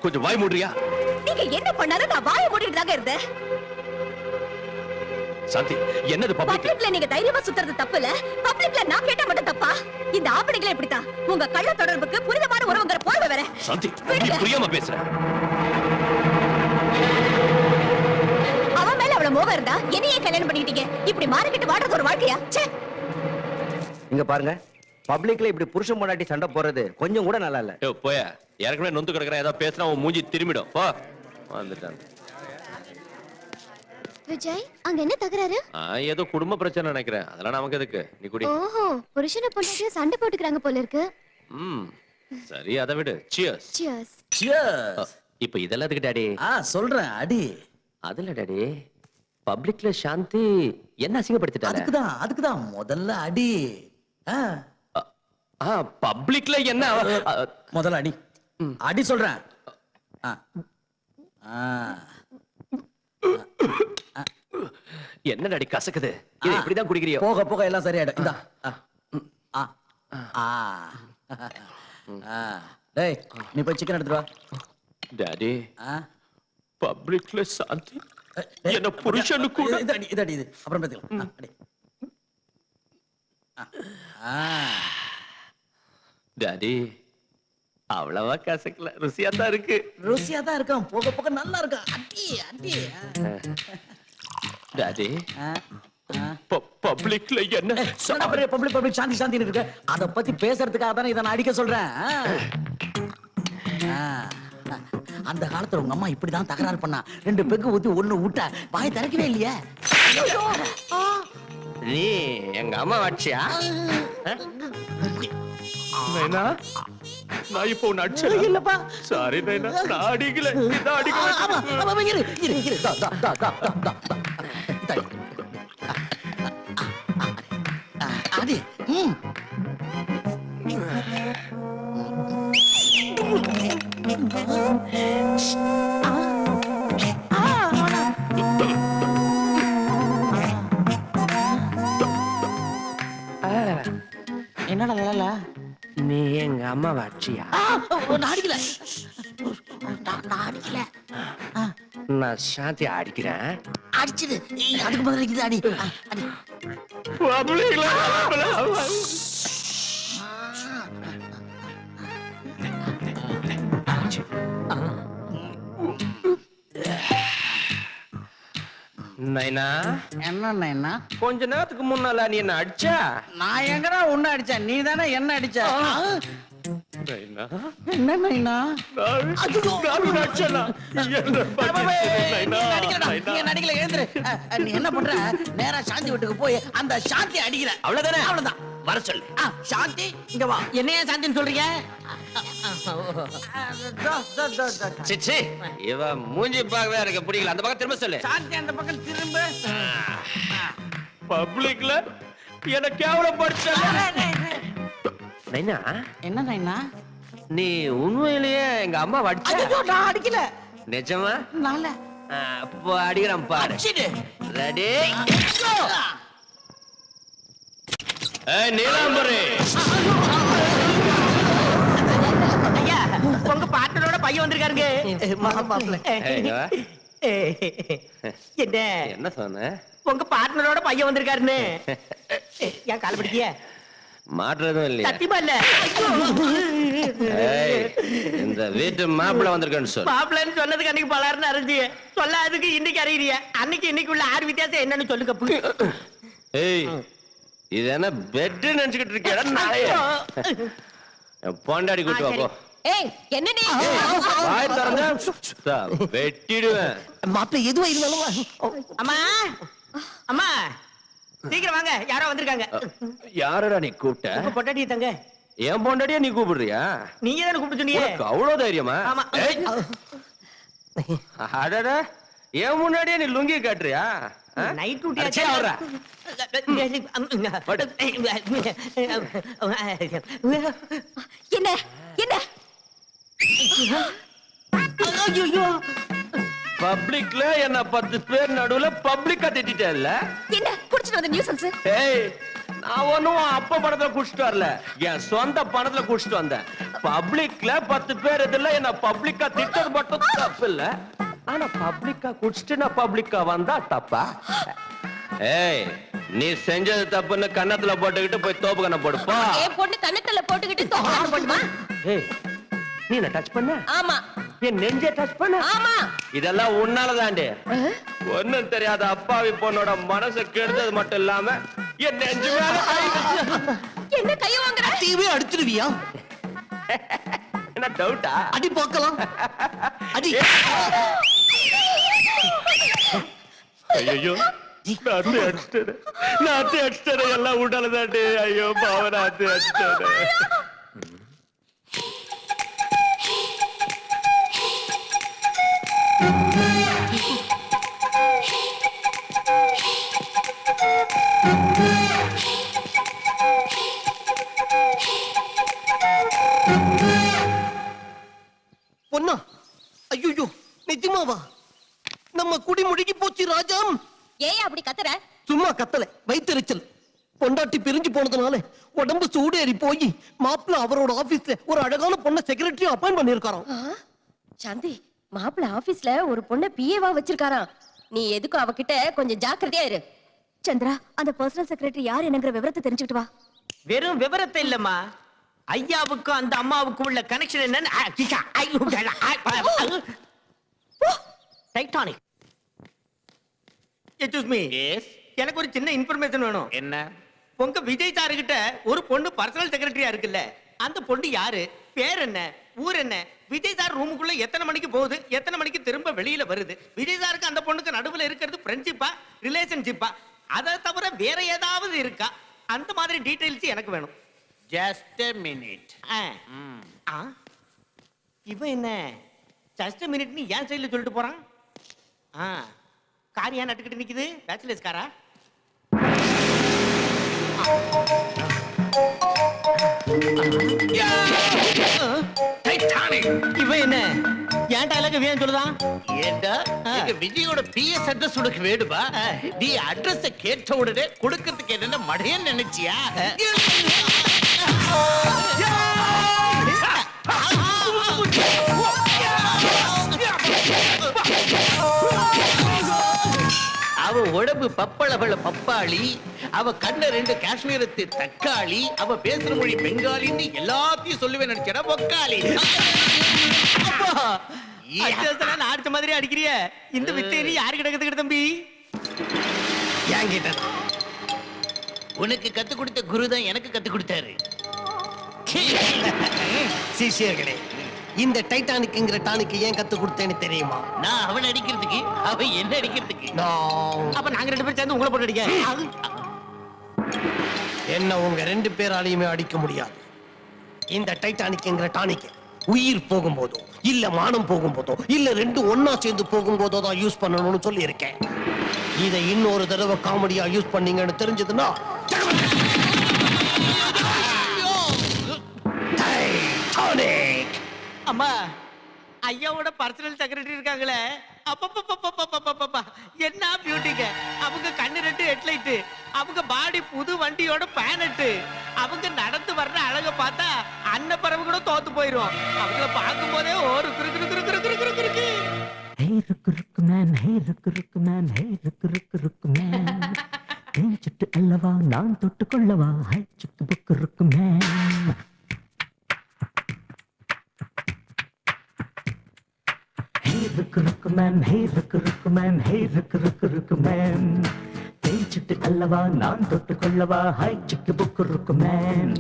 கொஞ்சம் வாய் மூடுறியா? நீங்க என்ன பண்ணாலும் நான் வாயை மூடிட்டு தாங்க இருந்தேன். சாந்தி என்னது பப்ளிக்? பப்ளிக்ல நீங்க தைரியமா சுத்துறது தப்பு இல்ல. பப்ளிக்ல நான் கேட்டா மட்டும் தப்பா? இந்த ஆம்பளைங்களே இப்படித்தான். உங்க கள்ள தொடர்புக்கு புனிதமான உறவுங்கிற போர்வை வேற. சாந்தி நீ விடுங்க. புரியாம பேசுற. அவன் மேல அவ்வளவு மோகம் இருந்தா என்னையே கல்யாணம் பண்ணிக்கிட்டீங்க. இப்படி மாறிக்கிட்டு வாடுறது ஒரு வாழ்க்கையா? ச்சே. இங்க பாருங்க, பப்ளிக்ல இப்படி புருஷன் பொண்டாட்டி சண்டை போறது கொஞ்சம் கூட நல்லா இல்ல. ஏய் போய. ஏற்கனவே நொந்து கிடக்குற ஏதாவது பேசினா உன் மூஞ்சி திரும்பிடும். போ. வந்துட்டான். விஜய், அங்க என்ன தகராறு? ஏதோ குடும்ப பிரச்சனை நினைக்கிறேன். அதெல்லாம் நமக்கு எதுக்கு? நீ குடி. ஓஹோ, புருஷனை பொண்டாட்டியும் சண்டை போட்டுக்கறாங்க போல இருக்கு. சரி அதை விடு சியர்ஸ் சியர்ஸ். Cheers. இப்ப இதெல்லாம் எதுக்கு டாடி சொல்றேன் அடி. அதுல டாடி பப்ளிக்ல சாந்தி என்ன அசிங்கப்படுத்திட்டாங்க அதுக்குதான் முதல்ல அடி. பப்ளிக்ல என்ன முதல்ல அடி. அடி சொல்றேன். ஆ. ஆ. என்ன டாடி கசக்குது இது இப்படிதான் குடிக்கிறியோ போக போக எல்லாம் சரியாயிடும். இந்தா. ஆ. ஆ. ஆ. டேய் நீ போய் சிக்கன் எடுத்துட்டு வா. டாடி ஆ. பப்ளிக்ல சாந்தி என்ன புருஷனு கூட இது அடி இது அப்புறம் பார்த்துக்கலாம். அடி. டாடி அவ்வளவா கசக்கல ருசியா தான் இருக்கு ருசியா தான் இருக்கான். போக போக நல்லா இருக்கான். அடி அடி. டாடி பப்ளிக்ல என்ன பப்ளிக் சாந்தி சாந்தி இருக்கு. அத பத்தி பேசுறதுக்காக தானே இதை நான் அடிக்க சொல்றேன். அந்த காலத்துல உங்க அம்மா இப்படிதான் தகராறு பண்ணா. 2 பெக்கு ஊத்தி 1 விட்டா வாய் திறக்கவே இல்லையே. நீ எங்க அம்மா வாட்சியா நைனா நான் இப்போ உன்னை அடிச்சல இல்லப்பா. சாரி நைனா நான் அடிக்கல இதான் அடிக்கல இரு அடி. என்னடா வேலை? நீ எங்க அம்மா வாட்சியா நான் அடிக்கல. நான் அடிக்கல. நான் சாந்தி அடிக்கிறேன் அடிச்சிடு. அதுக்கு பதில் இது அடி. அடி. நைனா என்ன நைனா? கொஞ்ச நேரத்துக்கு முன்னால நீ என்ன அடிச்சா நான் எங்கடா உன்ன அடிச்சேன்? நீ தானே என்ன அடிச்ச? நைனா என்ன நைனா? நான் அடிச்சேனா நடிக்கல எழுந்துரு. நீ என்ன பண்ற? நேரா சாந்தி வீட்டுக்கு போய் அந்த சாந்தி அடிக்கிற. அவ்வளவுதானே அவ்வளவுதான். வர சொல்லு சாந்தி இங்க வா. என்னைய சாந்தின்னு சொல்றீங்க? சிச்சி இவ மூஞ்சி பார்க்கவே எனக்கு பிடிக்கல அந்த பக்கம் திரும்ப சொல்லு சாந்தி அந்த பக்கம் திரும்ப. பப்ளிக்ல என்ன கேவலப்படுத்த நைனா என்ன நைனா? நீ உண்மையிலேயே எங்க அம்மா அடிச்ச நான் அடிக்கல. நிஜமா நால அப்போ அடிக்கிறேன் பாரு ரெடி ஏய் நீலாம்பரி ஐயா உங்க பாட்டனோட பையன் வந்திருக்காருங்க. மாப்பிள்ள என்ன என்ன சொன்ன உங்க பார்ட்னரோட பையன் வந்திருக்காருன்னு. ஏன் கால பிடிக்கிய? மாற்றதும் இல்லையா சத்தியமா இல்ல. ஏய், இந்த வீட்டு மாப்பிள்ளை வந்திருக்கேன்னு சொல்லு மாப்பிள்ளைன்னு சொன்னதுக்கு அன்னைக்கு பலாருன்னு அறிஞ்சிய சொல்லாததுக்கு இன்னைக்கு அறியறிய. அன்னைக்கு உள்ள 6 வித்தியாசம் என்னன்னு சொல்லுங்க. ஏய் இது என்ன பெட் நினைச்சுக்கிட்டு இருக்கியா நாயே பொண்டாடி கூட்டு வா போ ஏய் என்ன நீ வாய் திறந்தா வெட்டிடுவேன் மாப்பிள்ளை எதுவா இருந்தாலும். அம்மா அம்மா சீக்கிரம் வாங்க, யாரோ வந்திருக்காங்க. யாரடா நீ கூப்பிட்ட உங்க பொண்டாட்டி தங்க. என் பொண்டாட்டியா நீ கூப்பிடுறியா? நீங்க தானே கூப்பிட்டு சொன்னீங்க. உனக்கு அவ்வளவு தைரியமா? ஆமா. அடடா என் முன்னாடியே நீ லுங்கி காட்டுறியா? நைட் டியூட்டி அடிச்சே ஆவறா. என்ன என்ன ஐயோ பப்ளிக்ல என்ன 10 பேர் நடுவுல பப்ளிக்கா திட்டிட்டேல்ல? என்ன குடிச்சிட்டு வந்த நியூசன்ஸ்? ஏய் நான் ஒண்ணும் அப்ப பணத்துல குடிச்சிட்டு வரல, என் சொந்த பணத்துல குடிச்சிட்டு வந்தேன். பப்ளிக்ல 10 பேர் இதுல என்ன பப்ளிக்கா திட்டது மட்டும் தப்பு இல்ல, ஆனா பப்ளிக்கா குடிச்சிட்டு நான் பப்ளிக்கா வந்தா தப்பா? ஏய் நீ செஞ்சது தப்புன்னு கன்னத்துல போட்டுக்கிட்டு போய் தோப்பு கண்ண போடுப்பா. என் பொண்ணு கண்ணத்துல போட்டுக்கிட்டு தோப்பு போடுமா? ஏய் நீ என்ன டச் பண்ண? ஆமா. என் நெஞ்சை டச் பண்ண? ஆமா. இதெல்லாம் உன்னாலதாண்டே. ஒண்ணும் தெரியாத அப்பாவி பொண்ணோட மனசை கெடுத்தது மட்டும் இல்லாம என் நெஞ்சு மேல என்ன கை வாங்குற? டிவி அடிச்சிருவியா? என்ன டவுட்டா? அடி பார்க்கலாம். அடி. ஐயோ நாத்து அடிச்சிட்டேன், எல்லாம் உண்டாலதாண்டே. ஐயோ பாவ நாத்து அடிச்சிட்டேன். பொன்னா, ஐயோ நிஜமாவா? நம்ம குடி முழுகி போச்சு ராஜாம். ஏன் அப்படி கத்துற? சும்மா கத்தல, வயித்தெரிச்சல். பொண்டாட்டி பிரிஞ்சு போனதுனால உடம்பு சூடேறி போய் மாப்பிள்ள அவரோட ஆபீஸ்ல ஒரு அழகான பொண்ணை செக்ரட்டரி அப்பாயிண்ட் பண்ணிருக்காராம். சாந்தி, மாப்பிள்ள ஆபீஸ்ல ஒரு பொண்ண பிஏவா வச்சிருக்காராம். நீ எதுக்கும் அவகிட்ட கொஞ்சம் ஜாக்கிரதையா இரு. சந்திரா, அந்த பர்சனல் செக்ரட்டரி யார் என்னங்கிற விவரத்தை தெரிஞ்சுக்கிட்டு வா. வெறும் விவரத்தை இல்லம்மா, ஐயாவுக்கும் அந்த அம்மாவுக்கும் உள்ள கனெக்ஷன் என்னன்னு டைட்டானிக். எக்ஸ்கியூஸ் மீ, எனக்கு ஒரு சின்ன இன்ஃபர்மேஷன் வேணும். என்ன? உங்க விஜய் சாரு கிட்ட ஒரு பொண்ணு பர்சனல் செக்ரட்டரியா இருக்குல்ல, அந்த பொண்ணு யாரு, பேர் என்ன, ஊர் என்ன, விஜய் சார் ரூமுக்குள்ள எத்தனை மணிக்கு போகுது, எத்தனை மணிக்கு திரும்ப வெளியில வருது, விஜய் சாருக்கு அந்த பொண்ணுக்கு நடுவுல இருக்கிறது ஃப்ரெண்ட்ஷிப்பா ரிலேஷன்ஷிப்பா, அதை தவிர வேற ஏதாவது இருக்கா, அந்த மாதிரி டீடைல்ஸ் எனக்கு வேணும். Just a minute. இவன் என்ன ஜஸ்ட் a minute நீ ஏன் சைடுல சொல்லிட்டு போறான்? கார் ஏன் நட்டுக்கிட்டு நிக்குது? பேச்சுலர்ஸ் காரா? இவன் என்ன ஏன் டைலாக் வேணும் சொல்லுதான்? ஏண்டா, எங்க விஜயோட பிஎஸ் அட்ரஸ் உனக்கு வேணுமா? நீ அட்ரஸ் கேட்ட உடனே கொடுக்கிறதுக்கு என்ன மடையன்னு நினைச்சியா? அவ உடம்பு பப்பளவள பப்பாளி, அவ கண்ண 2 காஷ்மீரத்து தக்காளி, அவ பேசுற மொழி பெங்காலின்னு எல்லாத்தையும் சொல்லுவேன் நினைச்சா பொக்காளி. அடிச்ச மாதிரி அடிக்கிறிய இந்த வித்தை நீ யாரு கிடக்குது தம்பி? என்கிட்ட உனக்கு கத்து கொடுத்த குரு தான் எனக்கு கத்து கொடுத்தாரு. சிஷியர்களே, இந்த டைட்டானிக்ங்கிற டானிக்கு ஏன் கத்து கொடுத்தேன்னு தெரியுமா? நான் அவன் அடிக்கிறதுக்கு, அவன் என்ன அடிக்கிறதுக்கு. அப்ப நாங்க 2 பேரும் சேர்ந்து உங்களை போட்டு அடிக்க. என்ன உங்க 2 பேராலையுமே அடிக்க முடியாது. இந்த டைட்டானிக்ங்கிற டானிக் உயிர் போகும்போதோ இல்ல மானம் போகும்போதோ இல்ல 2 ஒன்னா சேர்ந்து போகும்போதோ தான் யூஸ் பண்ணணும்னு சொல்லி இருக்கேன். இதை இன்னொரு தடவை காமெடியா யூஸ் பண்ணீங்கன்னு தெரிஞ்சதுன்னா அம்மா, ஐயாவோட பர்சனல் செக்ரட்டரி இருக்காங்களே, அப்பப்பப்பப்பப்பப்பப்பப்பா என்ன பியூட்டிங்க. அவங்க கண்ணு 2 ஹெட்லைட், அவங்க பாடி புது வண்டியோட பேனட், அவங்க நடந்து வர்ற அழக பார்த்தா அன்னப்பறவை கூட தோத்து போயிரும். அவங்கள பார்க்கும் போதே ஒரு குறுக்கு குறுக்கு குறுக்கு குறுக்கு குறுக்கு. ஹே ருக்கு ருக்கு மேன், ஹே ருக்கு ருக்கு மேன், ஹே ருக்கு ருக்கு ருக்கு மேன். தேன் சுட்டு அல்லவா நான் தொட்டு கொள்ளவா, ஹை சுக்கு புக்கு ருக்கு மேன். ஹே ருக்கு ருக்கு மேன், ஹே ருக்கு ருக்கு மேன், ஹே ருக்கு ருக்கு ருக்கு மேன். தேன் சுட்டு அல்லவா நான் தொட்டு கொள்ளவா, ஹை சுக்கு புக்கு ருக்கு மேன்.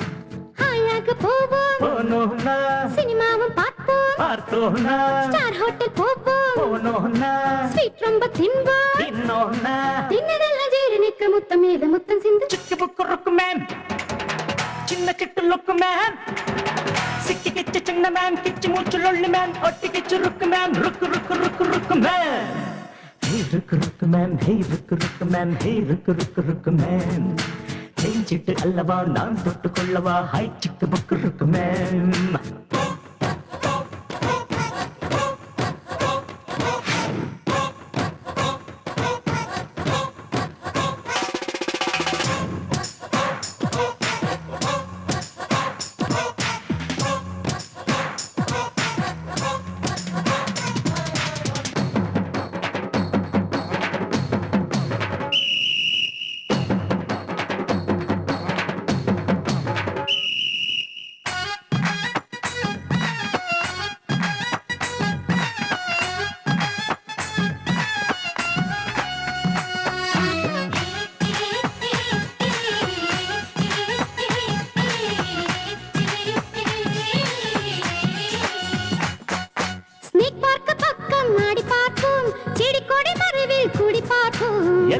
ஹாயாக போவோம், போனோம்னா சினிமாவும் பார்ப்போம், பார்த்தோம்னா ஸ்டார் ஹோட்டல் போவோம், போனோம்னா ஸ்வீட் ரொம்ப தின்போம், தின்னோம்னா தின்னதெல்லாம் ஜீரணிக்க முத்தம் மீது முத்தம் சிந்து. சிக்கு புக்கு ருக்கு மேன், சின்ன சிட்டு லுக்கு மேன், சிக்கி கிச்சு சின்ன மேன், கிச்சு மூச்சு லொள்ளு மேன், ஒட்டி கிச்சு ருக்கு மேன், ருக்கு ருக்கு ருக்கு ருக்கு மேன். ஹே ருக்கு ருக்கு மேன், ஹே ருக்கு ருக்கு மேன், ஹே ருக்கு ருக்கு ருக்கு மேன். தேஞ்சிட்டு அல்லவா நான் தொட்டு கொள்ளவா, ஹை சிக்கு புக்கு ருக்கு மேன்.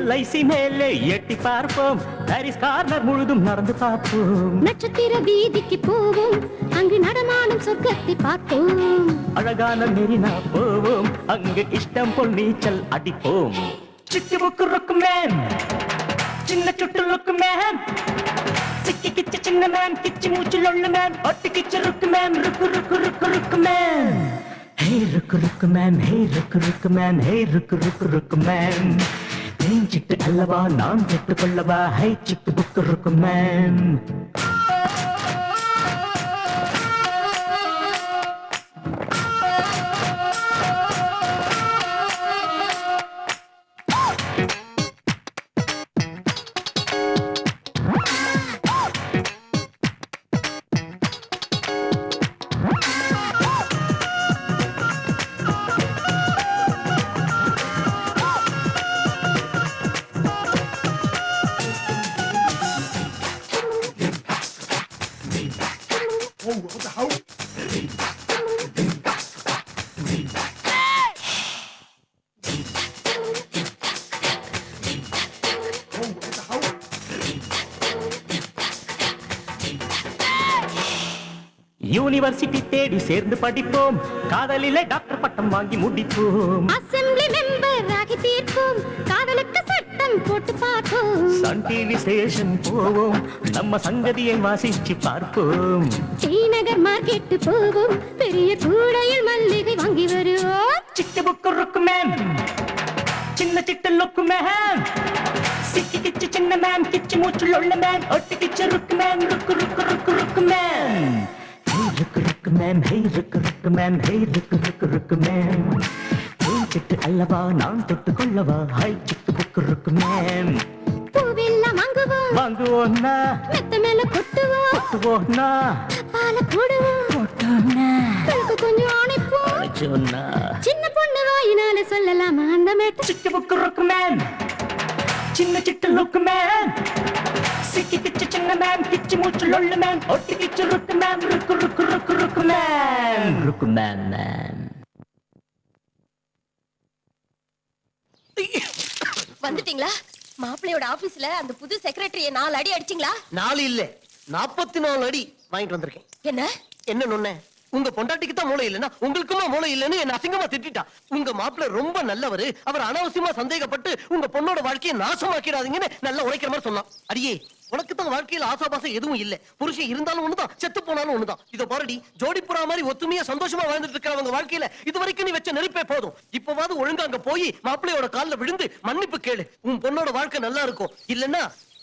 LIC மேலே எட்டி பார்ப்போம், பாரிஸ் கார்னர் முழுதும் நடந்து பார்ப்போம். நட்சத்திர வீதிக்கு போவோம், அங்கு நடமாடும் சொர்க்கத்தை பார்ப்போம். அழகான மெரினா போவோம், அங்கு இஷ்டம் போல் நீச்சல் அடிப்போம். சிக்கு புக்கு ருக்கு மேம், சின்ன சுட்டு லுக்கு மேம், சிக்கி கிச்சு சின்ன மேம், கிச்சு மூச்சு லொள்ளு மேம், ஒட்டு கிச்சு ருக்கு மேம், ருக்கு ருக்கு ருக்கு ருக்கு மேம். ஹே ருக்கு ருக்கு மேம், ஹே ருக்கு ருக்கு மேம், ஹே ருக்கு ருக்கு ருக்கு மேம். சிட்டு அல்லவா நான் தொட்டு கொள்ளவா, ஹை சிக்கு புக்கு ருக்கு மேம். யூனிவர்சிட்டி தேடி சேர்ந்து படிப்போம், காதலிலே டாக்டர் பட்டம் வாங்கி முடிப்போம். அசெம்பிளி மெம்பர் ஆகி தீர்ப்போம், காதலுக்கு சட்டம் போட்டு பார்ப்போம். சன் டிவி ஸ்டேஷன் போவோம், நம்ம சங்கதியை வாசிச்சு பார்ப்போம். ஸ்ரீநகர் மார்க்கெட் போவோம், பெரிய கூடையில் மல்லிகை வாங்கி வருவோம். சிட்டு புக்கு ருக்கு மேம், சின்ன சிட்டு லுக்கு மேம், சிக்கி கிச்சு சின்ன மேம், கிச்சு மூச்சு லொள்ளு மேம், ஒட்டு கிச்சு ருக்கு மேம், ருக்கு ருக்கு ருக்கு ருக்கு மேம். ஹே ருக்கு ருக்கு மேம், ஹே ருக்கு ருக்கு மேம், ஹே ருக்கு ருக்கு ருக்கு மேம். சிட்டு அல்லவா நான் தொட்டு கொள்ளவா, ஹை சிட்டு புக்கு ருக்கு மேம். பூவெல்லாம் வாங்குவோம், வாங்குவோன்னா மெத்த மேல கொட்டுவோம், கொட்டுவோன்னா பால போடுவோம், போட்டோன்னா கழுக்கு கொஞ்சம் அணைப்போம். சொன்னா சின்ன பொண்ணு வாயினால சொல்லலாமா அந்த மேட்ட. சிட்டு புக்கு ருக்கு மேம், சின்ன சிட்டு லுக்கு மேம், சிக்கி கிச்சு சின்ன மேம், கிச்சு மூச்சு லொள்ளு மேம், ஒட்டு கிச்சு ருக்கு மேம், ருக்கு ருக்கு ருக்கு ருக்கு மேம், ருக்கு மேம் மேம். வந்துட்டீங்களா? மாப்பிள்ளையோட ஆபீஸ்ல அந்த புது செக்ரட்டரிய 4 அடி அடிச்சிங்களா? 4 இல்ல 44 அடி வாங்கிட்டு வந்திருக்கேன். என்ன என்ன நொண்ணே, உங்க பொண்டாட்டிக்கு தான் மூளை இல்லைன்னா உங்களுக்குமா மூளை இல்லைன்னு என்ன அசிங்கமா திட்டா. உங்க மாப்பிள்ளை ரொம்ப நல்லவரு, அவர் அனாவசியமா சந்தேகப்பட்டு உங்க பொண்ணோட வாழ்க்கையை நாசமாக்கிடாதீங்கன்னு நல்லா உரைக்கிற மாதிரி சொன்னான். அடியே, உனக்கு தான் வாழ்க்கையில ஆசாபாசம் எதுவும் இல்ல, புருஷன் இருந்தாலும் ஒண்ணுதான், செத்து போனாலும் ஒண்ணுதான். இத பாருடி, ஜோடிப்புறா மாதிரி ஒத்துமையா சந்தோஷமா வாழ்ந்துட்டு இருக்கிறவங்க வாழ்க்கையில இது வரைக்கும் நீ வச்ச நெருப்பே போதும். இப்பவாவது ஒழுங்கா அங்க போய் மாப்பிள்ளையோட கால்ல விழுந்து மன்னிப்பு கேளு. உன் பொண்ணோட வாழ்க்கை நல்லா இருக்கும், இல்லன்னா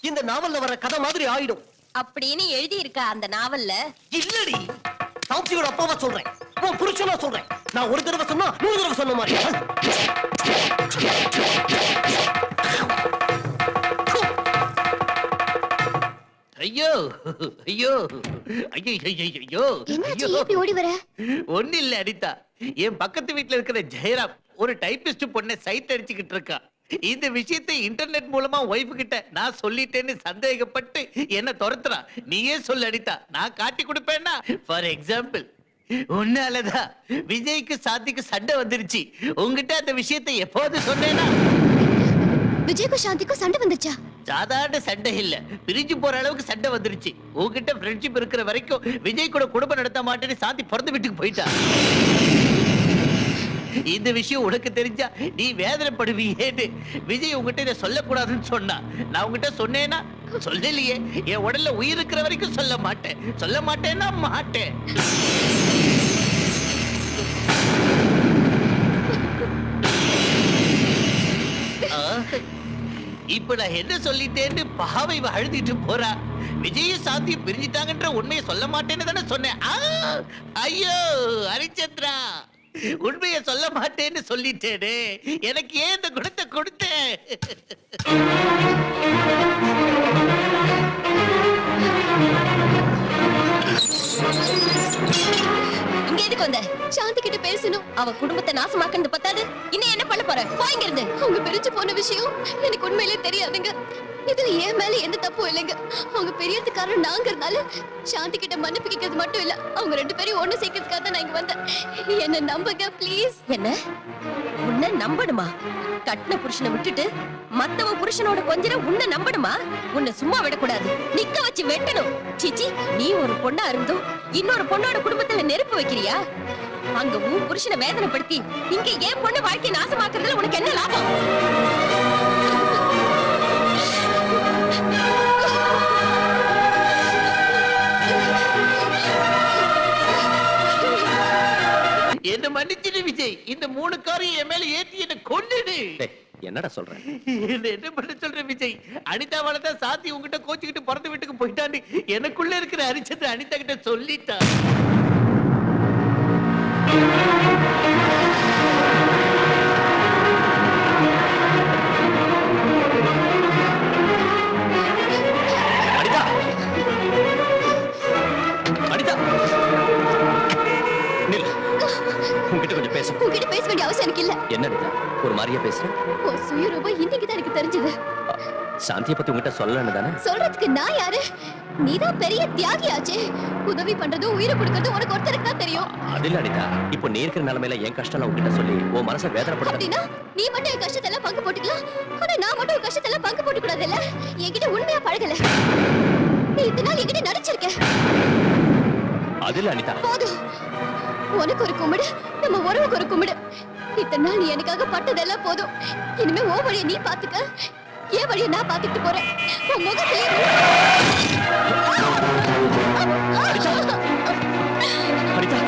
இந்த நாவல்ல வர கதை மாதிரி ஆயிடும். அப்படின்னு எழுதி இருக்க அந்த நாவல்ல இல்லடி, சாட்சியோட அப்பாவா சொல்றேன், உன் புருஷனா சொல்றேன். நான் ஒரு தடவை சொன்னா 100 தடவை சொன்ன மாதிரி. ஐயோ ஐயோ ஐயோ ஐயோ எப்படி ஓடி வர? ஒண்ணு இல்ல அனிதா, என் பக்கத்து வீட்டுல இருக்கிற ஜெயராம் ஒரு டைபிஸ்ட் பொண்ணை சைட் அடிச்சுக்கிட்டு இருக்கா. இந்த விஷயத்தை இன்டர்நெட் மூலமா ஒய்ஃப் கிட்ட நான் சொல்லிட்டேன்னு சந்தேகப்பட்டு என்ன துரத்துறா. நீயே சொல்லு அனிதா, நான் காட்டி கொடுப்பேன்னா. ஃபார் எக்ஸாம்பிள், உன்னாலதான் விஜய்க்கு சாந்திக்கு சண்டை வந்துருச்சு. உங்ககிட்ட அந்த விஷயத்தை எப்போது சொன்னேன்னா? விஜய்க்கும் சாந்திக்கும் சண்டை வந்துச்சா? சாதாரண சண்டை இல்ல, பிரிஞ்சு போற அளவுக்கு சண்டை வந்துருச்சு. உங்ககிட்ட ஃப்ரெண்ட்ஷிப் இருக்கிற வரைக்கும் விஜய் கூட குடும்பம் நடத்த மாட்டேன்னு சாந்தி பிறந்த வீட்டுக்கு போயிட்டா. இந்த விஷயம் உனக்கு தெரிஞ்சா நீ வேதனைப்படுவியேன்னு விஜய் உங்ககிட்ட இதை சொல்லக்கூடாதுன்னு சொன்னா. நான் உங்ககிட்ட சொன்னேன்னா சொல்லலையே. என் உடல்ல உயிர் இருக்கிற வரைக்கும் சொல்ல மாட்டேன், சொல்ல மாட்டேன்னா மாட்டேன். இப்ப நான் என்ன சொல்லிட்டேன்னு பாவை அழுதிட்டு போறா. விஜயும் சாந்தியும் பிரிஞ்சிட்டாங்கன்ற உண்மையை சொல்ல மாட்டேன்னு தானே சொன்னேன். ஐயோ ஹரிச்சந்திரா, உண்மையை சொல்ல மாட்டேன்னு சொல்லிட்டேனே, எனக்கு ஏன் இந்த குணத்தை கொடுத்தேன்? இங்க எதுக்கு வந்த? சாந்தி கிட்ட பேசணும். அவ குடும்பத்தை நாசமாக்குறது பத்தாது, இன்னும் என்ன பண்ண போற? போய் இங்க இருந்து. அவங்க பிரிஞ்சு போன விஷயம் எனக்கு உண்மையிலே தெரியாதுங்க. இதுல என் மேல எந்த தப்பும் இல்லைங்க. அவங்க பெரியதுக்காரன் நாங்கிறதுனால சாந்தி கிட்ட மன்னிப்பு கேட்கறது மட்டும் இல்ல, அவங்க 2 பேரையும் ஒண்ணு சேர்க்கறதுக்காக தான் நான் இங்க வந்தேன். என்ன நம்புங்க ப்ளீஸ். என்ன உன்னை நம்பணுமா? கட்டின புருஷனை விட்டுட்டு மத்தவன் புருஷனோட கொஞ்ச உன்னை நம்பணுமா? உன்னை சும்மா விடக்கூடாது, நிக்க வச்சு வெட்டணும். சிச்சி, நீ ஒரு பொண்ணா இருந்தும் இன்னொரு பொண்ணோட குடும்பத்துல நெருப்பு வைக்கிறியா? அங்க உன் புருஷனை வேதனைப்படுத்தி இங்க ஏன் பொண்ணு வாழ்க்கையை நாசமாக்குறதுல உனக்கு என்ன லாபம்? என்ன மன்னிச்சிடு விஜய், இந்த 3 காரையும் என் மேல ஏத்தி என்ன கொன்னுடு. டேய், என்னடா சொல்ற? என்ன பண்ண சொல்ற விஜய்? அனிதாவால தான் சாந்தி உங்ககிட்ட கோச்சுக்கிட்டு பிறந்த வீட்டுக்கு போயிட்டான்னு எனக்குள்ள இருக்கிற அரிச்சத்தை அனிதா கிட்ட சொல்லிட்டா. அனிதா, அனிதா, நில். உன்கிட்ட கொஞ்சம் பேசணும். உங்ககிட்ட பேச வேண்டிய அவசியம் எனக்கு இல்ல. என்ன அனிதா, ஒரு மாதிரியா பேசுற? உன் சுயரூபம் இன்னைக்கு தான் எனக்கு தெரிஞ்சது. சாந்தியை பத்தி உங்ககிட்ட சொல்லலன்னு தானே? சொல்றதுக்கு நான் யாரு? நீதான் பெரிய தியாகியாச்சே. உதவி பண்றது உயிரை கொடுக்கறது உனக்கு ஒருத்தருக்கு தான் தெரியும். அது இல்ல அனிதா, இப்போ நீ இருக்கிற நிலைமையில என் கஷ்டம் உங்ககிட்ட சொல்லி உன் மனசை வேதனைப்படுத்த. அப்படின்னா நீ மட்டும் என் கஷ்டத்தை எல்லாம் பங்கு போட்டுக்கலாம், ஆனா நான் மட்டும் உன் கஷ்டத்தை எல்லாம் பங்கு போட்டு கூடாது இல்ல? என்கிட்ட உண்மையா பழகல, நீ இத்தனை நாள் என்கிட்ட நடிச்சிருக்க. அது இல்ல அனிதா. போதும், உனக்கு ஒரு கும்பிடு, நம்ம உறவுக்கு ஒரு கும்பிடு. இத்தனை நாள் நீ எனக்காக பட்டதெல்லாம் போதும். இனிமே உன் வழியை நீ பாத்துக்க, என் வழியை நான் பாத்துக்கிட்டு போறேன். உன் முகத்திலே அனிதா,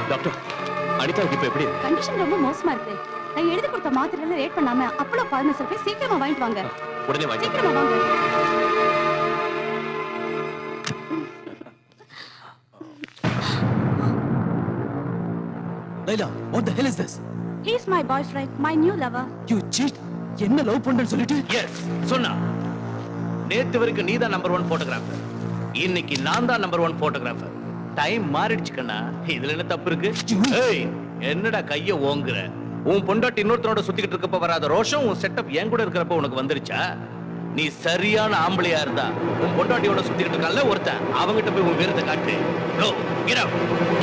டாக்டர், அனிதாவுக்கு இப்ப எப்படி இருக்கு? கண்டிஷன் ரொம்ப மோசமா இருக்கு. நான் எழுதி கொடுத்த மாத்திரையில ரேட் பண்ணாம அப்பளோ பார்மசில போய் சீக்கிரமா வாங்கிட்டு வாங்க. உடனே வாங்கி. சீக்கிரமா வாங்க. Laila, what the hell is this? He is my boyfriend, my new lover. You cheat. என்ன லவ் பண்றேன்னு சொல்லிட்டு எஸ் சொன்னா. நேத்து வரைக்கும் நீ தான் நம்பர் 1 போட்டோகிராஃபர், இன்னைக்கு நான் தான் நம்பர் 1 போட்டோகிராஃபர். டைம் மாறிடுச்சு கண்ணா, இதுல என்ன தப்பு இருக்கு? ஏய், என்னடா கைய ஓங்குற? உன் பொண்டாட்டி இன்னொருத்தரோட சுத்திக்கிட்டு இருக்கப்ப வராத ரோஷம் உன் செட்டப் என் கூட இருக்கிறப்ப உனக்கு வந்துருச்சா? நீ சரியான ஆம்பளையா இருந்தா உன் பொண்டாட்டியோட சுத்திக்கிட்டு இருக்கான்ல ஒருத்தன், அவங்கிட்ட போய் உன் வீரத்தை காட்டு. Go, get out.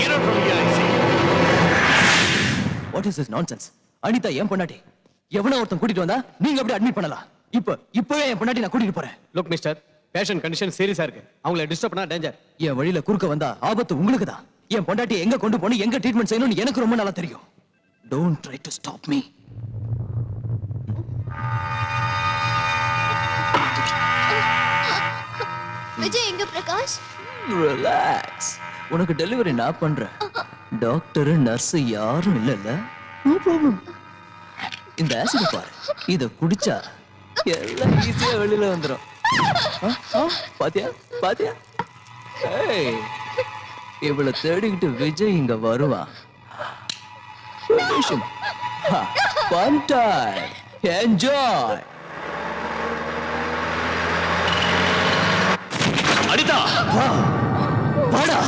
Get out from here, I say. What is this nonsense? Anitha என் பொண்டாட்டி. எவனோ ஒருத்தன் கூட்டிட்டு வந்தா நீங்க அப்படியே அட்மிட் பண்ணலாம். இப்பவே என் பொண்டாட்டி நான் கூட்டிட்டு போறேன். லுக் மிஸ்டர், பேஷண்ட் கண்டிஷன் சீரியஸா இருக்கு. அவங்கள டிஸ்டர்ப் பண்ணா டேஞ்சர். என் வழியில குறுக்க வந்தா ஆபத்து உங்களுக்கு தான். என் பொண்டாட்டியை எங்க கொண்டு போகணும், எங்க ட்ரீட்மெண்ட் செய்யணும்னு எனக்கு ரொம்ப நல்லா தெரியும். Don't try to stop me. Vijay எங்க பிரகாஷ்? Relax. உனக்கு டெலிவரி நான் பண்றேன். டாக்டர் நர்ஸ் யாரும் இல்லல்ல. No problem. இந்த ஆசிட் பாரு, இத குடிச்சா எல்லாம் ஈஸியா வெளியில வந்துரும். பாத்தியா பாத்தியா? ஏய், இவளை தேடிக்கிட்டு விஜய் இங்க வருவான். Fun time. Enjoy. அனிதா, வாடா.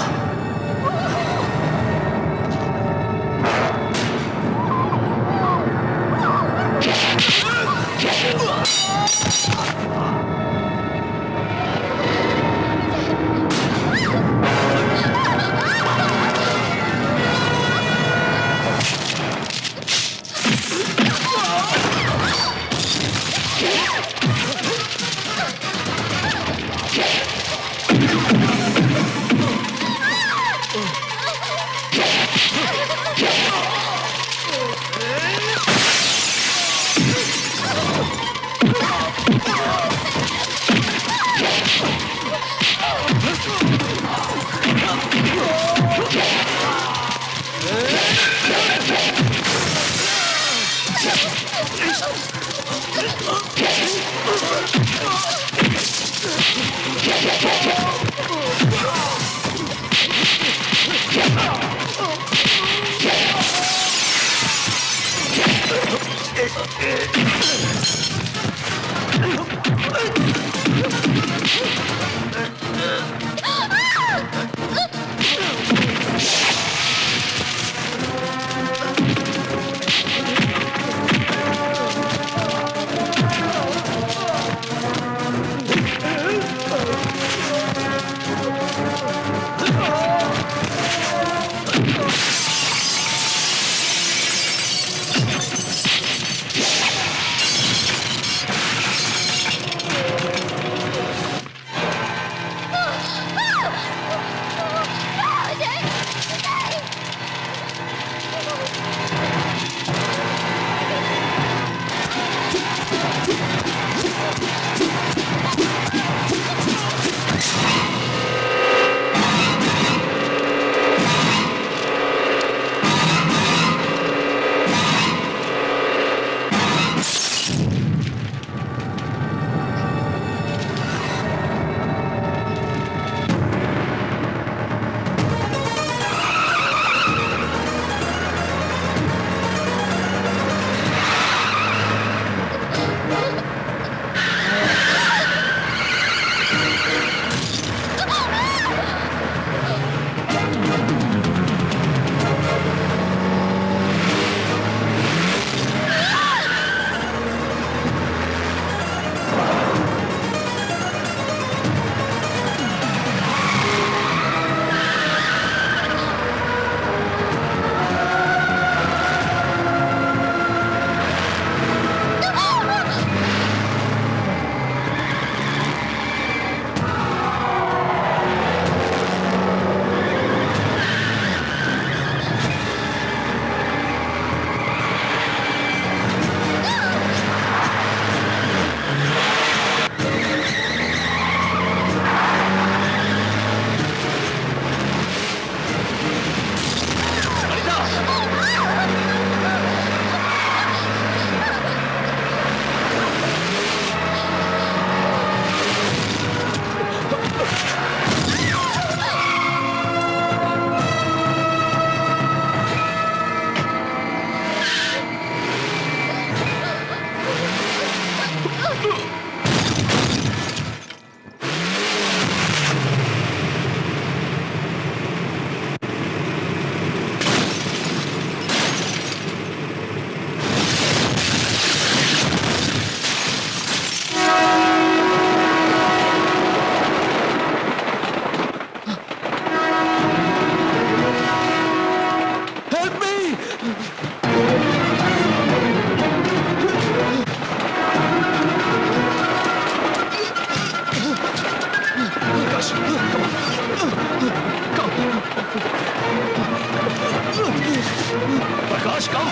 Prakash, come.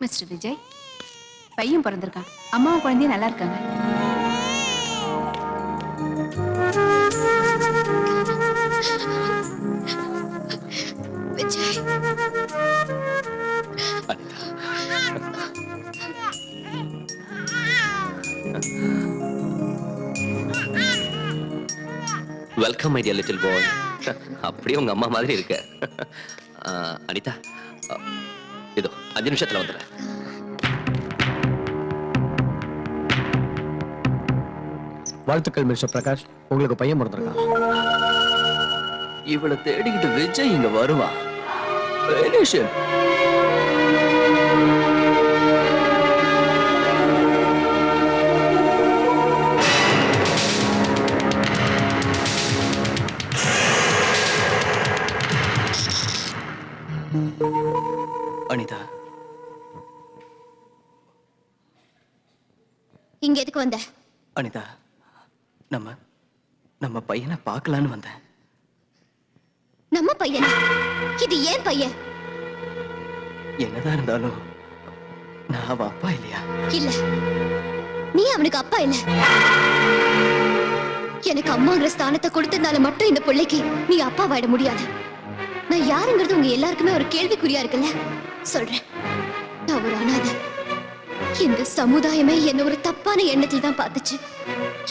மிஸ்டர் விஜய், பையன் பிறந்திருக்கான். அம்மாவும் குழந்தையும் நல்லா இருக்காங்க. Vijay, welcome my dear little boy. அப்படியே உங்க அம்மா மாதிரி இருக்க. அனிதா, இதோ 5 நிமிஷத்துல வந்துடுறேன். வாழ்த்துக்கள் மிஸ்டர் பிரகாஷ், உங்களுக்கு பையன் பிறந்திருக்கான். இவளை தேடிக்கிட்டு விஜய் இங்க வருவான். Finish him. அனிதா, இங்க எதுக்கு வந்த? அனிதா, நம்ம பையனை பார்க்கலான்னு வந்தேன். நம்ம பையனா? இது ஏன் பையன்? என்னதான் இருந்தாலும் நான் அவன் அப்பா இல்லையா? இல்ல, நீ அவனுக்கு அப்பா இல்ல. எனக்கு அம்மாங்கிற ஸ்தானத்தை கொடுத்ததுனால மட்டும் இந்த பிள்ளைக்கு நீ அப்பா வாட முடியாது. நான் யாருங்கிறது உங்க எல்லாருக்குமே ஒரு கேள்விக்குறியா இருக்குல்ல. சொல்றேன், நான் ஒரு அனாதை. இந்த சமுதாயமே என்ன ஒரு தப்பான எண்ணத்தில் தான் பார்த்துச்சு.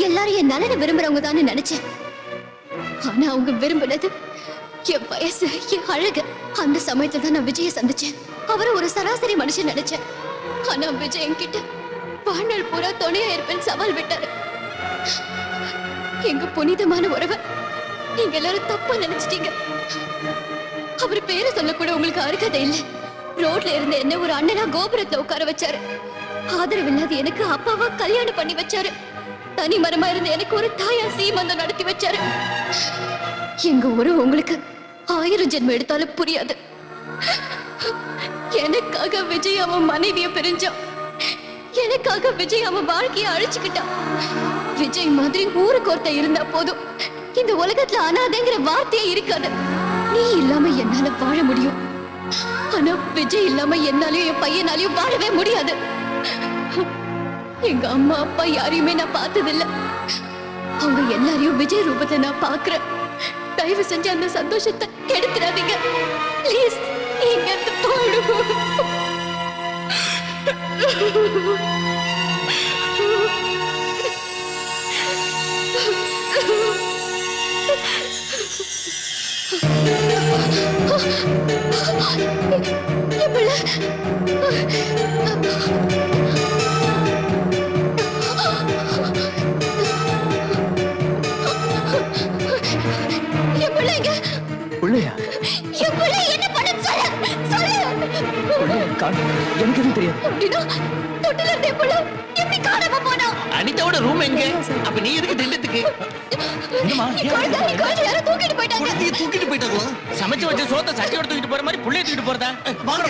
எல்லாரும் என் நலனை விரும்புறவங்க தான் நினைச்சேன். ஆனா அவங்க விரும்பினது என் வயசு, என் அழகு. அந்த சமயத்துல தான் நான் விஜய சந்திச்சேன். அவரை ஒரு சராசரி மனுஷன் நினைச்சேன். ஆனா விஜய் என்கிட்ட வாழ்நாள் பூரா துணையா இருப்பேன் சவால் விட்டாரு. எங்க புனிதமான உறவை நீங்க எல்லாரும் தப்பா நினைச்சிட்டீங்க. அவர் பேரை சொல்ல கூட உங்களுக்கு அருகதை இல்லை. ரோட்ல இருந்த என்ன ஒரு அண்ணனா கோபுரத்துல உட்கார வச்சாரு. ஆதரவு இல்லாத எனக்கு அப்பாவா கல்யாணம் பண்ணி வச்சாரு. தனி மரமா இருந்த எனக்கு ஒரு தாயா சீமந்தம் நடத்தி வச்சாரு. எங்க உறவு உங்களுக்கு 1000 ஜென்மம் எடுத்தாலும் புரியாது. எனக்காக விஜய் அவன் மனைவிய பிரிஞ்சான். எனக்காக விஜய் அவன் வாழ்க்கைய அழிச்சுக்கிட்டான். விஜய் மாதிரி ஊருக்கு ஒருத்த இருந்தா போதும், இந்த உலகத்துல அனாதைங்கிற வார்த்தையே இருக்காது. நீ இல்லாம என்னால வாழ முடியும். ஆனா விஜய் இல்லாம என்னாலயும் என் பையனாலையும் வாழவே முடியாது. எங்க அம்மா அப்பா யாரையுமே நான் பார்த்ததில்லை. அவங்க எல்லாரையும் விஜய் ரூபத்துல நான் பாக்குறேன். தயவு செஞ்சு அந்த சந்தோஷத்தை கெடுத்துறாதீங்க ப்ளீஸ். இங்க இருந்து போயிடுவோம். எனக்கு எதுவும் தெரியாது. அனிதாவோட ரூம் எங்க? அப்ப நீ எதுக்கு திண்டத்துக்கு? தூக்கிட்டு போயிட்டாங்க. தூக்கிட்டு போயிட்டாங்களா? சமைச்சு வச்ச சோத்த சட்டியோட தூக்கிட்டு போற மாதிரி புள்ளைய தூக்கிட்டு போறதா? வாங்க.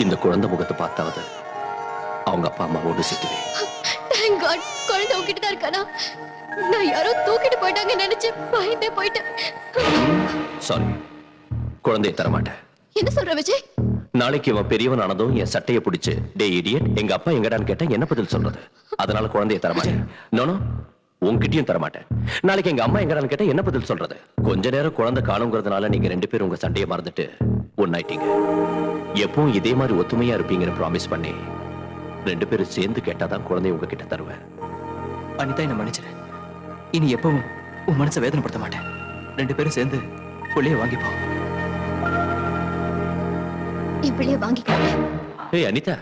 இந்த குழந்தை முகத்தை பார்த்தாவது அவங்க அப்பா அம்மா ஒன்று சேர்த்துவே. Thank God, குழந்தை உங்ககிட்ட தான் இருக்கானா? நான் யாரோ தூக்கிட்டு போயிட்டாங்க நினைச்சு பயந்தே போயிட்டேன். சாரி, குழந்தையை தரமாட்டேன். என்ன சொல்ற விஜய்? நாளைக்கு இவன் பெரியவன் ஆனதும் என் சட்டையை பிடிச்சு டே இடியட் எங்க அப்பா எங்கடான்னு கேட்டா என்ன பதில் சொல்றது? அதனால குழந்தையை தரமாட்டேன். நோனோ, உன்கிட்டயும் தரமாட்டேன். நாளைக்கு எங்க அம்மா எங்கடான்னு கேட்டா என்ன பதில் சொல்றது? கொஞ்ச நேரம் குழந்தை காணுங்கிறதுனால நீங்க 2 பேரும் உங்க சண்டையை மறந்துட்டு ஒன்னாயிட்டீங்க. எப்பவும் இதே மாதிரி ஒத்துமையா இருப்பீங்கன்னு ப்ராமிஸ் பண்ணி 2 பேரும் சேர்ந்து கேட்டாதான் குழந்தைய உங்ககிட்ட தருவேன். அனிதா, என்ன மன்னிச்சிரு. இனி எப்பவும் உன் மனசை வேதனைப்படுத்த மாட்டேன். 2 பேரும் சேர்ந்து புள்ளைய வாங்கிப்போம். என் பிள்ளைய வாங்கிக்கிறேன். ஏய் அனிதா,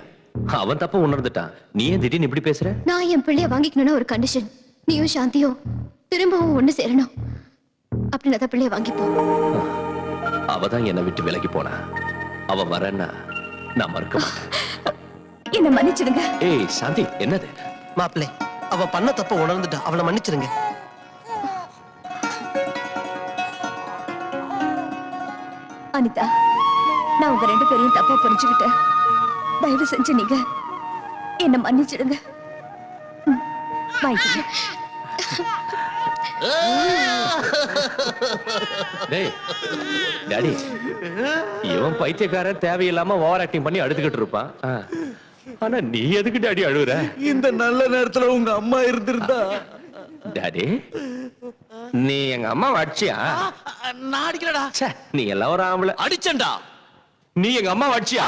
அவன் தப்ப உணர்ந்துட்டான். நீ ஏன் திடீர்னு இப்படி பேசுற? நான் என் பிள்ளைய வாங்கிக்கணும்னா ஒரு கண்டிஷன். நீயும் சாந்தியும் திரும்பவும் ஒண்ணு சேரணும். அப்படின்னு தான் பிள்ளைய வாங்கிப்போம். அவதான் என்னை விட்டு விலகி போனா. அவ வரேன்னா நான் மறுக்க மாட்டேன். என்ன மன்னிச்சிடுங்க. ஏய் சாந்தி, என்னது? மாப்பிள்ளை, அவ பண்ண தப்ப உணர்ந்துட்டா, அவளை மன்னிச்சிருங்க. அனிதா, நான் உங்க 2 பேரையும் தப்பா புரிஞ்சுக்கிட்டேன். தயவு செஞ்சு நீங்க என்ன மன்னிச்சிடுங்க. வாங்கிக்கங்க. டேய் டாடி, இவன் பைத்தியக்காரன் தேவையில்லாம ஓவர் ஆக்டிங் பண்ணி அழுதுகிட்டு இருப்பான். ஆனா நீ எதுக்கு டாடி அழுகுற? இந்த நல்ல நேரத்துல உங்க அம்மா இருந்திருந்தா. டாடி, நீ எங்க அம்மா அடிச்சியா? நான் அடிக்கலடா. நீ எல்லாம் ஒரு ஆம்பளை. அடிச்சண்டா. நீ எங்க அம்மா அடிச்சியா?